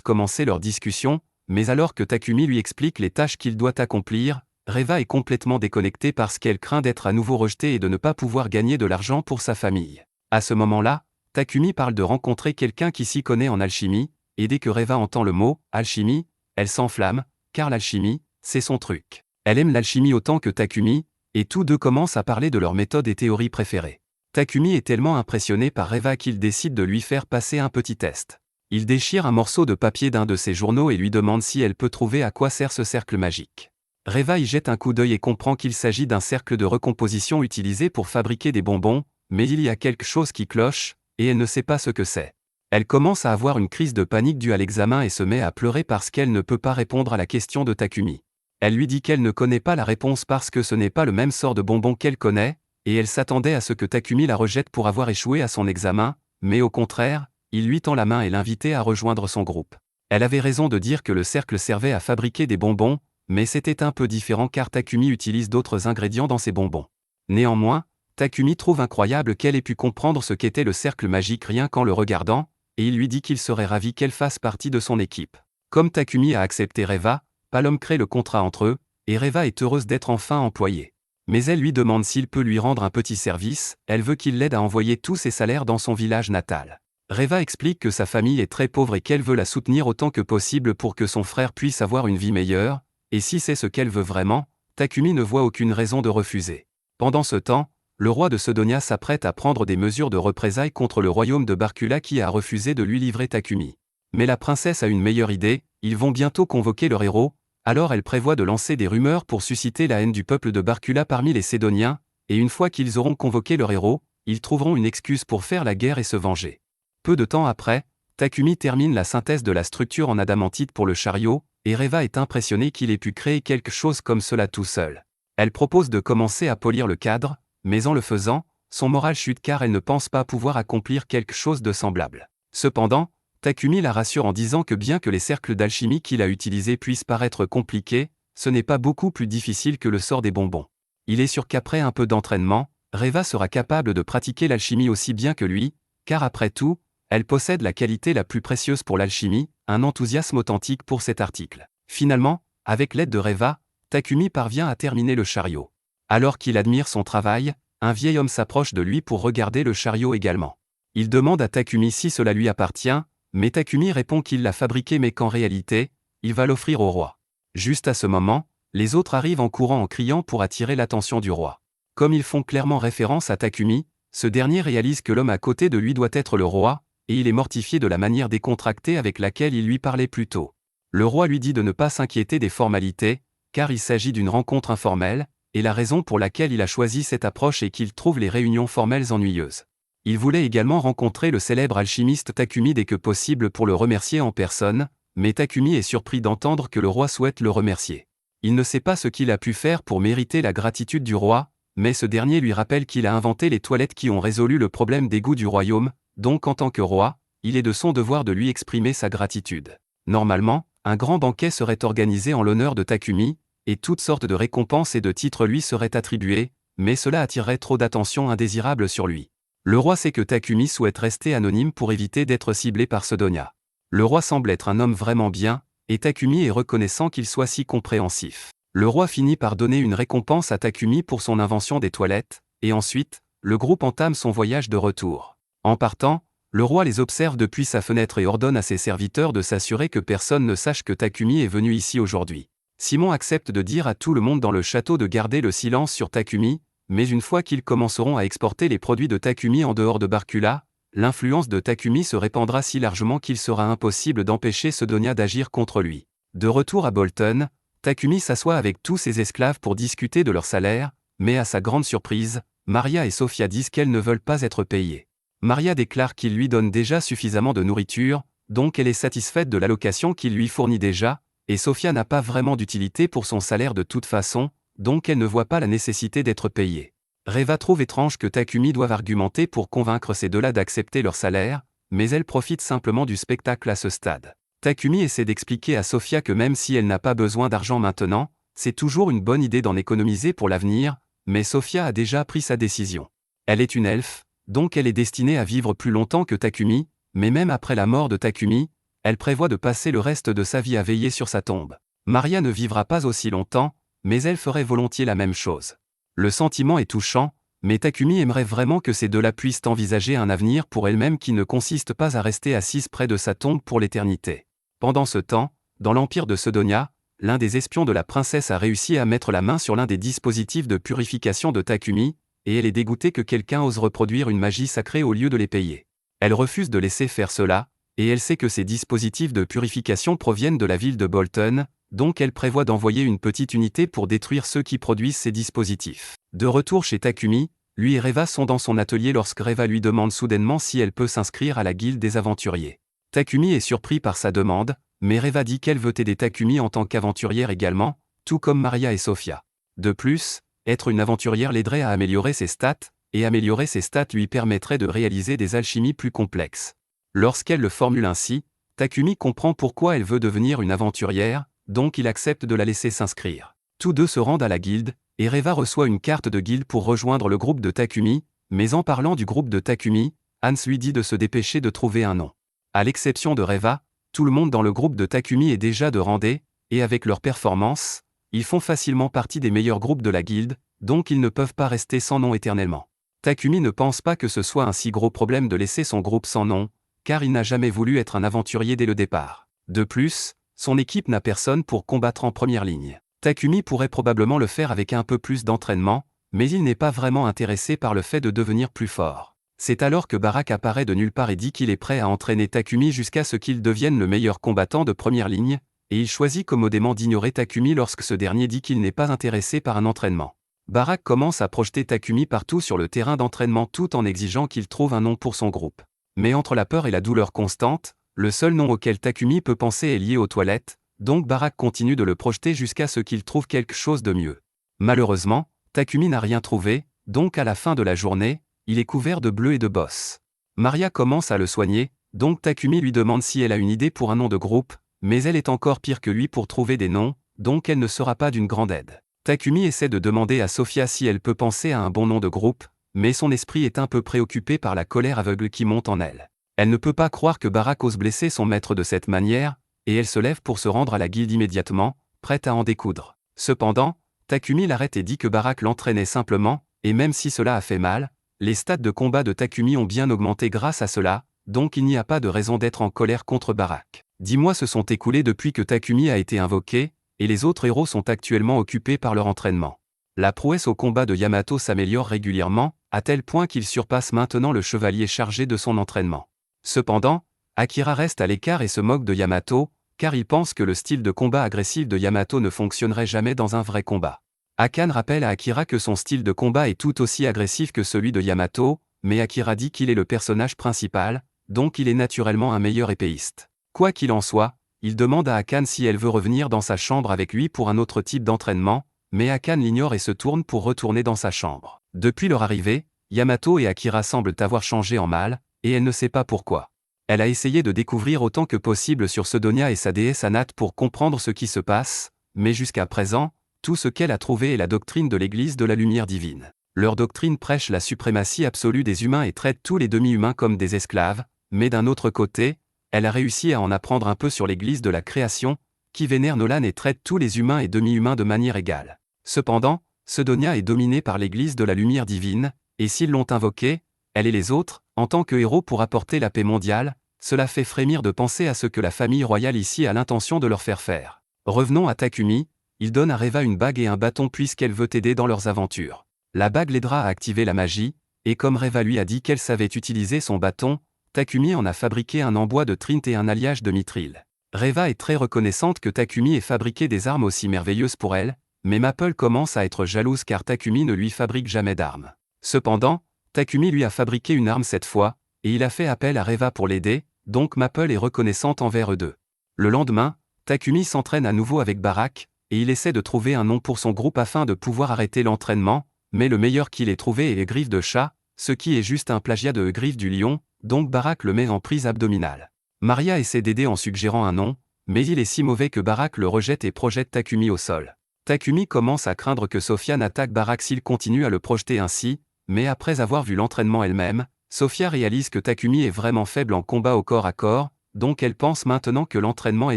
commencer leur discussion, mais alors que Takumi lui explique les tâches qu'il doit accomplir, Reva est complètement déconnectée parce qu'elle craint d'être à nouveau rejetée et de ne pas pouvoir gagner de l'argent pour sa famille. À ce moment-là, Takumi parle de rencontrer quelqu'un qui s'y connaît en alchimie, et dès que Reva entend le mot « alchimie », elle s'enflamme, car l'alchimie, c'est son truc. Elle aime l'alchimie autant que Takumi, et tous deux commencent à parler de leurs méthodes et théories préférées. Takumi est tellement impressionné par Reva qu'il décide de lui faire passer un petit test. Il déchire un morceau de papier d'un de ses journaux et lui demande si elle peut trouver à quoi sert ce cercle magique. Reva y jette un coup d'œil et comprend qu'il s'agit d'un cercle de recomposition utilisé pour fabriquer des bonbons, mais il y a quelque chose qui cloche, et elle ne sait pas ce que c'est. Elle commence à avoir une crise de panique due à l'examen et se met à pleurer parce qu'elle ne peut pas répondre à la question de Takumi. Elle lui dit qu'elle ne connaît pas la réponse parce que ce n'est pas le même sort de bonbons qu'elle connaît, et elle s'attendait à ce que Takumi la rejette pour avoir échoué à son examen, mais au contraire, il lui tend la main et l'invitait à rejoindre son groupe. Elle avait raison de dire que le cercle servait à fabriquer des bonbons, mais c'était un peu différent car Takumi utilise d'autres ingrédients dans ses bonbons. Néanmoins, Takumi trouve incroyable qu'elle ait pu comprendre ce qu'était le cercle magique rien qu'en le regardant, et il lui dit qu'il serait ravi qu'elle fasse partie de son équipe. Comme Takumi a accepté Reva, Palom crée le contrat entre eux, et Reva est heureuse d'être enfin employée. Mais elle lui demande s'il peut lui rendre un petit service, elle veut qu'il l'aide à envoyer tous ses salaires dans son village natal. Reva explique que sa famille est très pauvre et qu'elle veut la soutenir autant que possible pour que son frère puisse avoir une vie meilleure, et si c'est ce qu'elle veut vraiment, Takumi ne voit aucune raison de refuser. Pendant ce temps, le roi de Sedonia s'apprête à prendre des mesures de représailles contre le royaume de Barkula qui a refusé de lui livrer Takumi. Mais la princesse a une meilleure idée, ils vont bientôt convoquer leur héros, alors elle prévoit de lancer des rumeurs pour susciter la haine du peuple de Barkula parmi les Sédoniens, et une fois qu'ils auront convoqué leur héros, ils trouveront une excuse pour faire la guerre et se venger. Peu de temps après, Takumi termine la synthèse de la structure en adamantite pour le chariot, et Reva est impressionnée qu'il ait pu créer quelque chose comme cela tout seul. Elle propose de commencer à polir le cadre, mais en le faisant, son moral chute car elle ne pense pas pouvoir accomplir quelque chose de semblable. Cependant, Takumi la rassure en disant que bien que les cercles d'alchimie qu'il a utilisés puissent paraître compliqués, ce n'est pas beaucoup plus difficile que le sort des bonbons. Il est sûr qu'après un peu d'entraînement, Reva sera capable de pratiquer l'alchimie aussi bien que lui, car après tout, elle possède la qualité la plus précieuse pour l'alchimie, un enthousiasme authentique pour cet article. Finalement, avec l'aide de Reva, Takumi parvient à terminer le chariot. Alors qu'il admire son travail, un vieil homme s'approche de lui pour regarder le chariot également. Il demande à Takumi si cela lui appartient, mais Takumi répond qu'il l'a fabriqué mais qu'en réalité, il va l'offrir au roi. Juste à ce moment, les autres arrivent en courant en criant pour attirer l'attention du roi. Comme ils font clairement référence à Takumi, ce dernier réalise que l'homme à côté de lui doit être le roi, et il est mortifié de la manière décontractée avec laquelle il lui parlait plus tôt. Le roi lui dit de ne pas s'inquiéter des formalités, car il s'agit d'une rencontre informelle, et la raison pour laquelle il a choisi cette approche est qu'il trouve les réunions formelles ennuyeuses. Il voulait également rencontrer le célèbre alchimiste Takumi dès que possible pour le remercier en personne, mais Takumi est surpris d'entendre que le roi souhaite le remercier. Il ne sait pas ce qu'il a pu faire pour mériter la gratitude du roi, mais ce dernier lui rappelle qu'il a inventé les toilettes qui ont résolu le problème d'égout du royaume, donc en tant que roi, il est de son devoir de lui exprimer sa gratitude. Normalement, un grand banquet serait organisé en l'honneur de Takumi, et toutes sortes de récompenses et de titres lui seraient attribués, mais cela attirerait trop d'attention indésirable sur lui. Le roi sait que Takumi souhaite rester anonyme pour éviter d'être ciblé par Sedonia. Le roi semble être un homme vraiment bien, et Takumi est reconnaissant qu'il soit si compréhensif. Le roi finit par donner une récompense à Takumi pour son invention des toilettes, et ensuite, le groupe entame son voyage de retour. En partant, le roi les observe depuis sa fenêtre et ordonne à ses serviteurs de s'assurer que personne ne sache que Takumi est venu ici aujourd'hui. Simon accepte de dire à tout le monde dans le château de garder le silence sur Takumi, mais une fois qu'ils commenceront à exporter les produits de Takumi en dehors de Barkula, l'influence de Takumi se répandra si largement qu'il sera impossible d'empêcher Sedonia d'agir contre lui. De retour à Bolton, Takumi s'assoit avec tous ses esclaves pour discuter de leur salaire, mais à sa grande surprise, Maria et Sofia disent qu'elles ne veulent pas être payées. Maria déclare qu'il lui donne déjà suffisamment de nourriture, donc elle est satisfaite de l'allocation qu'il lui fournit déjà, et Sofia n'a pas vraiment d'utilité pour son salaire de toute façon, donc elle ne voit pas la nécessité d'être payée. Reva trouve étrange que Takumi doive argumenter pour convaincre ces deux-là d'accepter leur salaire, mais elle profite simplement du spectacle à ce stade. Takumi essaie d'expliquer à Sofia que même si elle n'a pas besoin d'argent maintenant, c'est toujours une bonne idée d'en économiser pour l'avenir, mais Sofia a déjà pris sa décision. Elle est une elfe, donc elle est destinée à vivre plus longtemps que Takumi, mais même après la mort de Takumi, elle prévoit de passer le reste de sa vie à veiller sur sa tombe. Maria ne vivra pas aussi longtemps, mais elle ferait volontiers la même chose. Le sentiment est touchant, mais Takumi aimerait vraiment que ces deux-là puissent envisager un avenir pour elles-mêmes qui ne consiste pas à rester assises près de sa tombe pour l'éternité. Pendant ce temps, dans l'empire de Sedonia, l'un des espions de la princesse a réussi à mettre la main sur l'un des dispositifs de purification de Takumi, et elle est dégoûtée que quelqu'un ose reproduire une magie sacrée au lieu de les payer. Elle refuse de laisser faire cela, et elle sait que ces dispositifs de purification proviennent de la ville de Bolton, donc elle prévoit d'envoyer une petite unité pour détruire ceux qui produisent ces dispositifs. De retour chez Takumi, lui et Reva sont dans son atelier lorsque Reva lui demande soudainement si elle peut s'inscrire à la guilde des aventuriers. Takumi est surpris par sa demande, mais Reva dit qu'elle veut aider Takumi en tant qu'aventurière également, tout comme Maria et Sofia. De plus, être une aventurière l'aiderait à améliorer ses stats, et améliorer ses stats lui permettrait de réaliser des alchimies plus complexes. Lorsqu'elle le formule ainsi, Takumi comprend pourquoi elle veut devenir une aventurière, donc il accepte de la laisser s'inscrire. Tous deux se rendent à la guilde, et Reva reçoit une carte de guilde pour rejoindre le groupe de Takumi, mais en parlant du groupe de Takumi, Hans lui dit de se dépêcher de trouver un nom. À l'exception de Reva, tout le monde dans le groupe de Takumi est déjà de rang D, et avec leur performance, ils font facilement partie des meilleurs groupes de la guilde, donc ils ne peuvent pas rester sans nom éternellement. Takumi ne pense pas que ce soit un si gros problème de laisser son groupe sans nom, car il n'a jamais voulu être un aventurier dès le départ. De plus, son équipe n'a personne pour combattre en première ligne. Takumi pourrait probablement le faire avec un peu plus d'entraînement, mais il n'est pas vraiment intéressé par le fait de devenir plus fort. C'est alors que Barak apparaît de nulle part et dit qu'il est prêt à entraîner Takumi jusqu'à ce qu'il devienne le meilleur combattant de première ligne, et il choisit commodément d'ignorer Takumi lorsque ce dernier dit qu'il n'est pas intéressé par un entraînement. Barak commence à projeter Takumi partout sur le terrain d'entraînement tout en exigeant qu'il trouve un nom pour son groupe. Mais entre la peur et la douleur constante, le seul nom auquel Takumi peut penser est lié aux toilettes, donc Barak continue de le projeter jusqu'à ce qu'il trouve quelque chose de mieux. Malheureusement, Takumi n'a rien trouvé, donc à la fin de la journée, il est couvert de bleu et de bosses. Maria commence à le soigner, donc Takumi lui demande si elle a une idée pour un nom de groupe, mais elle est encore pire que lui pour trouver des noms, donc elle ne sera pas d'une grande aide. Takumi essaie de demander à Sophia si elle peut penser à un bon nom de groupe, mais son esprit est un peu préoccupé par la colère aveugle qui monte en elle. Elle ne peut pas croire que Barak ose blesser son maître de cette manière, et elle se lève pour se rendre à la guilde immédiatement, prête à en découdre. Cependant, Takumi l'arrête et dit que Barak l'entraînait simplement, et même si cela a fait mal, les stats de combat de Takumi ont bien augmenté grâce à cela, donc il n'y a pas de raison d'être en colère contre Barak. 10 mois se sont écoulés depuis que Takumi a été invoqué, et les autres héros sont actuellement occupés par leur entraînement. La prouesse au combat de Yamato s'améliore régulièrement, à tel point qu'il surpasse maintenant le chevalier chargé de son entraînement. Cependant, Akira reste à l'écart et se moque de Yamato, car il pense que le style de combat agressif de Yamato ne fonctionnerait jamais dans un vrai combat. Akane rappelle à Akira que son style de combat est tout aussi agressif que celui de Yamato, mais Akira dit qu'il est le personnage principal, donc il est naturellement un meilleur épéiste. Quoi qu'il en soit, il demande à Akane si elle veut revenir dans sa chambre avec lui pour un autre type d'entraînement, mais Akane l'ignore et se tourne pour retourner dans sa chambre. Depuis leur arrivée, Yamato et Akira semblent avoir changé en mal, et elle ne sait pas pourquoi. Elle a essayé de découvrir autant que possible sur Sedonia et sa déesse Anat pour comprendre ce qui se passe, mais jusqu'à présent, tout ce qu'elle a trouvé est la doctrine de l'Église de la lumière divine. Leur doctrine prêche la suprématie absolue des humains et traite tous les demi-humains comme des esclaves, mais d'un autre côté, elle a réussi à en apprendre un peu sur l'Église de la création, qui vénère Nolan et traite tous les humains et demi-humains de manière égale. Cependant, Sedonia est dominée par l'Église de la lumière divine, et s'ils l'ont invoquée, elle et les autres, en tant que héros pour apporter la paix mondiale, cela fait frémir de penser à ce que la famille royale ici a l'intention de leur faire faire. Revenons à Takumi, il donne à Reva une bague et un bâton puisqu'elle veut aider dans leurs aventures. La bague l'aidera à activer la magie, et comme Reva lui a dit qu'elle savait utiliser son bâton, Takumi en a fabriqué un en bois de Trint et un alliage de mithril. Reva est très reconnaissante que Takumi ait fabriqué des armes aussi merveilleuses pour elle, mais Maple commence à être jalouse car Takumi ne lui fabrique jamais d'armes. Cependant, Takumi lui a fabriqué une arme cette fois, et il a fait appel à Reva pour l'aider, donc Maple est reconnaissante envers eux deux. Le lendemain, Takumi s'entraîne à nouveau avec Barak, et il essaie de trouver un nom pour son groupe afin de pouvoir arrêter l'entraînement, mais le meilleur qu'il ait trouvé est Griffe de chat, ce qui est juste un plagiat de Griffe du lion, donc Barak le met en prise abdominale. Maria essaie d'aider en suggérant un nom, mais il est si mauvais que Barak le rejette et projette Takumi au sol. Takumi commence à craindre que Sophia n'attaque Barak s'il continue à le projeter ainsi, mais après avoir vu l'entraînement elle-même, Sophia réalise que Takumi est vraiment faible en combat au corps à corps, donc elle pense maintenant que l'entraînement est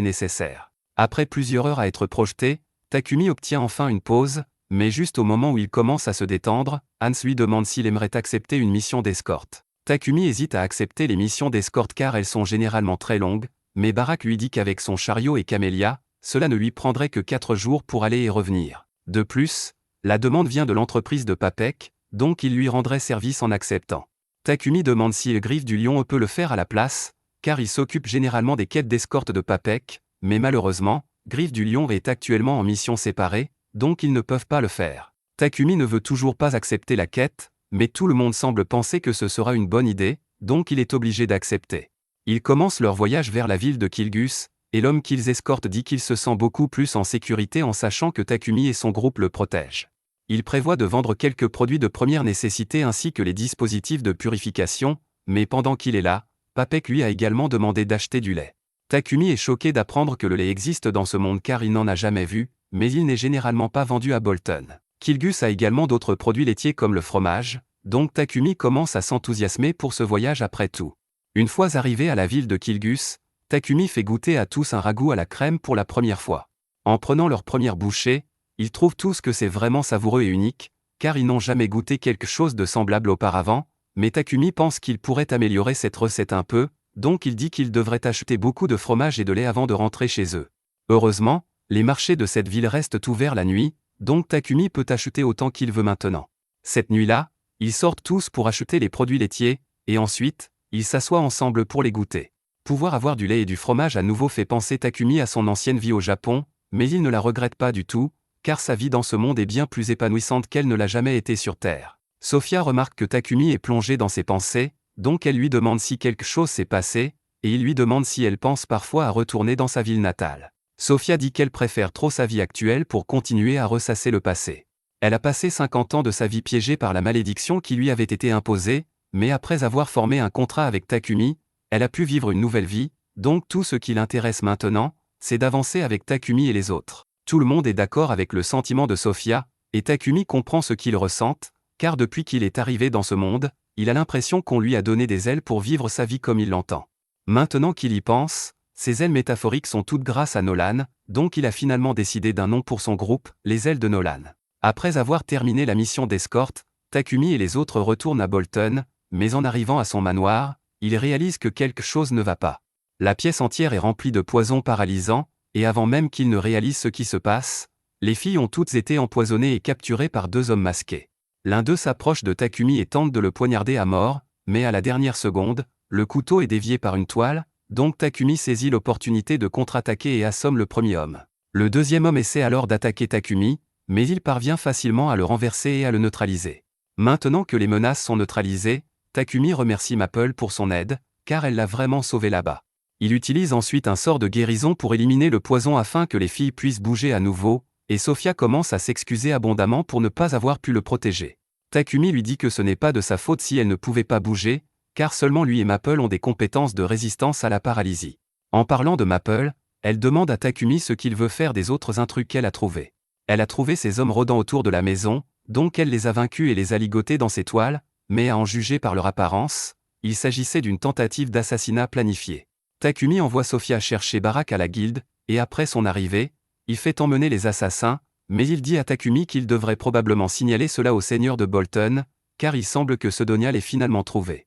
nécessaire. Après plusieurs heures à être projeté, Takumi obtient enfin une pause, mais juste au moment où il commence à se détendre, Hans lui demande s'il aimerait accepter une mission d'escorte. Takumi hésite à accepter les missions d'escorte car elles sont généralement très longues, mais Barak lui dit qu'avec son chariot et Camélia, cela ne lui prendrait que 4 jours pour aller et revenir. De plus, la demande vient de l'entreprise de Papek, donc il lui rendrait service en acceptant. Takumi demande si le Griffe du lion peut le faire à la place, car il s'occupe généralement des quêtes d'escorte de Papek, mais malheureusement, Griffe du lion est actuellement en mission séparée, donc ils ne peuvent pas le faire. Takumi ne veut toujours pas accepter la quête, mais tout le monde semble penser que ce sera une bonne idée, donc il est obligé d'accepter. Ils commencent leur voyage vers la ville de Kilgus, et l'homme qu'ils escortent dit qu'il se sent beaucoup plus en sécurité en sachant que Takumi et son groupe le protègent. Il prévoit de vendre quelques produits de première nécessité ainsi que les dispositifs de purification, mais pendant qu'il est là, Papek lui a également demandé d'acheter du lait. Takumi est choqué d'apprendre que le lait existe dans ce monde car il n'en a jamais vu, mais il n'est généralement pas vendu à Bolton. Kilgus a également d'autres produits laitiers comme le fromage, donc Takumi commence à s'enthousiasmer pour ce voyage après tout. Une fois arrivé à la ville de Kilgus, Takumi fait goûter à tous un ragoût à la crème pour la première fois. En prenant leur première bouchée, ils trouvent tous que c'est vraiment savoureux et unique, car ils n'ont jamais goûté quelque chose de semblable auparavant, mais Takumi pense qu'il pourrait améliorer cette recette un peu, donc il dit qu'il devrait acheter beaucoup de fromage et de lait avant de rentrer chez eux. Heureusement, les marchés de cette ville restent ouverts la nuit, donc Takumi peut acheter autant qu'il veut maintenant. Cette nuit-là, ils sortent tous pour acheter les produits laitiers, et ensuite, ils s'assoient ensemble pour les goûter. Pouvoir avoir du lait et du fromage à nouveau fait penser Takumi à son ancienne vie au Japon, mais il ne la regrette pas du tout, car sa vie dans ce monde est bien plus épanouissante qu'elle ne l'a jamais été sur Terre. Sophia remarque que Takumi est plongé dans ses pensées, donc elle lui demande si quelque chose s'est passé, et il lui demande si elle pense parfois à retourner dans sa ville natale. Sophia dit qu'elle préfère trop sa vie actuelle pour continuer à ressasser le passé. Elle a passé 50 ans de sa vie piégée par la malédiction qui lui avait été imposée, mais après avoir formé un contrat avec Takumi, elle a pu vivre une nouvelle vie, donc tout ce qui l'intéresse maintenant, c'est d'avancer avec Takumi et les autres. Tout le monde est d'accord avec le sentiment de Sophia, et Takumi comprend ce qu'il ressente, car depuis qu'il est arrivé dans ce monde, il a l'impression qu'on lui a donné des ailes pour vivre sa vie comme il l'entend. Maintenant qu'il y pense, ces ailes métaphoriques sont toutes grâce à Nolan, donc il a finalement décidé d'un nom pour son groupe, les ailes de Nolan. Après avoir terminé la mission d'escorte, Takumi et les autres retournent à Bolton, mais en arrivant à son manoir, il réalise que quelque chose ne va pas. La pièce entière est remplie de poisons paralysants, et avant même qu'il ne réalise ce qui se passe, les filles ont toutes été empoisonnées et capturées par 2 hommes masqués. L'un d'eux s'approche de Takumi et tente de le poignarder à mort, mais à la dernière seconde, le couteau est dévié par une toile, donc Takumi saisit l'opportunité de contre-attaquer et assomme le premier homme. Le deuxième homme essaie alors d'attaquer Takumi, mais il parvient facilement à le renverser et à le neutraliser. Maintenant que les menaces sont neutralisées, Takumi remercie Maple pour son aide, car elle l'a vraiment sauvé là-bas. Il utilise ensuite un sort de guérison pour éliminer le poison afin que les filles puissent bouger à nouveau, et Sophia commence à s'excuser abondamment pour ne pas avoir pu le protéger. Takumi lui dit que ce n'est pas de sa faute si elle ne pouvait pas bouger, car seulement lui et Maple ont des compétences de résistance à la paralysie. En parlant de Maple, elle demande à Takumi ce qu'il veut faire des autres intrus qu'elle a trouvés. Elle a trouvé ces hommes rôdant autour de la maison, donc elle les a vaincus et les a ligotés dans ses toiles, mais à en juger par leur apparence, il s'agissait d'une tentative d'assassinat planifiée. Takumi envoie Sophia chercher Barak à la guilde, et après son arrivée, il fait emmener les assassins, mais il dit à Takumi qu'il devrait probablement signaler cela au seigneur de Bolton, car il semble que ce Donia l'ait finalement trouvé.